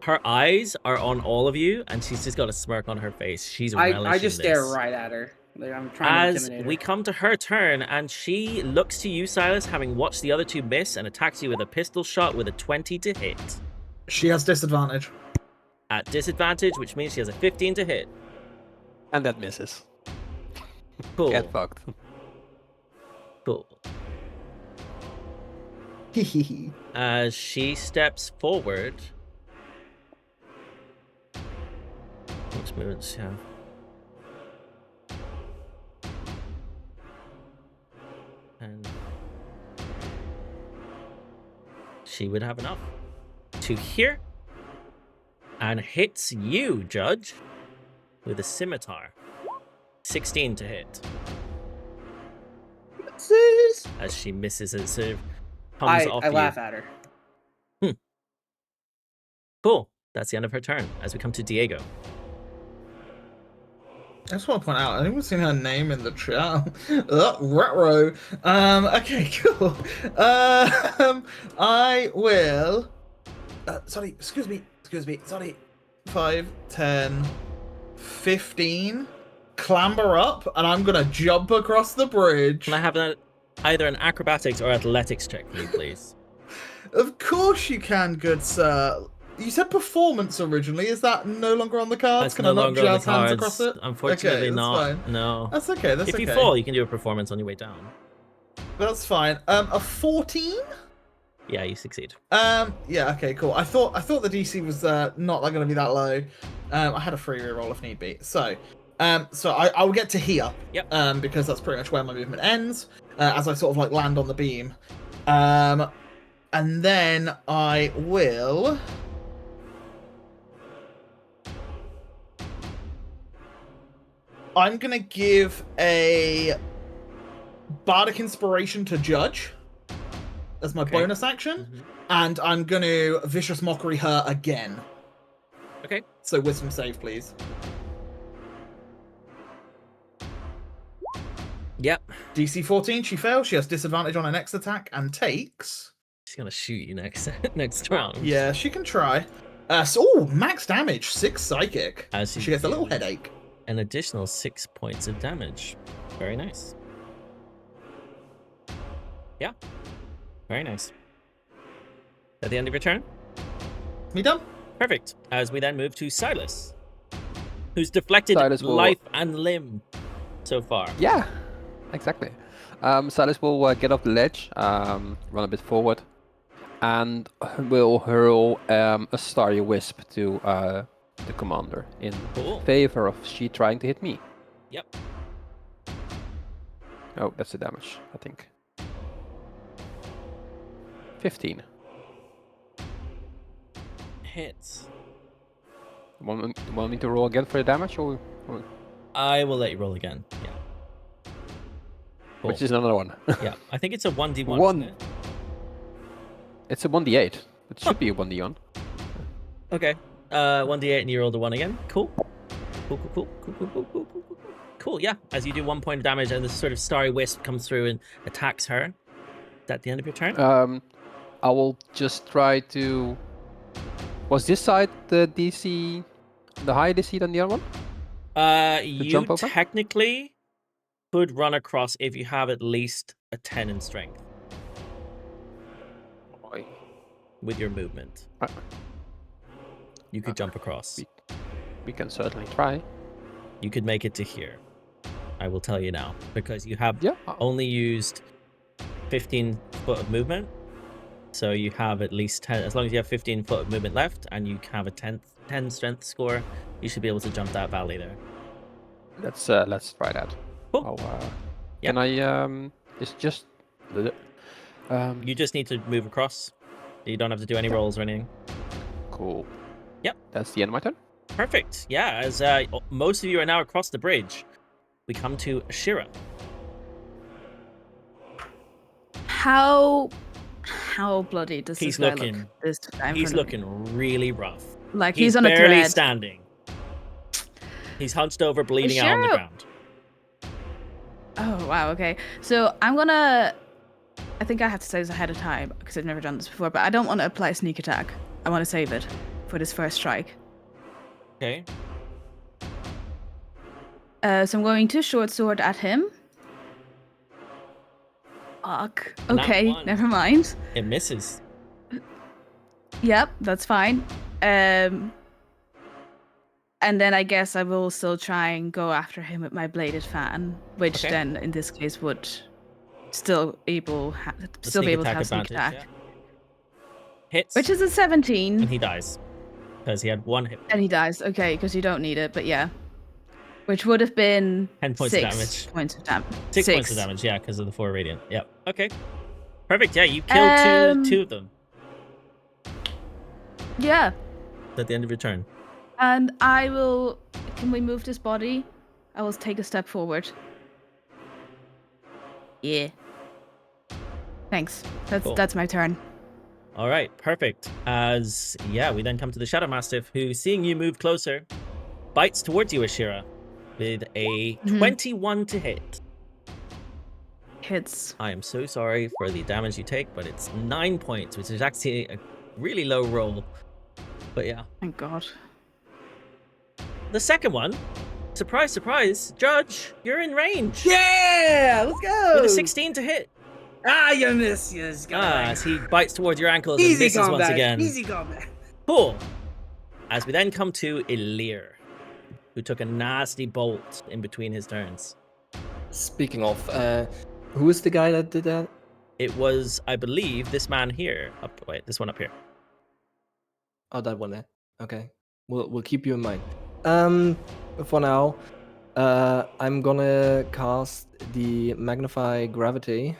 her eyes are on all of you, and she's just got a smirk on her face. She's relishing I just stare this. right at her. Like, I'm trying to As intimidate her. we come to her turn, and she looks to you, Sylas, having watched the other two miss, and attacks you with a pistol shot with a 20 to hit. She has disadvantage. At disadvantage, which means she has a 15 to hit. And that misses. Cool. Get fucked. Cool. As she steps forward. Which movements she have? And she would have enough to here and hits you, Judge, with a scimitar. 16 to hit. As she misses it, sort of comes off I you. laugh at her. Cool. That's the end of her turn. As we come to Diego. I just want to point out, I think we've seen her name in the chat. Retro. Okay, cool. I will. Sorry, excuse me. Sorry. 5, 10, 15. Clamber up, and I'm gonna jump across the bridge. Can I have either an acrobatics or athletics check for you, please? Of course you can, good sir. You said performance originally. Is that no longer on the cards? That's Can no I not longer on the jazz hands cards. across it? Unfortunately, Okay, that's not. fine. No. That's okay. That's If okay. you fall, you can do a performance on your way down. That's fine. A 14. Yeah, you succeed. Yeah. Okay. Cool. I thought the DC was not going to be that low. I had a free reroll if need be. So I will get to here. Yep. Because that's pretty much where my movement ends. As I sort of like land on the beam. And then I will. I'm gonna give a bardic inspiration to Judge as my bonus action, and I'm gonna vicious mockery her again. Okay. So wisdom save, please. Yep. DC 14. She fails. She has disadvantage on her next attack and takes. She's gonna shoot you next round. Yeah, she can try. Max damage, 6 psychic. As She gets a little headache. An additional 6 points of damage. Very nice. Yeah. Very nice. At the end of your turn? Me done? Perfect. As we then move to Sylas, who's deflected Sylas will- life and limb so far. Yeah, exactly. Sylas will get off the ledge, run a bit forward, and will hurl a starry wisp to the commander in favor of she trying to hit me. Yep. Oh, that's the damage, I think. 15. Hits. Want me to roll again for the damage, or I will let you roll again. Yeah. Cool. which is another one? Yeah, I think it's a 1d1. One. Isn't it? It's a 1d8. It should be a 1d1. Okay. 1d8 and you roll the 1 again. Cool. Cool, yeah. As you do 1 point of damage and this sort of starry wisp comes through and attacks her. Is that the end of your turn? I will just try to... Was this side the DC... the higher DC than the other one? You jump over? technically could run across if you have at least a 10 in strength Oi. with your movement. You could jump across. We can certainly try. You could make it to here. I will tell you now, because you have Yeah. only used 15 foot of movement. So you have at least 10, as long as you have 15 foot of movement left and you have a 10 strength score, you should be able to jump that valley there. Let's try that. Cool. Yeah. Can I it's just You just need to move across. You don't have to do any rolls or anything. cool. Yep. That's the end of my turn. Perfect. Yeah, as most of you are now across the bridge, we come to Ashira. How bloody does He's this guy looking- look this time? He's looking really rough. like he's on a barely thread. standing. He's hunched over, bleeding out on the Ashira- ground. Oh wow. Okay. So I'm gonna. I think I have to say this ahead of time because I've never done this before. But I don't want to apply a sneak attack. I want to save it for this first strike. Okay. So I'm going to short sword at him. Fuck. Nat Okay, one. never mind. It misses. Yep, that's fine. And then I guess I will still try and go after him with my bladed fan, which Okay. then in this case would still The be able to sneak have sneak attack, yeah. Hits. which is a and 17, he dies because he had one hit. and he dies. Okay, because you don't need it, but yeah, which would have been 10 points of 6 damage. points of damage. 6 points of damage, yeah, because of the 4 radiant. Yep. Okay. Perfect. Yeah, you killed two of them Yeah, at the end of your turn. and I will. Can we move this body? I will take a step forward. Yeah. Thanks. Cool. That's my turn. All right, perfect. As we then come to the Shadow Mastiff, who, seeing you move closer, bites towards you, Ashira, with a 21 to hit. Hits. I am so sorry for the damage you take, but it's 9 points, which is actually a really low roll. But yeah. Thank God. The second one, surprise, surprise, Judge, you're in range. Yeah, let's go. With a 16 to hit. Ah, you miss. You just got As he bites towards your ankles and easy misses combat. once again. Easy combat. Cool. As we then come to Elirr, who took a nasty bolt in between his turns. Speaking of, who is the guy that did that? It was, I believe, this man here. This one up here. Oh, that one there. Okay, we'll keep you in mind. For now, I'm gonna cast the Magnify Gravity.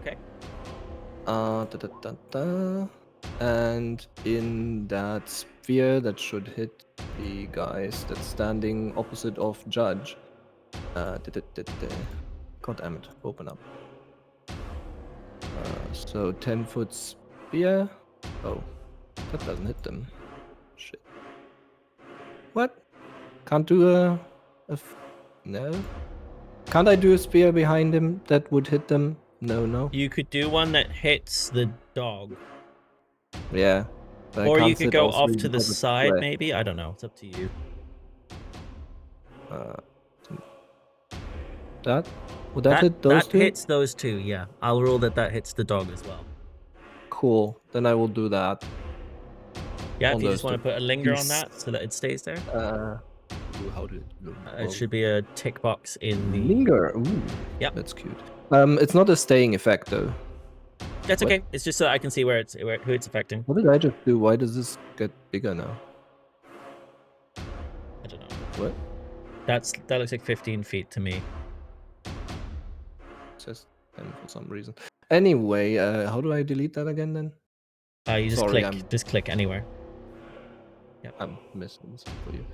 Okay. And in that sphere that should hit the guys that's standing opposite of Judge. God damn it, open up. So 10-foot sphere. Oh, that doesn't hit them. Shit. What? Can't do no? Can't I do a spear behind him that would hit them? No. You could do one that hits the dog. Yeah. but I Or you can't could sit go all off three to the because it's side, red. maybe? I don't know. It's up to you. That? Would that hit those that two? hits those two, yeah. I'll rule that hits the dog as well. Cool. Then I will do that. Yeah, On if you just those want to two. put a linger on Yes. that so that it stays there. How did it look? It should be a tick box in the... Linger. Ooh. Yep. That's cute. It's not a staying effect though. That's What? okay. It's just so I can see who it's affecting. What did I just do? Why does this get bigger now? I don't know. What? That looks like 15 feet to me. It says 10 for some reason. Anyway, how do I delete that again then? You just Sorry, click anywhere. I'm missing this for you.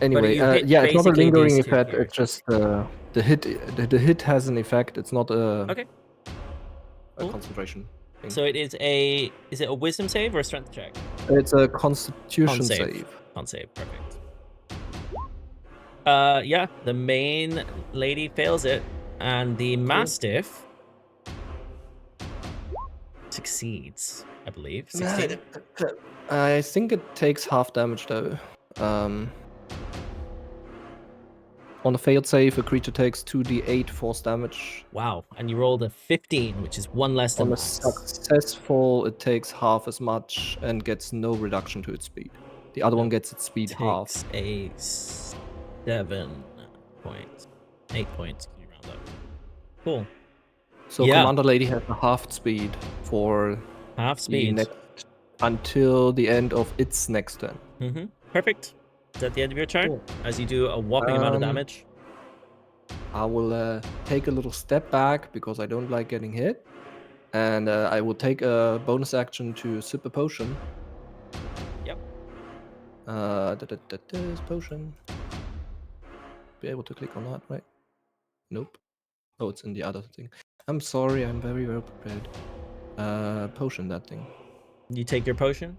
Anyway, you hit yeah, it's not a basically lingering these two effect. here. It's just the hit. The hit has an effect. It's not a Okay. Cool. concentration thing. So is it a wisdom save or a strength check? It's a constitution Con save. save. Con save, perfect. Yeah, the main lady fails it, and the mastiff succeeds, I believe. 16. I think it takes half damage though. On a failed save, a creature takes 2d8 force damage. Wow, and you rolled a 15, which is one less than On a max. successful, it takes half as much and gets no reduction to its speed. The other one gets its speed half. Takes a 7 points. 8 points. Can you round up? Cool. So Yeah. Commander Lady has a half speed for Half the speed. next until the end of its next turn. Mm-hmm. Perfect. Is that the end of your turn? Cool. As you do a whopping amount of damage. I will take a little step back because I don't like getting hit. And I will take a bonus action to sip a potion. Yep. Potion. Be able to click on that, right? Nope. Oh, it's in the other thing. I'm sorry, I'm very well prepared. Potion that thing. You take your potion.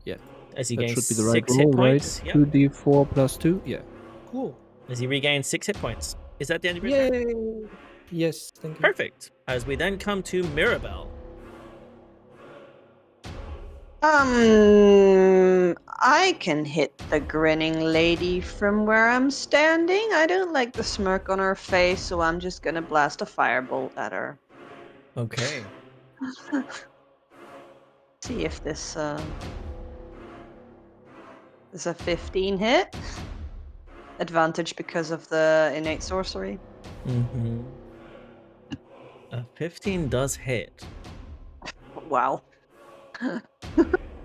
Yeah. As he That gains should be the right 6 roll, hit points. right? Yep. 2d4 plus 2. Yeah. Cool. As he regains 6 hit points. Is that the end of your turn? Yay! Yes, thank you. Perfect. As we then come to Mirabelle. I can hit the grinning lady from where I'm standing. I don't like the smirk on her face, so I'm just gonna blast a firebolt at her. Okay. See if this is a 15 hit. Advantage because of the innate sorcery. Mm-hmm. A 15 does hit. Wow.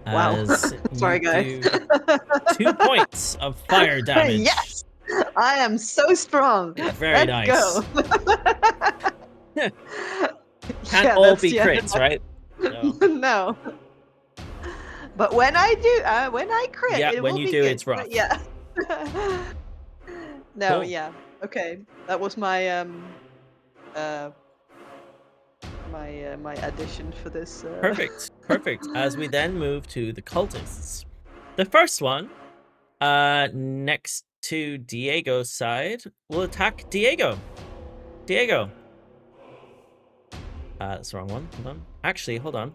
Wow. As Sorry, you guys. do 2 points of fire damage. Yes! I am so strong. Very Let's nice. go. Can't all be crits, right? No. No. But when I crit, Yeah, it when will you be do, good. it's rough. But yeah. No, Cool. yeah. Okay. That was my my addition for this. Perfect. Perfect. As we then move to the cultists. The first one, next to Diego's side, will attack Diego. Diego. That's the wrong one. Hold on. Actually, hold on.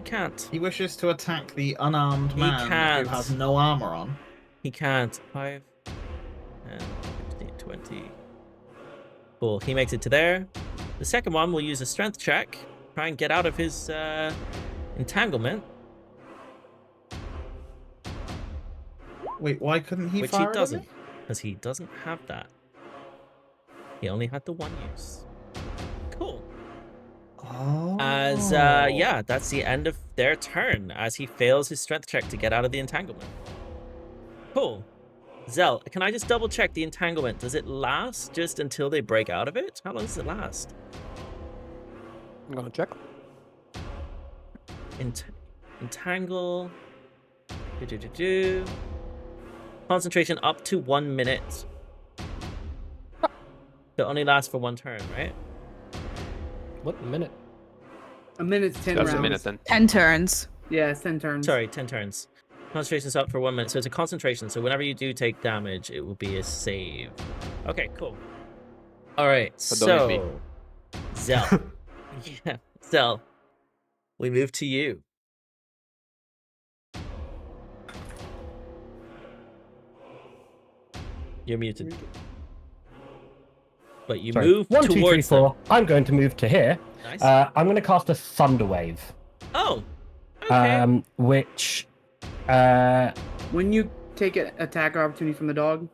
Can't. He wishes to attack the unarmed He man can't. who has no armor on. He can't. 5, 10, 15, 20. Cool. He makes it to there. The second one will use a strength check. Try and get out of his entanglement. Wait, why couldn't he Which fire he it at doesn't. me? Because he doesn't have that. He only had the one use. Cool. Oh. As, yeah, that's the end of their turn. As he fails his strength check to get out of the entanglement. Cool. Zell, can I just double check the entanglement? Does it last just until they break out of it? How long does it last? I'm gonna check. Entangle. Concentration up to 1 minute. It only lasts for 1 turn, right? What minute? A minute's 10 That's rounds. a minute then. 10 turns. Yeah, it's 10 turns. Sorry, 10 turns. Concentration's up for 1 minute, so it's a concentration. So whenever you do take damage, it will be a save. Okay, cool. All right, But don't hit so Zell. Yeah, Zell. We move to you. You're muted. But you Sorry. move 1, 2, 3, towards them. 4. I'm going to move to here. Nice. I'm going to cast a Thunder Wave, Oh, okay. which When you take an attack opportunity from the dog,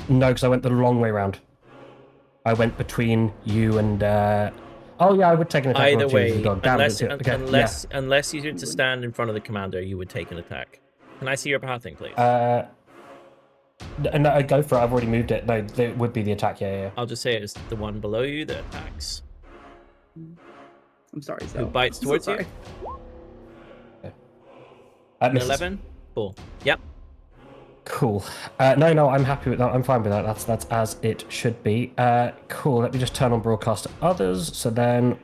no, because I went the long way round. I went between you and. Oh yeah, I would take an attack. Either opportunity way, with the dog. Damn it, unless okay, unless you were to stand in front of the commander, you would take an attack. Can I see your pathing, please? No, go for it. I've already moved it. No, it would be the attack. Yeah. I'll just say it's the one below you that attacks. I'm sorry, Who so bites towards you? An Misses. 11? Cool. Yep. Cool. No, I'm happy with that. I'm fine with that. That's as it should be. Cool. Let me just turn on broadcast to others. So then,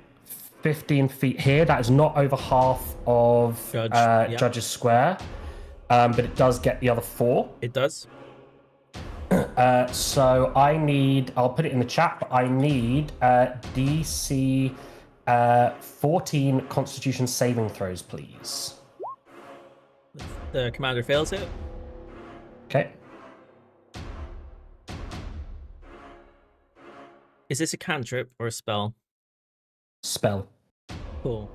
15 feet here. That is not over half of Judge, yep. Judge's square, but it does get the other 4. It does. So I need. I'll put it in the chat. But I need DC 14 Constitution saving throws, please. The commander fails it. Okay. Is this a cantrip or a spell? Spell. Cool.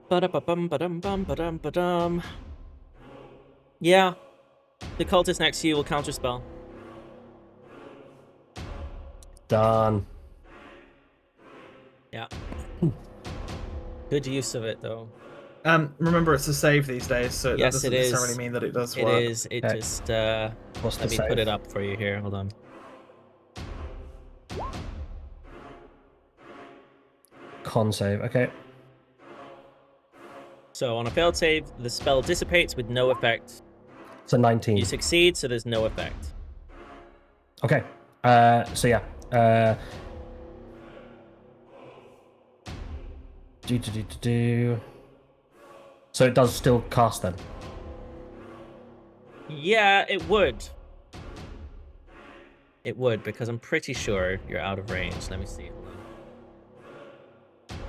Ba-da-ba-bum, ba-dum, bum, ba-dum, ba-dum. Yeah. The cultist next to you will counterspell. Done. Yeah. Good use of it, though. Remember, it's a save these days, so that Yes, doesn't it necessarily is. mean that it does It work. is. It Okay. just. What's Let the me put save? it up for you here. Hold on. Con save. Okay. So on a failed save, the spell dissipates with no effect. So 19. You succeed, so there's no effect. Okay. So yeah. Do. So it does still cast then. Yeah, it would. It would, because I'm pretty sure you're out of range. Let me see. Hold on.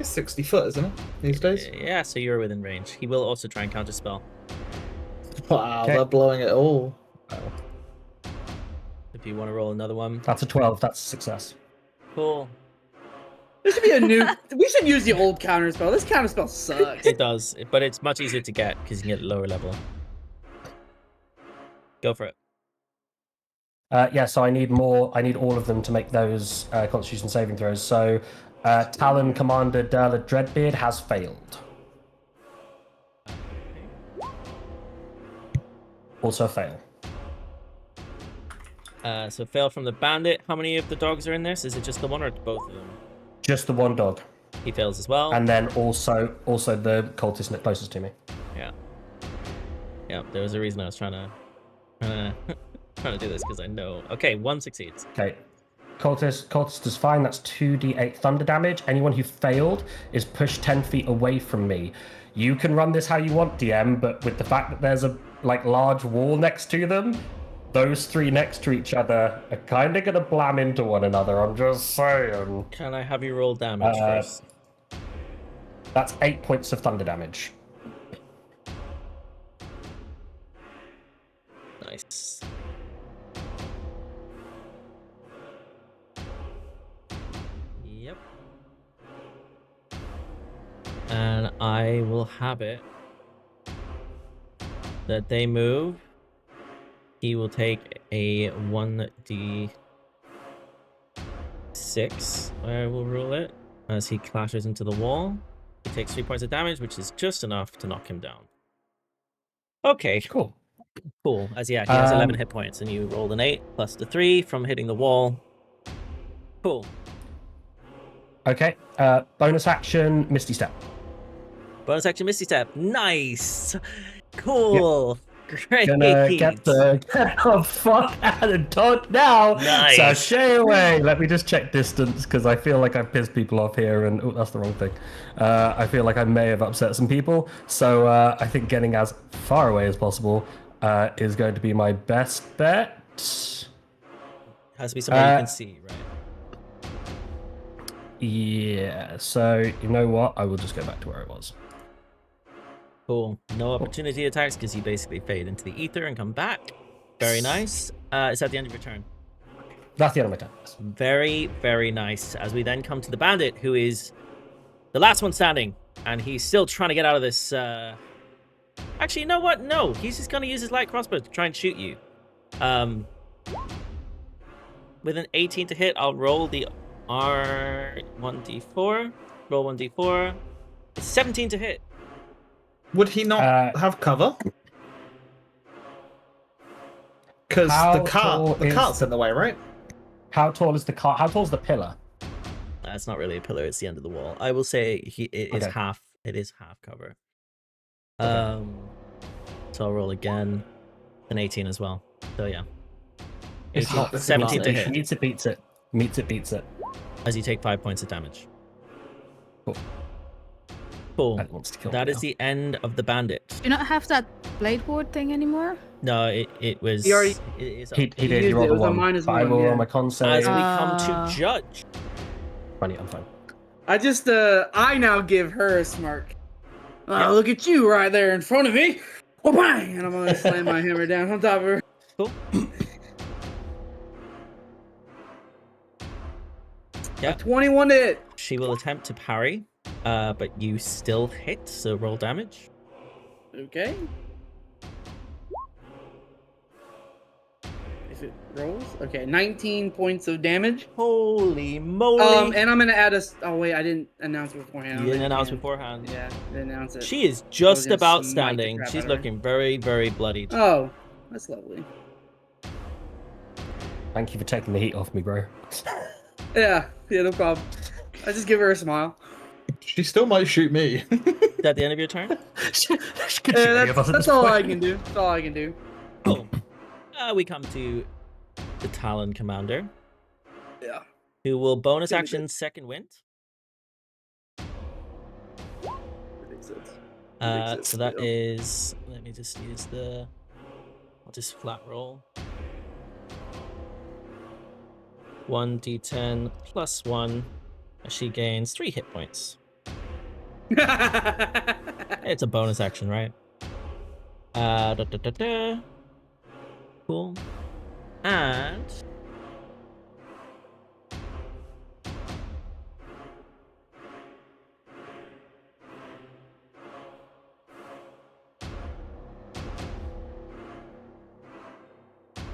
It's 60 foot, isn't it, these days? Yeah, so you're within range. He will also try and counterspell. Wow, Okay. they're blowing it all. If you want to roll another one. That's a 12. That's a success. Cool. This should be a new. We should use the old counterspell. This counterspell sucks. It does, but it's much easier to get because you can get a lower level. Go for it. Yeah, so I need more. I need all of them to make those Constitution saving throws. So, Talon Commander Derla Dreadbeard has failed. Also a fail. So fail from the bandit. How many of the dogs are in this? Is it just the one or both of them? Just the one dog, He fails as well. and then also the cultist closest to me. Yeah. Yeah, there was a reason I was trying to trying to do this because I know. Okay, one succeeds. Okay, cultist is fine. That's 2d8 thunder damage. Anyone who failed is pushed 10 feet away from me. You can run this how you want, DM, but with the fact that there's a large wall next to them, those three next to each other are kind of gonna blam into one another. I'm just saying. Can I have you roll damage first? That's 8 points of thunder damage. Nice. Yep. And I will have it that they move. He will take a 1d6. I will rule it as he clashes into the wall. He takes 3 points of damage, which is just enough to knock him down. Okay, Cool. cool. As he has 11 hit points, and you rolled an 8 plus the 3 from hitting the wall. Cool. Okay. Bonus action, Misty Step. Bonus action, Misty Step. Nice. Cool. Great. Gonna get the fuck out of dodge now. Nice. Sashay away. Let me just check distance because I feel like I've pissed people off here, and that's the wrong thing. I feel like I may have upset some people, so I think getting as far away as possible is going to be my best bet. Has to be somewhere you can see, right? Yeah. So you know what? I will just go back to where I was. Cool. No opportunity attacks because you basically fade into the ether and come back. Very nice. Is that the end of your turn? That's the end of my turn. Very, very nice. As we then come to the bandit, who is the last one standing, and he's still trying to get out of this. Actually, you know what? No, he's just going to use his light crossbow to try and shoot you. With an 18 to hit, I'll roll the R1d4. Roll 1d4. It's 17 to hit. Would he not have cover? Because the cart's in the way, right? How tall is the cart? How tall is the pillar? That's not really a pillar; it's the end of the wall. I will say it is Okay. half. It is half cover. Okay. So I'll roll again, an 18 as well. So yeah, It's not the 17 to hit Meets it, beats it. Meets it, beats it. as you take 5 points of damage. Cool. Cool. That wants to kill That me is the end of the bandit. Do you not have that blade ward thing anymore? No, it was. He already- It is up. He did. used He it, rolled it a was a one. minus But I one, will yeah. roll my con save. As we come to judge. Funny, I'm fine. I just, I now give her a smirk. Look at you right there in front of me. Bang! And I'm gonna slam my hammer down on top of her. Cool. Yeah. 21 to hit. She will attempt to parry, but you still hit. So roll damage. Okay. if it rolls. Okay, 19 points of damage. Holy moly! And I'm gonna add a. Oh wait, I didn't announce it beforehand. You didn't announce beforehand. Yeah, I didn't announce it. She is I was just gonna about smite the standing. crap She's out of her. looking very, very bloodied. Oh, that's lovely. Thank you for taking the heat off me, bro. Yeah, no problem. I just give her a smile. She still might shoot me. Is that the end of your turn? That's all I can do. That's all I can do. Cool. We come to the Talon Commander, Yeah. who will bonus Gonna be action good. second wind. Makes So that is. Let me just use the. I'll just flat roll. 1d10 plus 1. As she gains 3 hit points. It's a bonus action, right? Cool. And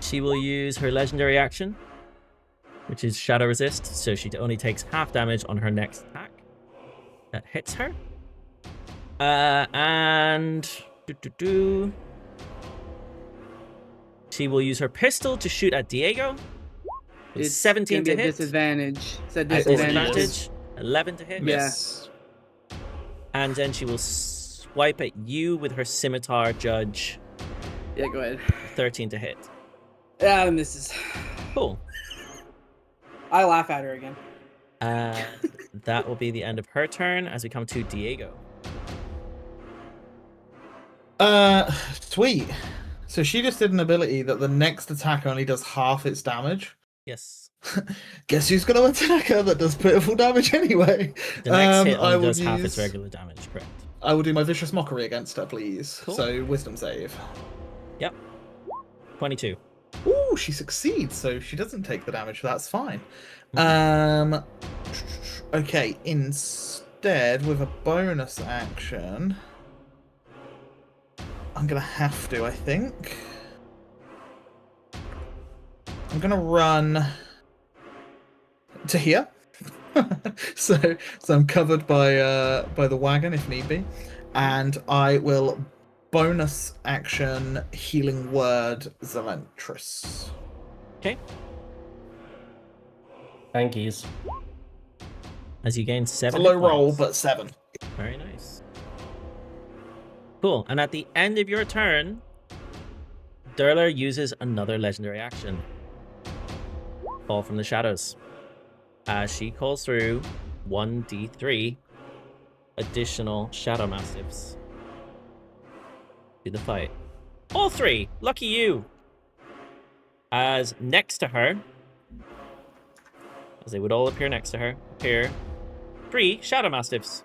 she will use her legendary action, which is Shadow Resist, so she only takes half damage on her next attack. That hits her. And she will use her pistol to shoot at Diego. With It's 17 gonna be to a hit. disadvantage. It's a At disadvantage. disadvantage. 11 to hit. Yeah. Yes. And then she will swipe at you with her scimitar, Judge. Yeah, go ahead. 13 to hit. Yeah, misses. Cool. I laugh at her again. And that will be the end of her turn as we come to Diego. Sweet. So she just did an ability that the next attack only does half its damage. Yes. Guess who's going to attack her that does pitiful damage anyway? The next hit I only will does half its use- regular damage, correct? I will do my vicious mockery against her, please. Cool. So wisdom save. Yep. 22. Ooh, she succeeds, so she doesn't take the damage. That's fine. Okay. Instead, with a bonus action, I'm gonna have to. I think I'm gonna run to here. so I'm covered by the wagon if need be, and I will bonus action healing word Zelentrus. Okay. Thank yous. As you gain It's 7 a low hit roll, points. but 7. Very nice. Cool. And at the end of your turn, Elirr uses another legendary action. Fall from the Shadows. As she calls through 1d3 additional Shadow Mastiffs to the fight. All 3! Lucky you! As next to her, as they would all appear next to her, appear 3 Shadow Mastiffs.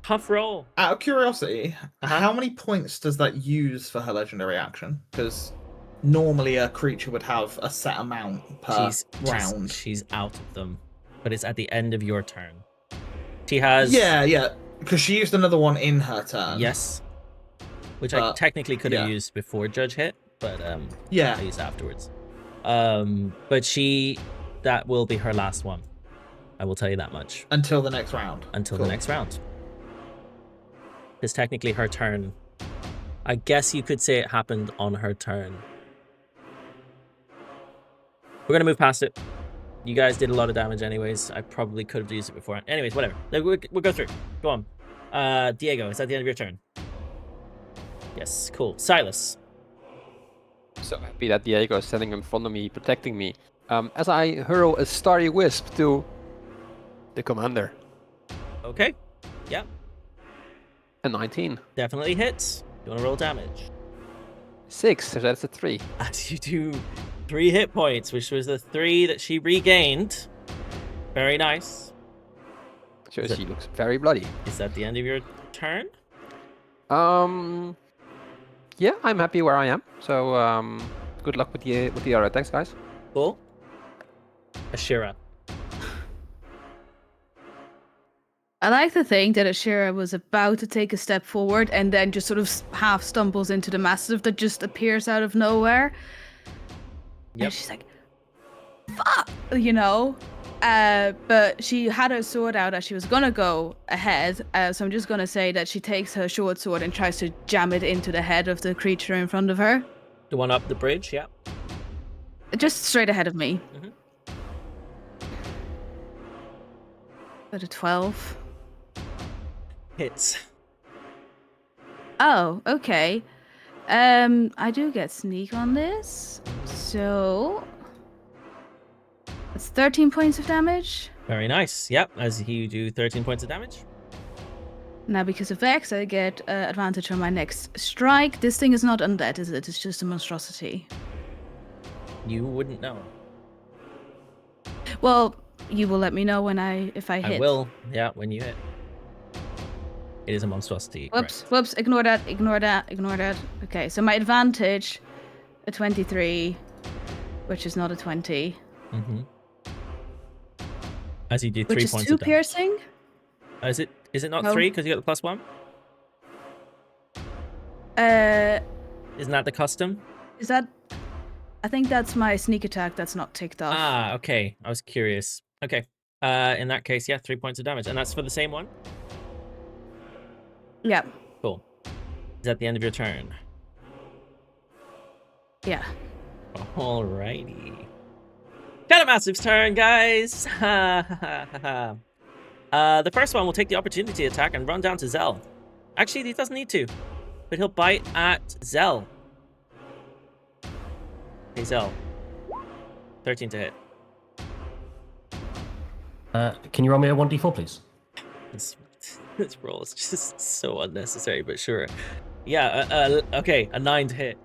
Tough roll. Out of curiosity, Uh-huh. how many points does that use for her legendary action? Because normally a creature would have a set amount per round. She's out of them, but it's at the end of your turn. She has Yeah, because she used another one in her turn. yes, which I technically could have yeah. used before Judge hit, but Yeah. I used afterwards. But that will be her last one. I will tell you that much. Until the next round. Until Cool. the next round. It's technically her turn. I guess you could say it happened on her turn. We're gonna move past it. You guys did a lot of damage anyways. I probably could have used it before. Anyways, whatever. We'll go through. Go on. Diego, is that the end of your turn? Yes, cool. Sylas. So happy that Diego is standing in front of me, protecting me. As I hurl a starry wisp to the commander. Okay. Yep. A 19. Definitely hits. You want to roll damage? 6, so that's a 3. And you do 3 hit points, which was the 3 that she regained. Very nice. So she looks very bloody. Is that the end of your turn? Yeah, I'm happy where I am. So good luck with the other attacks, guys. Cool. Ashira. I like to think that Ashira was about to take a step forward and then just sort of half stumbles into the massive that just appears out of nowhere. Yep. And she's like, fuck, but she had her sword out as she was gonna go ahead, so I'm just gonna say that she takes her short sword and tries to jam it into the head of the creature in front of her. The one up the bridge, yeah. Just straight ahead of me. Mhm. At a 12. Hits. Oh, okay. I do get sneak on this, so it's 13 points of damage. Very nice. Yep, as you do 13 points of damage. Now, because of Vex, I get advantage on my next strike. This thing is not undead, is it? It's just a monstrosity. You wouldn't know. Well, you will let me know if I hit. I will, yeah, when you hit. It is a monstrosity. Whoops, correct. whoops, ignore that. Okay, so my advantage, a 23, which is not a 20. Mm-hmm. As you do 3 Which is points 2 of damage. piercing? Is it not No. 3 because you got the +1? Isn't that the custom? Is that... I think that's my sneak attack that's not ticked off. Ah, okay. I was curious. Okay. In that case, yeah, 3 points of damage. And that's for the same one? Yeah, Cool. Is that the end of your turn? yeah. Alrighty. Massive's turn, guys! The first one will take the opportunity to attack and run down to Zell. Actually, he doesn't need to, but he'll bite at Zell. Hey, Zell. 13 to hit. Can you roll me a 1d4, please? This roll is just so unnecessary, but sure. Yeah, okay, a 9 to hit.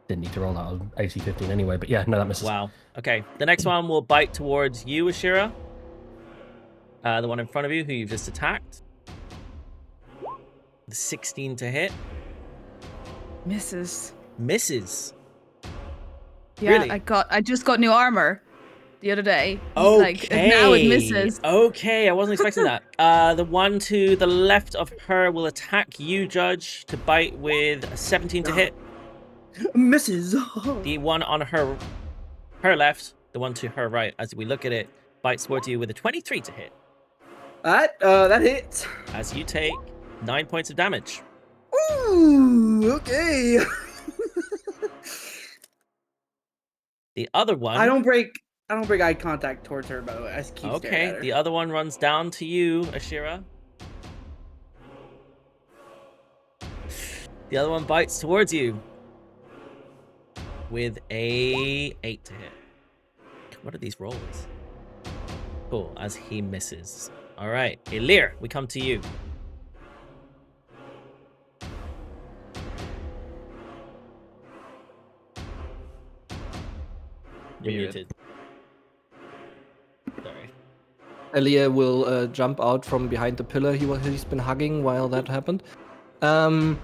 Didn't need to roll that on AC 15 anyway, but yeah, no, that misses. Wow. Okay, the next one will bite towards you, Ashira. The one in front of you, who you've just attacked. The 16 to hit. Misses. Misses. Yeah, Really? I just got new armor the other day. Okay. Like, now it misses. Okay, I wasn't expecting that. The one to the left of her will attack you, Judge, to bite with a 17 to hit. Misses. The one on her left, the one to her right, as we look at it, bites towards you with a 23 to hit. That hits. As you take 9 points of damage. Ooh, okay. The other one... I don't break eye contact towards her, by the way. I just keep staring at Okay, her. the other one runs down to you, Ashira. The other one bites towards you with a 8 to hit. What are these rolls? Cool, as he misses. All right, Elirr, we come to you. You're muted. Sorry. Elirr will jump out from behind the pillar he's been hugging while that happened. And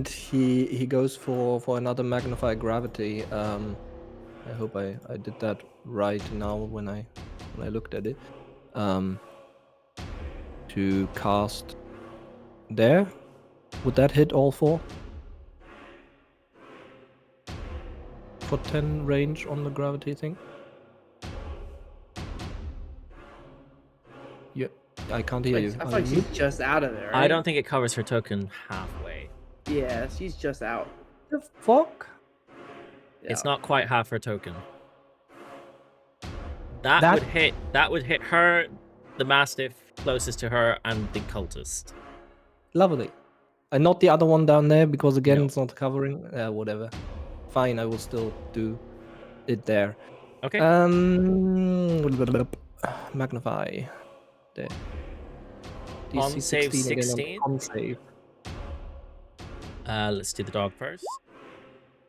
he goes for another magnify gravity. I hope I did that right now when I looked at it. To cast there. Would that hit all 4? For 10 range on the gravity thing? Yeah, I can't hear you. I Are thought you she's just out of there. Right? I don't think it covers her token halfway. Yeah, she's just out. the fuck? It's Yeah. not quite half her token. That would hit her, the Mastiff closest to her, and the cultist. Lovely. And not the other one down there, because again, No. it's not covering. Whatever. Fine, I will still do it there. Okay. Magnify. There. Con DC save 16 again on 16. con save. Let's do the dog first.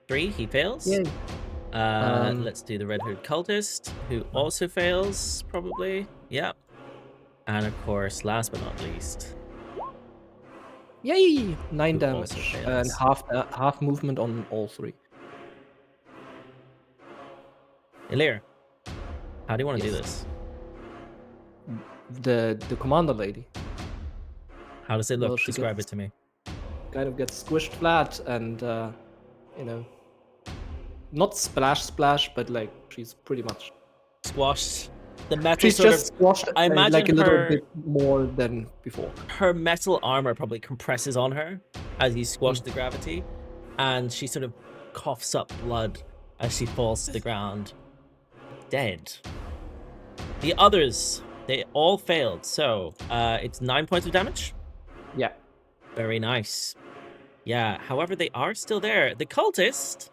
3, he fails. Yay. Let's do the red hood cultist, who also fails, probably. Yep. And of course, last but not least, Yay! 9 Who also damage. fails. And half movement on all 3. Elirr. How do you want to do Yes. this? the commander lady. How does it look? Well, she Describe gets- it to me. Kind of gets squished flat and you know, not splash, but like she's pretty much. Squashed. The metal She's sort just of. squashed I imagine like a little her- bit more than before. Her metal armor probably compresses on her as you squash the gravity, and she sort of coughs up blood as she falls to the ground, dead. The others, they all failed, so it's 9 points of damage. Yeah. Very nice. Yeah, however, they are still there. The cultist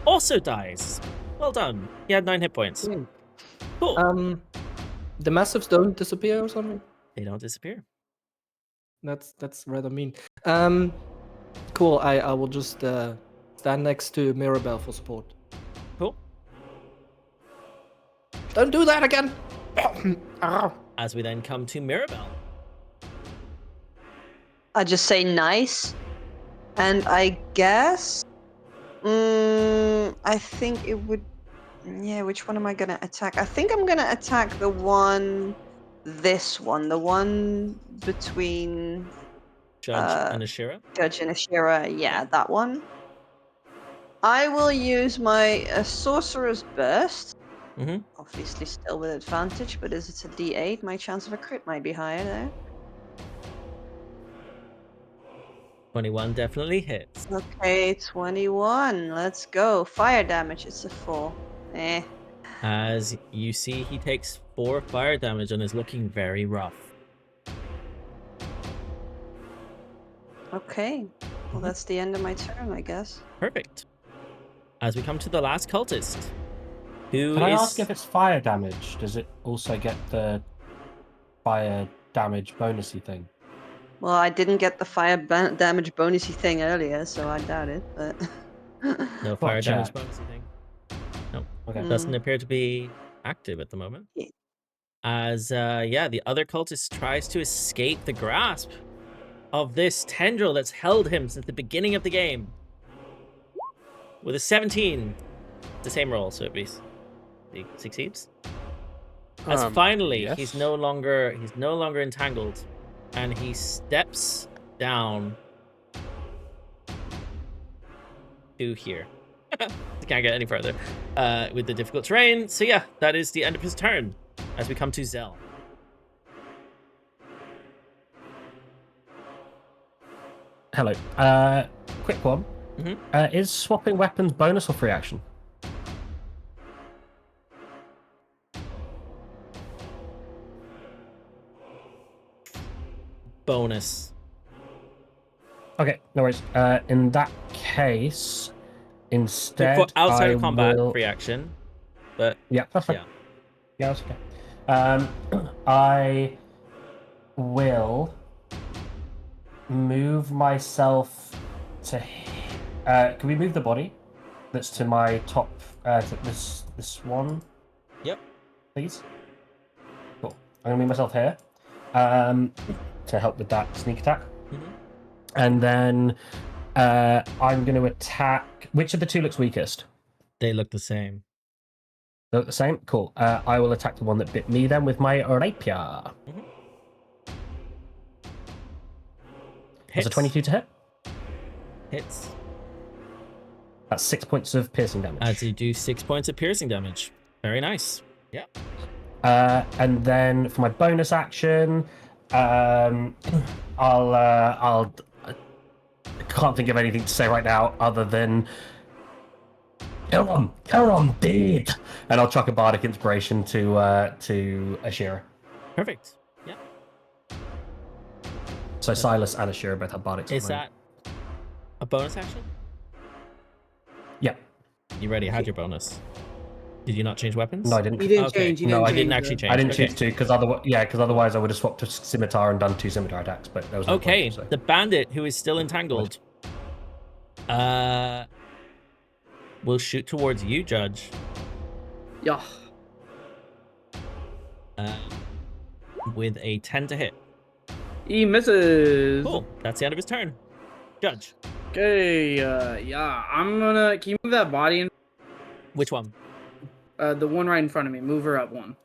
also dies. Well done. He had 9 hit points. Yeah. Cool. The massives don't disappear or something. They don't disappear. That's rather mean. Cool. I will just stand next to Mirabelle for support. Cool. Don't do that again. As we then come to Mirabelle. I just say nice, and I guess, I think it would. Yeah, which one am I gonna attack? I think I'm gonna attack the one, this one, the one between Judge and Ashira. Judge and Ashira. Yeah, that one. I will use my Sorcerer's Burst. Mm-hmm. Obviously, still with advantage, but as it's a D8, my chance of a crit might be higher there. 21 definitely hits. Okay, 21. Let's go. Fire damage. It's a 4. Eh. As you see, he takes 4 fire damage and is looking very rough. Okay. Well, that's the end of my turn, I guess. Perfect. As we come to the last cultist, who Can I is... ask if it's fire damage? Does it also get the fire damage bonusy thing? Well, I didn't get the fire damage bonusy thing earlier, so I doubt it, but... No fire Gotcha. damage bonusy thing. No. Okay. Doesn't appear to be active at the moment. Yeah. As, the other cultist tries to escape the grasp of this tendril that's held him since the beginning of the game. With a 17. The same roll, so he succeeds. As finally, yes. he's no longer entangled, and he steps down to here. Can't get any further with the difficult terrain. So yeah, that is the end of his turn. As we come to Zell. Hello. Quick one. Mhm. Is swapping weapons bonus or free action? Bonus. Okay, no worries. In that case, instead, For outside I of combat, will... free action. But Yeah, that's fine. yeah. Yeah, that's okay. I will move myself to. Can we move the body? That's to my top. To this one. Yep. Please. Cool. I'm gonna move myself here. To help with that sneak attack. Mhm. And then I'm going to attack. Which of the two looks weakest? They look the same. They look the same? Cool. I will attack the one that bit me then with my rapier. That's Hits. a 22 to hit. Hits. That's 6 points of piercing damage. As you do 6 points of piercing damage. Very nice. Yeah. And then for my bonus action, I can't think of anything to say right now other than kill him, dead. And I'll chuck a bardic inspiration to Ashira. Perfect. Yeah. So Sylas and Ashira both have bardics. Is that a bonus action? Yeah. You already had your bonus. Did you not change weapons? No, I didn't. He didn't Okay. change. He No, didn't I didn't change, actually change. I didn't Okay. choose to because otherwise I would have swapped to scimitar and done 2 scimitar attacks. But there was no Okay, point, so. the bandit who is still entangled will shoot towards you, Judge. Yeah. With a 10 to hit. He misses. Cool. That's the end of his turn. Judge. Okay. Yeah. I'm gonna. Can you move that body in? Which one? The one right in front of me. Move her up one.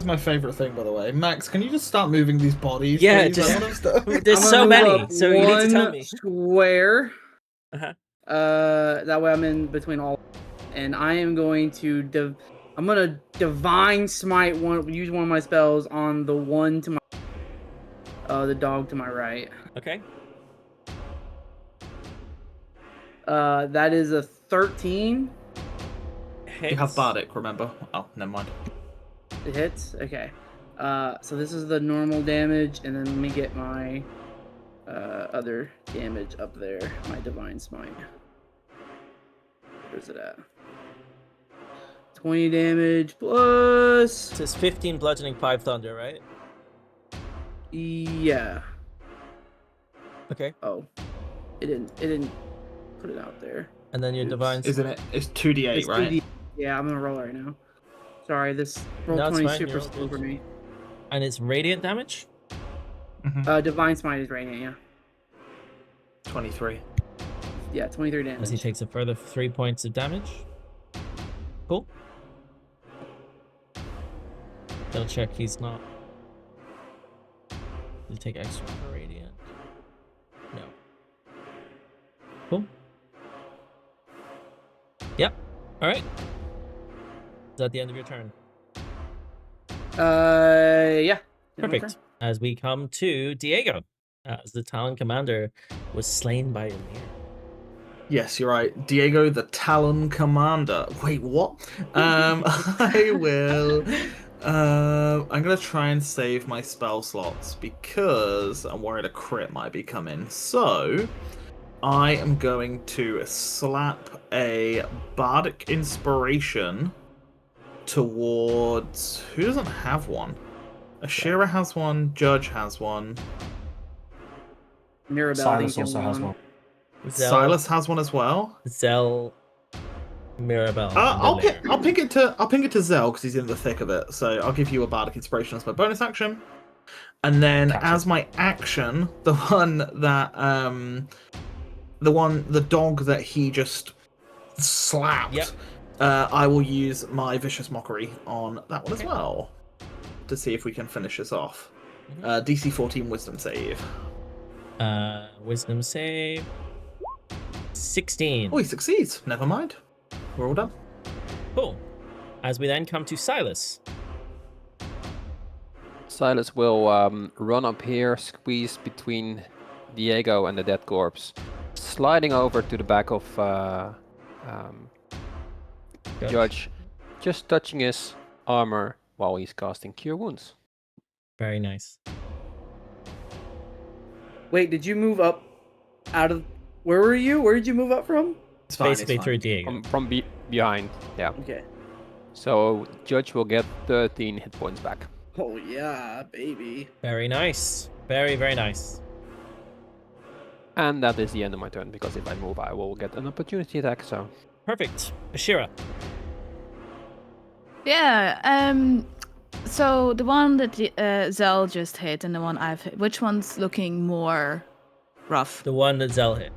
It's my favorite thing, by the way. Max, can you just start moving these bodies? Yeah, please? just- I want them to- There's I'm so gonna move many, up so you need to tell one me. Square. Uh-huh. That way I'm in between all, and I am going to I'm gonna divine smite use one of my spells on the one to my the dog to my right. Okay. That is a 13. You have Bardic, remember? Oh, never mind. It hits. Okay. So this is the normal damage, and then let me get my other damage up there. My divine smite. Where's it at? 20 damage plus. It says 15 bludgeoning, 5 thunder, right? Yeah. Okay. Oh, it didn't put it out there. And then your divine. Isn't it? It's 2d8, It's right? 2D. Yeah, I'm gonna roll right now. Sorry, this roll No, it's 20 fine, super you're all slow good. for me. And it's radiant damage? Divine smite is radiant. Yeah. 23. Yeah, 23 damage. As he takes a further 3 points of damage. Cool. Double check he's not. He'll take extra for radiant. No. Cool. Yep. Alright. Is that the end of your turn? Yeah. Perfect. As we come to Diego, as the Talon commander was slain by Elirr. Yes, you're right. Diego, the Talon Commander. Wait, what? I will. I'm gonna try and save my spell slots because I'm worried a crit might be coming. So, I am going to slap a Bardic Inspiration towards. Who doesn't have one? Ashira has one. Judge has one. Mirabelle I think, Silas also has one. Sylas has one as well. Mirabelle. and I'll Elirr. ping it to Zell because he's in the thick of it. So I'll give you a Bardic Inspiration as my bonus action, and then Gotcha. as my action, the dog that he just slapped. Yep. I will use my Vicious Mockery on that one as well to see if we can finish this off. DC 14 Wisdom save. Wisdom save. 16. Oh, he succeeds. Never mind. We're all done. Cool. As we then come to Sylas. Sylas will run up here, squeeze between Diego and the dead corpse, sliding over to the back of Judge, just touching his armor while he's casting Cure Wounds. Very nice. Wait, did you move up out of? Where were you? Where did you move up from? It's fine, Basically it's through fine. Diego. From behind, yeah. Okay. So Judge will get 13 hit points back. Oh yeah, baby. Very nice. Very, very nice. And that is the end of my turn, because if I move, I will get an opportunity attack, so... Perfect. Ashira. Yeah, so the one that Zell just hit and the one I've hit, which one's looking more rough? The one that Zell hit.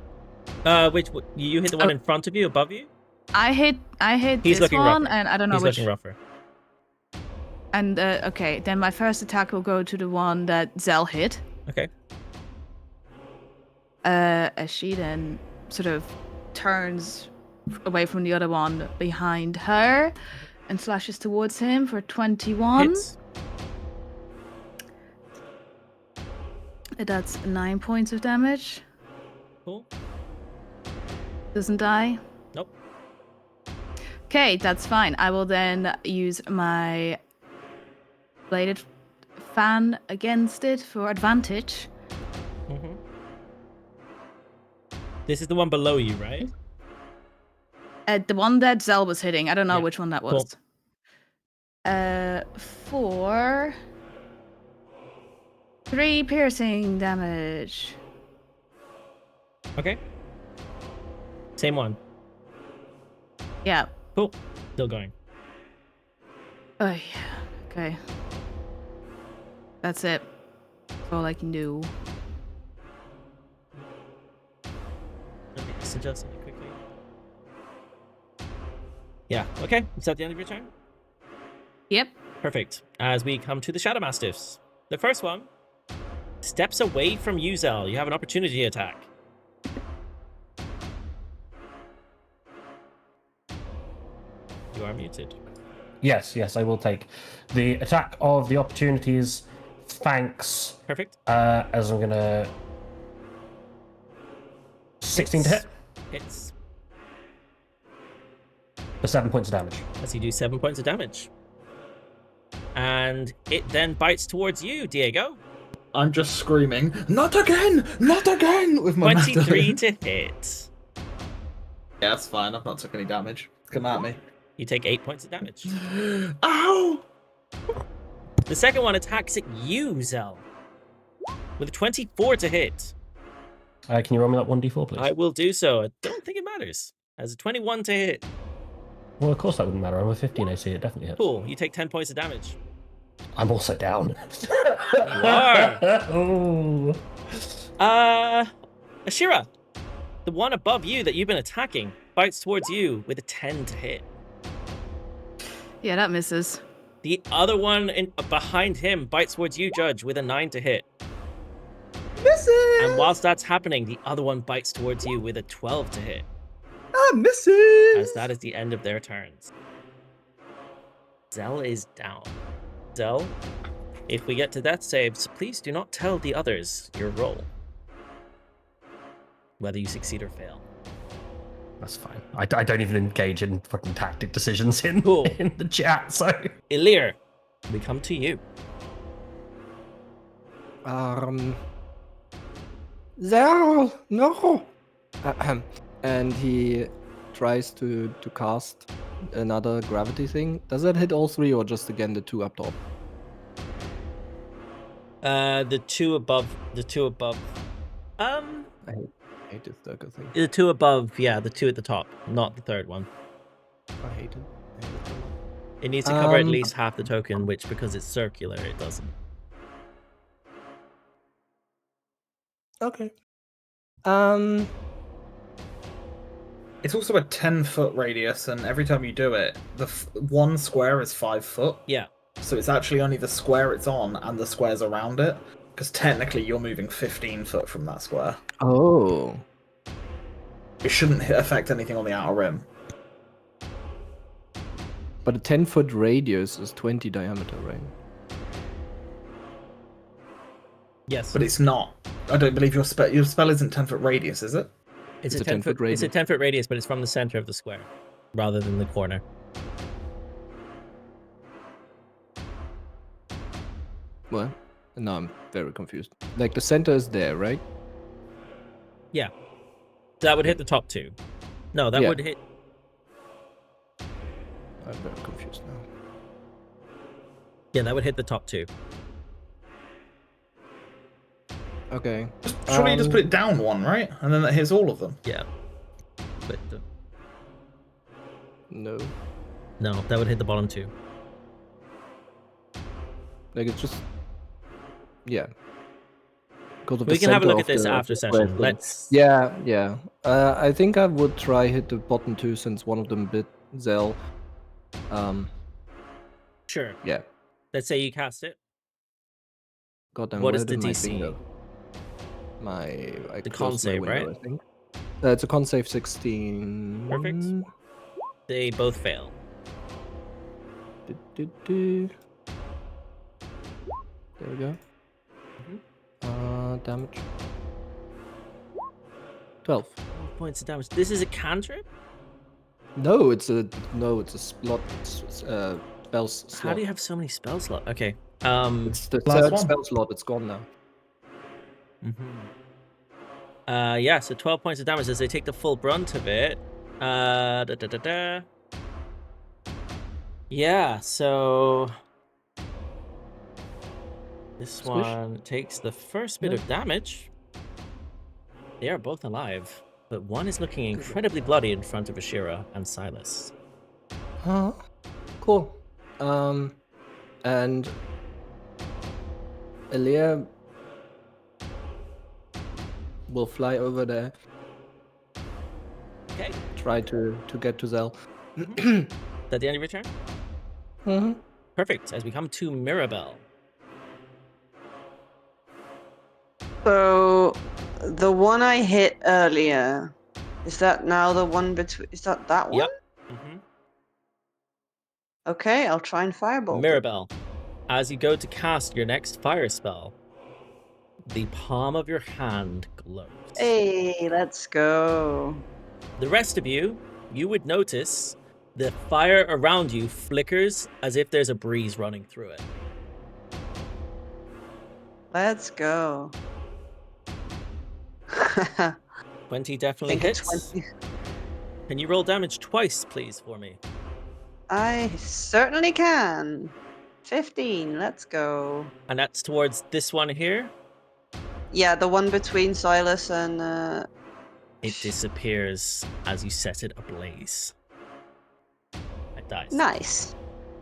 You hit the one in front of you, above you? I hit He's this looking one, rougher. and I don't know He's which. looking rougher. And okay, then my first attack will go to the one that Zell hit. Okay. As she then sort of turns away from the other one behind her and slashes towards him for 21. Hits. That's 9 points of damage. Cool. Doesn't die. Nope. Okay, that's fine. I will then use my bladed fan against it for advantage. Mm-hmm. This is the one below you, right? The one that Zell was hitting. I don't know Yeah, which one that cool. was. For 3 piercing damage. Okay. Same one. Yeah. Cool. Still going. Oh yeah. Okay. That's it. That's all I can do. Let me just adjust something quickly. Yeah. Okay. Is that the end of your turn? Yep. Perfect. As we come to the Shadow Mastiffs. The first one steps away from you, Zel. You have an opportunity attack. You are muted. Yes, I will take the attack of the opportunities. Thanks. Perfect. As I'm gonna 16 to hit Hits. for 7 points of damage. As you do 7 points of damage. And it then bites towards you, Diego. I'm just screaming, not again, with my 23 mandolin. to hit. Yeah, that's fine. I've not took any damage. Come at me. You take 8 points of damage. Ow! The second one attacks at you, Zel. With a 24 to hit. Can you roll me that 1d4, please? I will do so. I don't think it matters. As a 21 to hit. Well, of course that wouldn't matter. I'm a 15 AC. It definitely hits. Cool. You take 10 points of damage. I'm also down. You are. Oh. Ashira, the one above you that you've been attacking, bites towards you with a 10 to hit. Yeah, that misses. The other one behind him bites towards you, Judge, with a 9 to hit. Misses! And whilst that's happening, the other one bites towards you with a 12 to hit. Misses! As that is the end of their turns. Zell is down. Zell, if we get to death saves, please do not tell the others your roll. Whether you succeed or fail. That's fine. I don't even engage in fucking tactic decisions in, Cool. in the chat, so... Elirr, we come to you. Zell, no. And he tries to cast another gravity thing. Does that hit all three or just again the two up top? The two above. I hate this Durga thing. The two above, yeah, the two at the top, not the third one. I hate it. It needs to cover at least half the token, which because it's circular, it doesn't. Okay. It's also a 10-foot radius, and every time you do it, the one square is 5 foot. Yeah. So it's actually only the square it's on and the squares around it, because technically you're moving 15 foot from that square. Oh. It shouldn't affect anything on the outer rim. But a 10-foot radius is 20 diameter, right? Yes. But it's not. I don't believe your spell isn't 10-foot radius, is it? It's It's a a 10 foot It's a radius. 10-foot radius, but it's from the center of the square, rather than the corner. What? No, I'm very confused. Like the center is there, right? Yeah. That would hit the top two. No, that Yeah. would hit. I'm very confused now. Yeah, that would hit the top two. Okay. Surely you just put it down one, right? And then that hits all of them. Yeah. But No. no, that would hit the bottom two. Like it's just. Yeah. Because of We the can have a center look of at this the after square session. thing. Let's. Yeah. I think I would try hit the bottom two since one of them bit Zell. Sure. Yeah. Let's say you cast it. Goddamn. What where is the did my DC? thing go? I The con closed my save, window, right? I think. It's a con save 16. Perfect. They both fail. Do. There we go. Damage. 12. 12 points of damage. This is a cantrip? No, it's a slot. Spell slot. How do you have so many spell slots? Okay. It's the Last third one. spell slot. It's gone now. Yeah, so 12 points of damage as they take the full brunt of it. Yeah, so this Squish. one takes the first bit of damage. They are both alive, but one is looking incredibly bloody in front of Ashira and Sylas. Huh. Cool. And Elirr will fly over there. Okay. Try to get to Zell. Is that the end of your turn? Mm-hmm. Perfect. As we come to Mirabelle. So, the one I hit earlier, is that now the one between? Is that one? Yep. Mm-hmm. Okay, I'll try and firebolt it. Mirabelle, as you go to cast your next fire spell, the palm of your hand glows. Hey, let's go. The rest of you would notice the fire around you flickers as if there's a breeze running through it. Let's go. 20 definitely Think it's hits. 20. Can you roll damage twice, please, for me? I certainly can. 15, let's go. And that's towards this one here. Yeah, the one between Sylas and... It disappears as you set it ablaze. It dies. Nice.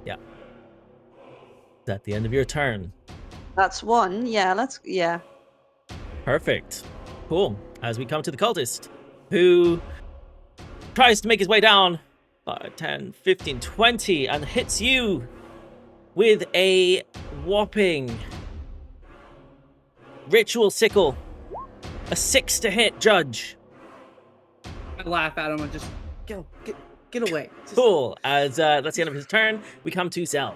Yeah. Is that the end of your turn? That's one. Yeah, Perfect. Cool. As we come to the cultist, who tries to make his way down 5, 10, 15, 20, and hits you with a whopping ritual sickle. A 6 to hit, Judge. I laugh at him and just get away. Just... Cool. As that's the end of his turn, we come to Zel.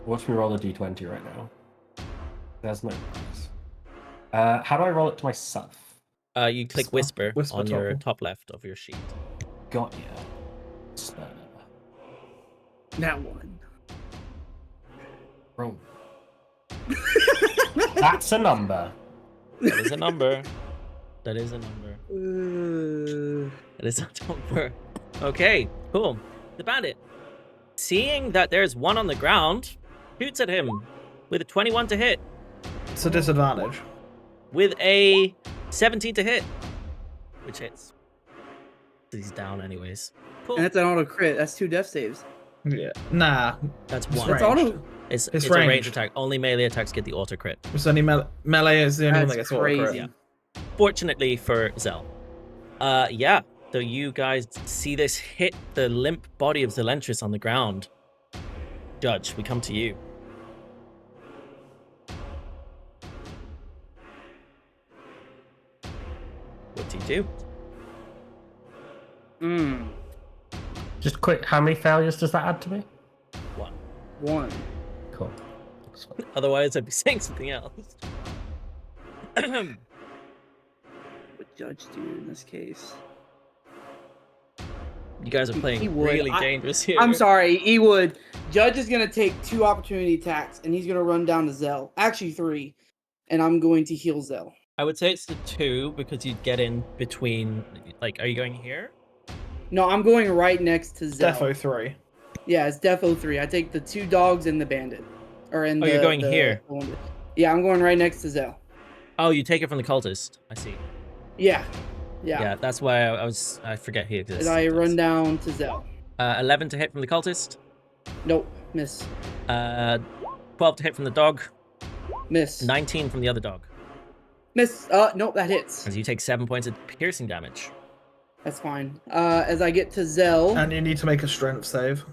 Watch me roll a d20 right now. There's no dice. How do I roll it to myself? You click Whisper on your toggle. top left of your sheet. Got ya. Whisper. That one. Roll. That's a number. That is a number. That is a number. That is a number. Okay, cool. The bandit, seeing that there's one on the ground, shoots at him with a 21 to hit. It's a disadvantage. With a 17 to hit, which hits. He's down anyways. Cool. And that's an auto crit. That's 2 death saves. Yeah. Nah. That's It's one. That's ranged. auto. It's It's a range ranged. attack. Only melee attacks get the auto crit. It's only melee is the only one that That's gets auto crit. crazy. Yeah. Fortunately for Zel. Yeah. So you guys see this hit the limp body of Zelentrus on the ground. Judge, we come to you. What do you do? Just quick, how many failures does that add to me? 1. 1. Cool. Otherwise, I'd be saying something else. What Judge do in this case? You guys are playing He would. really dangerous here. I'm sorry, he would. Judge is gonna take 2 opportunity attacks, and he's gonna run down to Zell. Actually, 3, and I'm going to heal Zell. I would say it's the 2 because you'd get in between. Like, are you going here? No, I'm going right next to Zell. Defo 3. Yeah, it's Defo 3. I take the 2 dogs and the bandit. Or in Oh, you're going here. Yeah, I'm going right next to Zell. Oh, you take it from the cultist. I see. Yeah. Yeah, that's why I forget he exists. And I run down to Zell. 11 to hit from the cultist. Nope, miss. 12 to hit from the dog. Miss. 19 from the other dog. Miss. Nope, that hits. As you take 7 points of piercing damage. That's fine. As I get to Zell. And you need to make a strength save.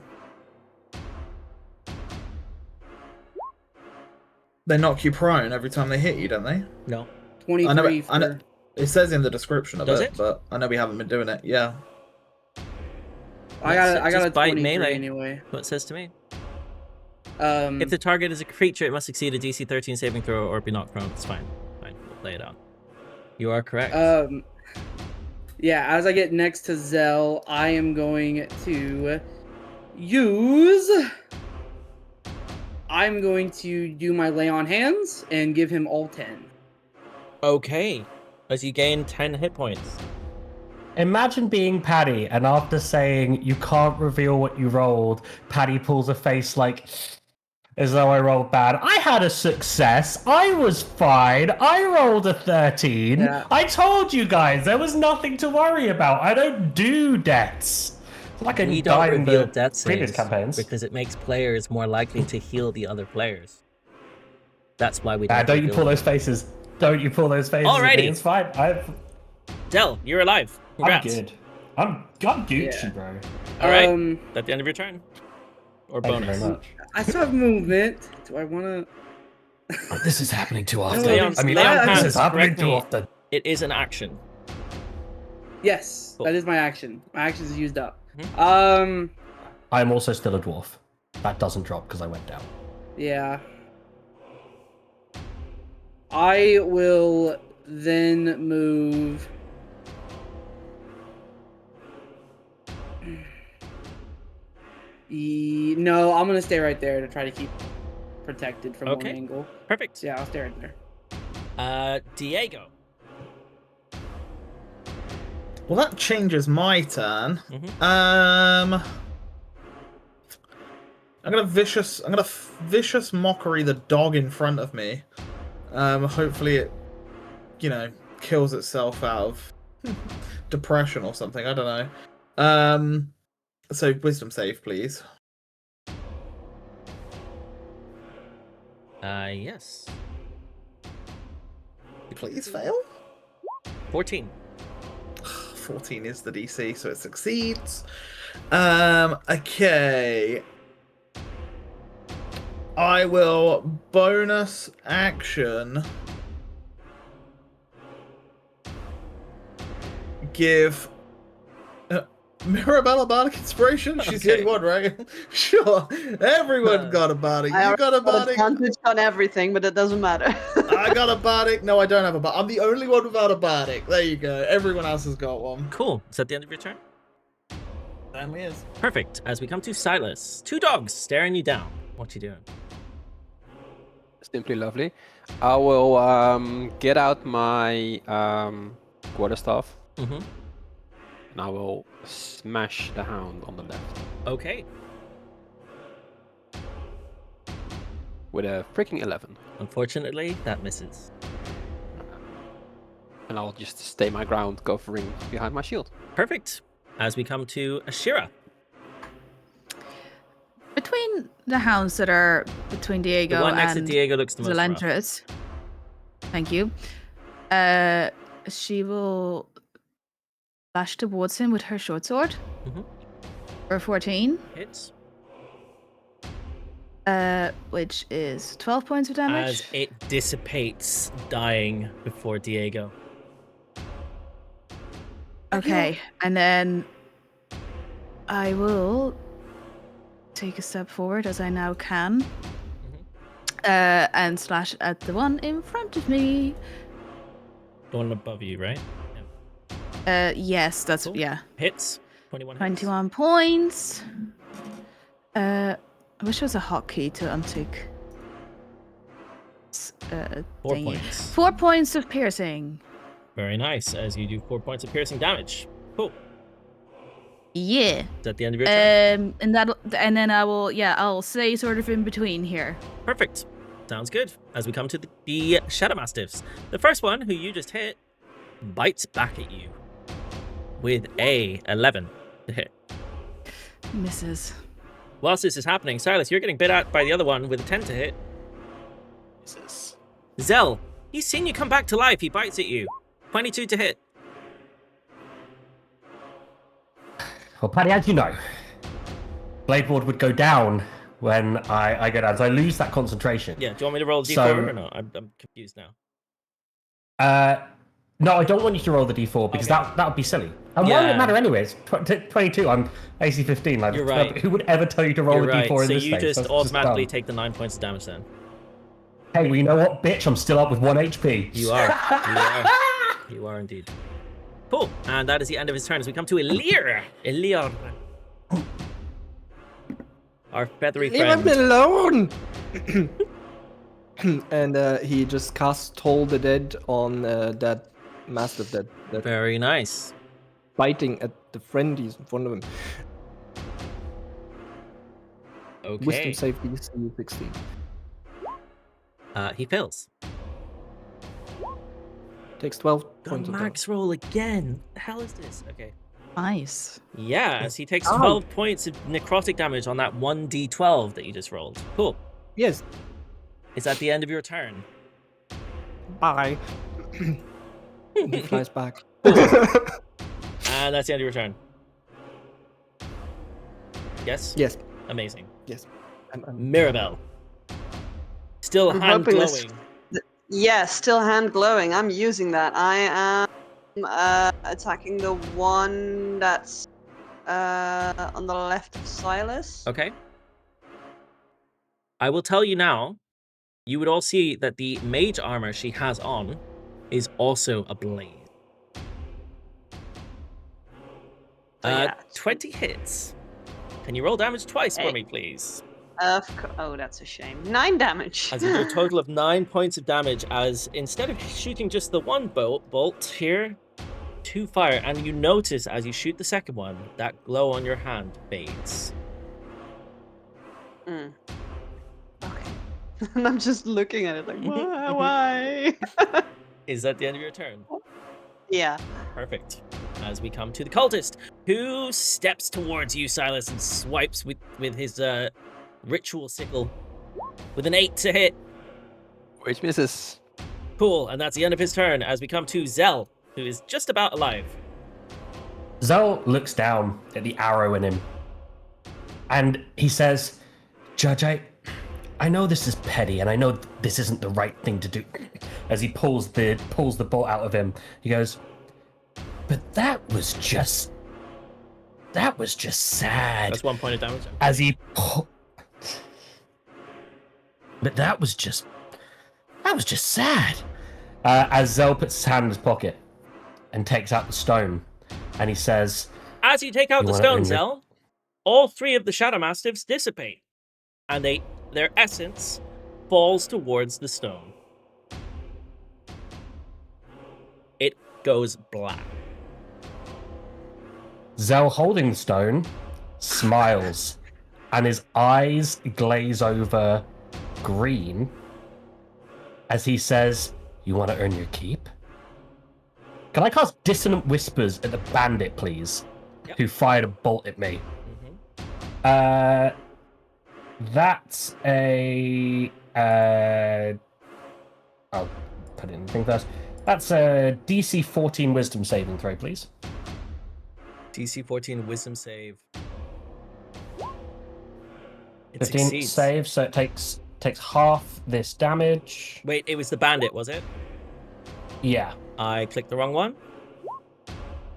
They knock you prone every time they hit you, don't they? No. 23 I know, it says in the description of Does it, it? but I know we haven't been doing it. Yeah. I got a Just bite 23 melee. anyway. What it says to me. Um, If the target is a creature, it must succeed a DC 13 saving throw or be knocked prone. It's fine. Fine. We'll play it out. You are correct. yeah, as I get next to Zell, I am going to use... I'm going to do my lay on hands and give him all 10. Okay. As you gain 10 hit points. Imagine being Paddy, and after saying you can't reveal what you rolled, Paddy pulls a face like, as though I rolled bad. I had a success. I was fine. I rolled a 13. Yeah. I told you guys there was nothing to worry about. I don't do deaths. It's like We I don't died in reveal the death previous saves campaigns. because it makes players more likely to heal the other players. That's why we don't. Don't you reveal pull them. those faces. Don't you pull those faces. Alrighty. It's fine. Del, you're alive. Congrats. I'm Gucci, bro. All right. At the end of your turn. Or Thank you bonus. very much. I still have movement. Do I want to? This is happening too often. Leon, I mean, Leon this has is happening correct too me. often. It is an action. Yes, Cool. that is my action. My action is used up. I'm also still a dwarf. That doesn't drop because I went down. Yeah. I will then move. No, I'm gonna stay right there to try to keep protected from one angle. Perfect. So yeah, I'll stay right there. Diego. Well, that changes my turn. Mhm. I'm gonna vicious mockery the dog in front of me. Hopefully it, kills itself out of depression or something. I don't know. So wisdom save, please. Yes. Please fail. 14. 14 is the DC, so it succeeds. Okay. I will bonus action give Mirabelle a bardic inspiration. She's the only one, right? Sure. Everyone got a bardic. You got a bardic. Advantage on everything, but it doesn't matter. I got a bardic. No, I don't have a bardic. I'm the only one without a bardic. There you go. Everyone else has got one. Cool. Is that the end of your turn? Certainly is. Perfect. As we come to Sylas. 2 dogs staring you down. What you doing? Simply lovely. I will get out my quarterstaff. Mm-hmm. And I will smash the hound on the left Okay. with a freaking 11. Unfortunately, that misses. And I'll just stay my ground, covering behind my shield. Perfect. As we come to Ashira. Between the hounds that are between Diego The one next to and Diego looks the most rough. Zelentrus. Thank you. She will lash towards him with her short sword. Mhm. For 14. Hits. Which is 12 points of damage. As it dissipates, dying before Diego. Okay, and then I will take a step forward as I now can. And slash at the one in front of me. The one above you, right? Yes, that's Cool. yeah. Hits. 21 hits. 21 points. I wish there was a hotkey to untick. 4 thingy. points. 4 points of piercing. Very nice. As you do 4 points of piercing damage. Cool. Yeah. Is that the end of your turn? And then I'll stay sort of in between here. Perfect. Sounds good. As we come to the Shadow Mastiffs. The first one, who you just hit, bites back at you with a 11 to hit. Misses. Whilst this is happening, Sylas, you're getting bit at by the other one with a 10 to hit. Jesus. Zell, he's seen you come back to life. He bites at you. 22 to hit. Well, Paddy, as you know, Blade Ward would go down when I go down, so I lose that concentration. Yeah, do you want me to roll a d4 So- or not? I'm confused now. No, I don't want you to roll the d4 because Okay. that would be silly. And why would Yeah. it matter anyway? It's 22. I'm AC 15. Like, You're right. Who would ever tell you to roll You're a right. d4 in So this you space? just That's automatically dumb. take the 9 points of damage then. Hey, well, you know what, bitch? I'm still up with 1 HP. You are. You are indeed. Cool. And that is the end of his turn as we come to Elirr. Elirr. Our feathery Leave me friend. alone! And he just casts Toll the Dead on that mastiff that Very nice. biting at the friend he's in front of him. Okay. Wisdom save DC 16. He fails. Takes 12 The points of damage. max roll again. The hell is this? Okay. Nice. Yeah, as he takes 12 points of necrotic damage on that 1d12 that you just rolled. Cool. Yes. Is that the end of your turn? Bye. He flies back. And that's the end of your turn. Yes? Yes. Amazing. Yes. Mirabelle. Still I'm hand hoping this- glowing. Yeah, still hand glowing. I'm using that. I am attacking the one that's on the left of Sylas. Okay. I will tell you now, you would all see that the mage armor she has on is also ablaze. So, yeah. 20 hits. Can you roll damage twice for Hey. me, please? Oh, that's a shame. 9 damage. As you do a total of 9 points of damage, as instead of shooting just the one bolt here, 2 fire, and you notice as you shoot the second one, that glow on your hand fades. Mm. Okay. And I'm just looking at it like, why? Is that the end of your turn? Yeah. Perfect. As we come to the cultist, who steps towards you, Sylas, and swipes with his ritual sickle with an 8 to hit. Which misses. Cool, and that's the end of his turn. As we come to Zell, who is just about alive. Zell looks down at the arrow in him, and he says, "Judge, I know this is petty, and I know this isn't the right thing to do." As he pulls the bolt out of him, he goes, "But that was just sad." That's 1 point of damage. As he but that was just sad. As Zell puts his hand in his pocket and takes out the stone, and he says, As you take out You the wanna stone, end it? Zell, all 3 of the Shadow Mastiffs dissipate, and their essence falls towards the stone. It goes black. Zell, holding the stone, smiles, and his eyes glaze over green as he says, "You want to earn your keep?" Can I cast Dissonant Whispers at the bandit, please? Yep. Who fired a bolt at me? Mhm. That's a. I'll put it in the thing first. That's a DC 14 Wisdom saving throw, please. DC 14 Wisdom save. It 15 succeeds. save, so it takes half this damage. Wait, it was the bandit, was it? Yeah. I clicked the wrong one.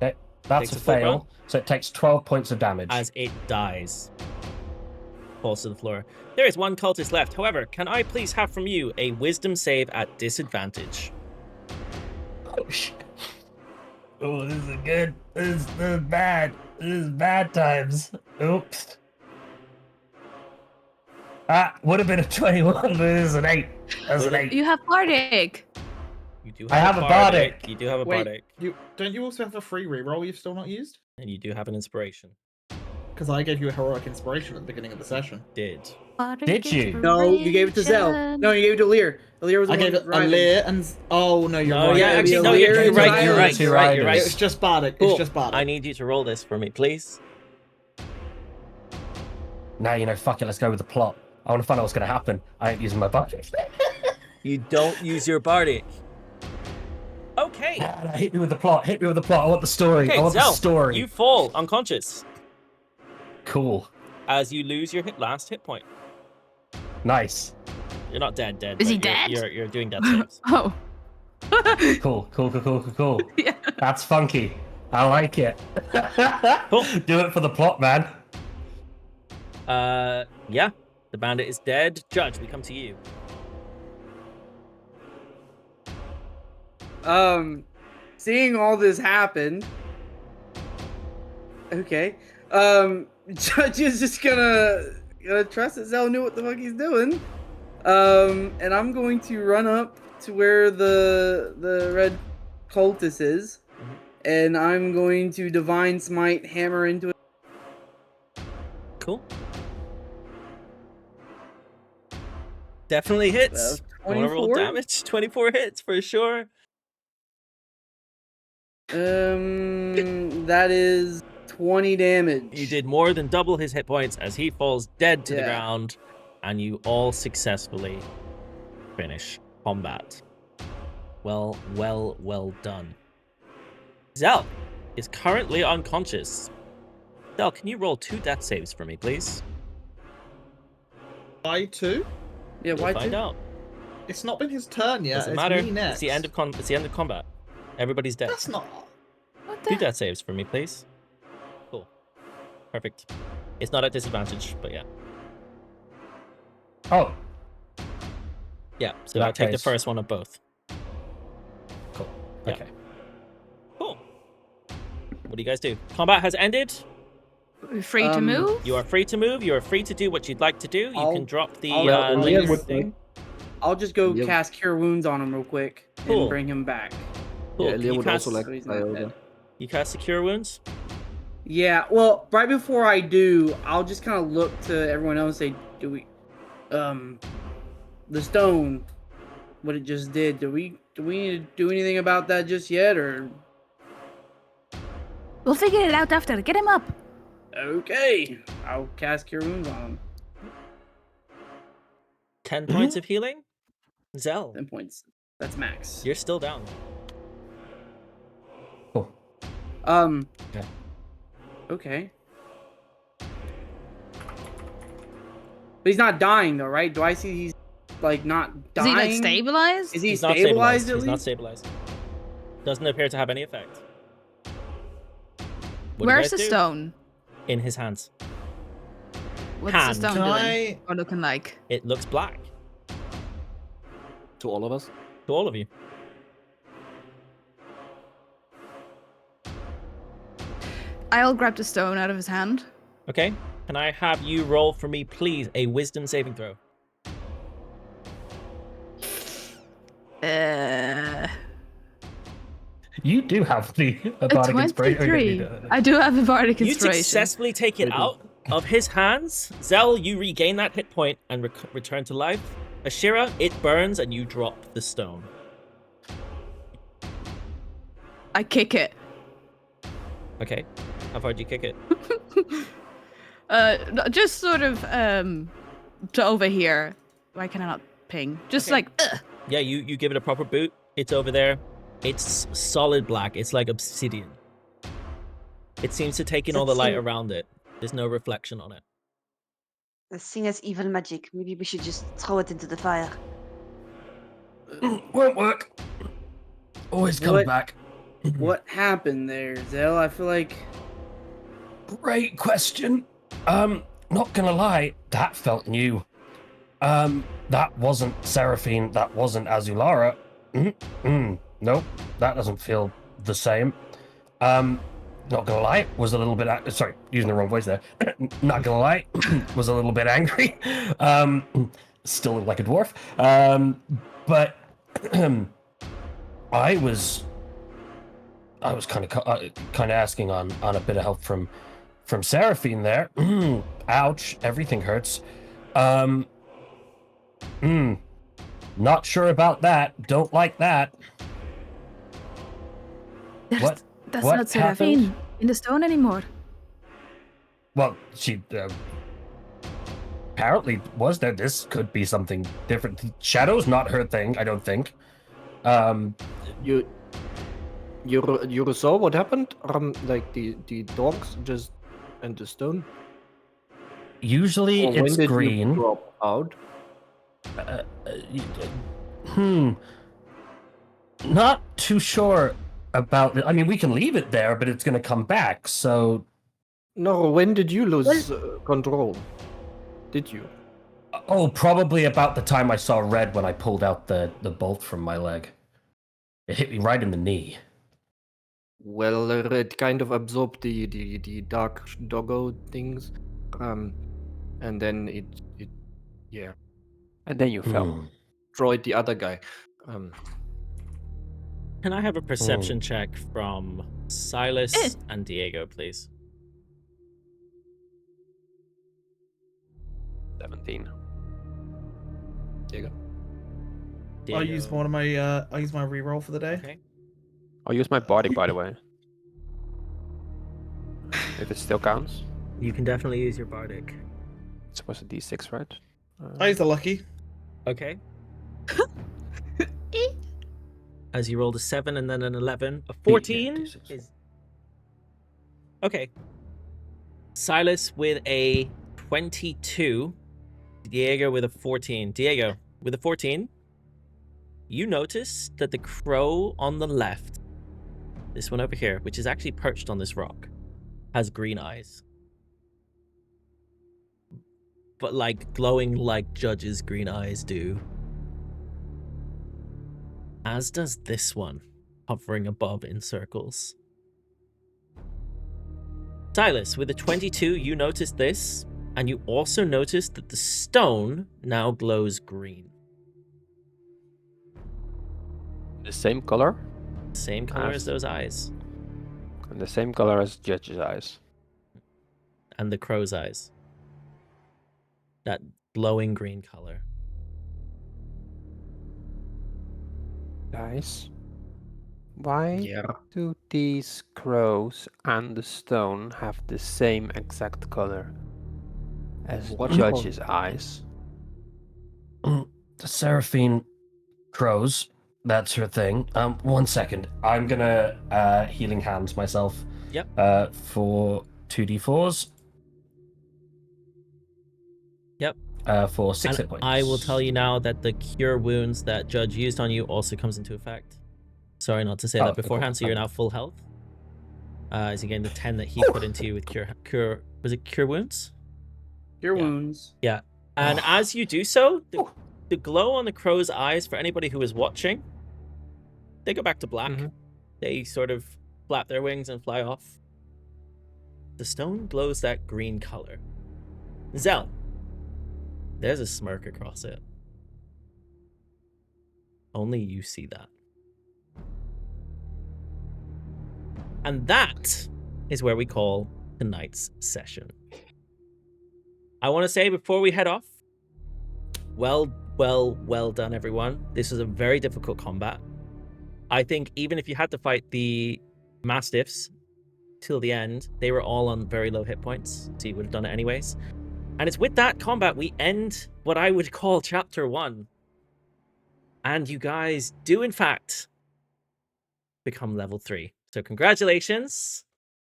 Okay. That's Takes a a full fail. round. So it takes 12 points of damage. As it dies. Falls to the floor. There is 1 cultist left. However, can I please have from you a wisdom save at disadvantage? Oh, shit. Oh, this is good. This is bad. This is bad times. Oops. Would have been a 21, but this is an 8. That's an 8. You have Bardic. You do I have a bardic. You do have a Wait, bardic. don't you also have a free reroll you've still not used? And you do have an inspiration. Because I gave you a heroic inspiration at the beginning of the session. Did. Did you? No, you gave it to Zell. No, you gave it to Elirr. Elirr was the I one gave it driving. Elirr and oh no, you're Oh right. yeah, actually no, you're Elirr right. and You're right. You're right. You're right. It was just Bardic. Cool. It's just Bardic. I need you to roll this for me, please. Now you know, fuck it, let's go with the plot. I want to find out what's going to happen. I ain't using my bardic. You don't use your bardic. Okay. Hit me with the plot. Hit me with the plot. I want the story. I Okay, want the Zell, story. you fall unconscious Cool. as you lose your last hit point. Nice. You're not dead. Is he but you're- dead? You're doing death saves. Oh. Cool. Yeah. That's funky. I like it. Cool. Do it for the plot, man. Yeah. The bandit is dead. Judge, we come to you. Seeing all this happen. Okay. Judge is just gonna trust that Zell knew what the fuck he's doing. And I'm going to run up to where the red cultist is, and I'm going to divine smite hammer into it. Cool. Definitely hits. 24? Roll damage. 24 hits for sure. That is 20 damage. You did more than double his hit points as he falls dead to the Yeah. ground, and you all successfully finish combat. Well done. Zell is currently unconscious. Del, can you roll 2 death saves for me, please? I too? Yeah, You'll why find two? out. It's not been his turn yet. Doesn't it's matter. me next. It's the end of combat. Everybody's dead. That's not. What 2 the? death saves for me, please. Cool. Perfect. It's not at disadvantage, but yeah. Oh, Yeah, so In I'll that take the case- first one of both. cool. Yeah. Okay. Cool. What do you guys do? Combat has ended. We're free to move? You are free to move. You are free to do what you'd like to do. You I'll- can drop the I'll- Well, lingering would thing. I'll just go Yeah. cast Cure Wounds on him real quick Cool. and bring him back. Cool. Yeah, Can Elirr you would cast, also like So to he's fly not over. dead. you cast Secure Wounds? Yeah, well, right before I do, I'll just kind of look to everyone else and say, do we, the stone, what it just did, do we need to do anything about that just yet, or? We'll figure it out after. Get him up. Okay, I'll cast Cure Wounds on him. 10 points of healing? Zell, 10 points. That's max. you're still down. Cool. Yeah. Okay. But he's not dying though, right? Do I see he's like not Is dying? he like stabilized? Is he He's not stabilized at He's not least? stabilized. Doesn't appear to have any effect. What do you Where's guys the do? stone? In his hands. What's Hand. the stone Can doing? I- Or looking like? It looks black To all of us. to all of you. I'll grab the stone out of his hand. Okay. Can I have you roll for me, please, a wisdom saving throw? You do have the A bardic inspiration. 23. I do have a bardic You inspiration. successfully take it Very out of his hands. Zell, you regain that hit point and return to life. Ashira, it burns and you drop the stone. I kick it. Okay. How far do you kick it? No, just sort of to over here. Why can I not ping? Just Okay. like Yeah, you give it a proper boot. It's over there. It's solid black. It's like obsidian. It seems to take in all the light around it. There's no reflection on it. This thing has evil magic. Maybe we should just throw it into the fire. Won't work. Always comes What? back. What happened there, Zell? I feel like Great question. Not gonna lie, that felt new. That wasn't Seraphine, that wasn't Azulara. Nope, that doesn't feel the same. Not gonna lie, was a little bit, sorry, using the wrong voice there. Not gonna lie, was a little bit angry. Still look like a dwarf. But I was kind of asking on a bit of help from Seraphine there. Ouch, everything hurts. Not sure about that. Don't like that. What that's what not Seraphine happened? in the stone anymore. Well, she apparently was there. This could be something different. Shadow's not her thing, I don't think. You saw what happened? Like the dogs just and the stone. Usually Or when it's did you green. drop out? Not too sure about it. I mean, we can leave it there, but it's going to come back. So, No, when did you lose control? Did you? oh, probably about the time I saw red when I pulled out the bolt from my leg. It hit me right in the knee. Well, it kind of absorbed the dark doggo things, and then it yeah And then you fell. Hmm. destroyed the other guy. Can I have a perception check from Sylas and Diego, please? 17. There you go. Diego. I use one of my I use my reroll for the day. Okay. I'll use my bardic, by the way. If it still counts. You can definitely use your bardic. It's supposed to be D6, right? I use the lucky. Okay. As you rolled a 7 and then an 11, a 14 D6. is okay. Sylas with a 22. Diego with a 14. Diego, with a 14, you notice that the crow on the left, this one over here, which is actually perched on this rock, has green eyes. But like glowing like Judge's green eyes do. As does this one, hovering above in circles. Sylas, with a 22, you notice this, and you also notice that the stone now glows green. The same color? Same color as those eyes. And the same color as Judge's eyes. And the crow's eyes. That glowing green color. Guys, why Yeah. do these crows and the stone have the same exact color as What Judge's eyes? The Seraphine crows. That's her thing. 1 second. I'm gonna healing hands myself. Yep. For 2d4s. Yep. For 6 And hit points. I will tell you now that the cure wounds that Judge used on you also comes into effect. Sorry not to say that beforehand, so you're now full health. As again the 10 that he put into you with cure was it cure wounds? Your Yeah. wounds. Yeah. And as you do so, the glow on the crow's eyes, for anybody who is watching, they go back to black. Mhm. They sort of flap their wings and fly off. The stone glows that green color. Zell, there's a smirk across it. Only you see that. And that is where we call tonight's session. I want to say before we head off, well done, everyone. This was a very difficult combat. I think even if you had to fight the Mastiffs till the end, they were all on very low hit points, so you would have done it anyways. And it's with that combat we end what I would call Chapter 1. And you guys do, in fact, become level 3. So congratulations.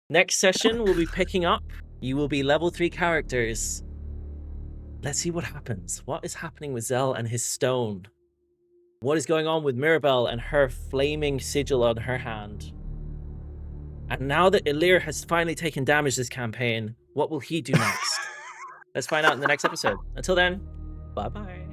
Next session, we'll be picking up. You will be level 3 characters. Let's see what happens. What is happening with Zell and his stone? What is going on with Mirabelle and her flaming sigil on her hand? And now that Elirr has finally taken damage this campaign, what will he do next? Let's find out in the next episode. Until then, bye-bye.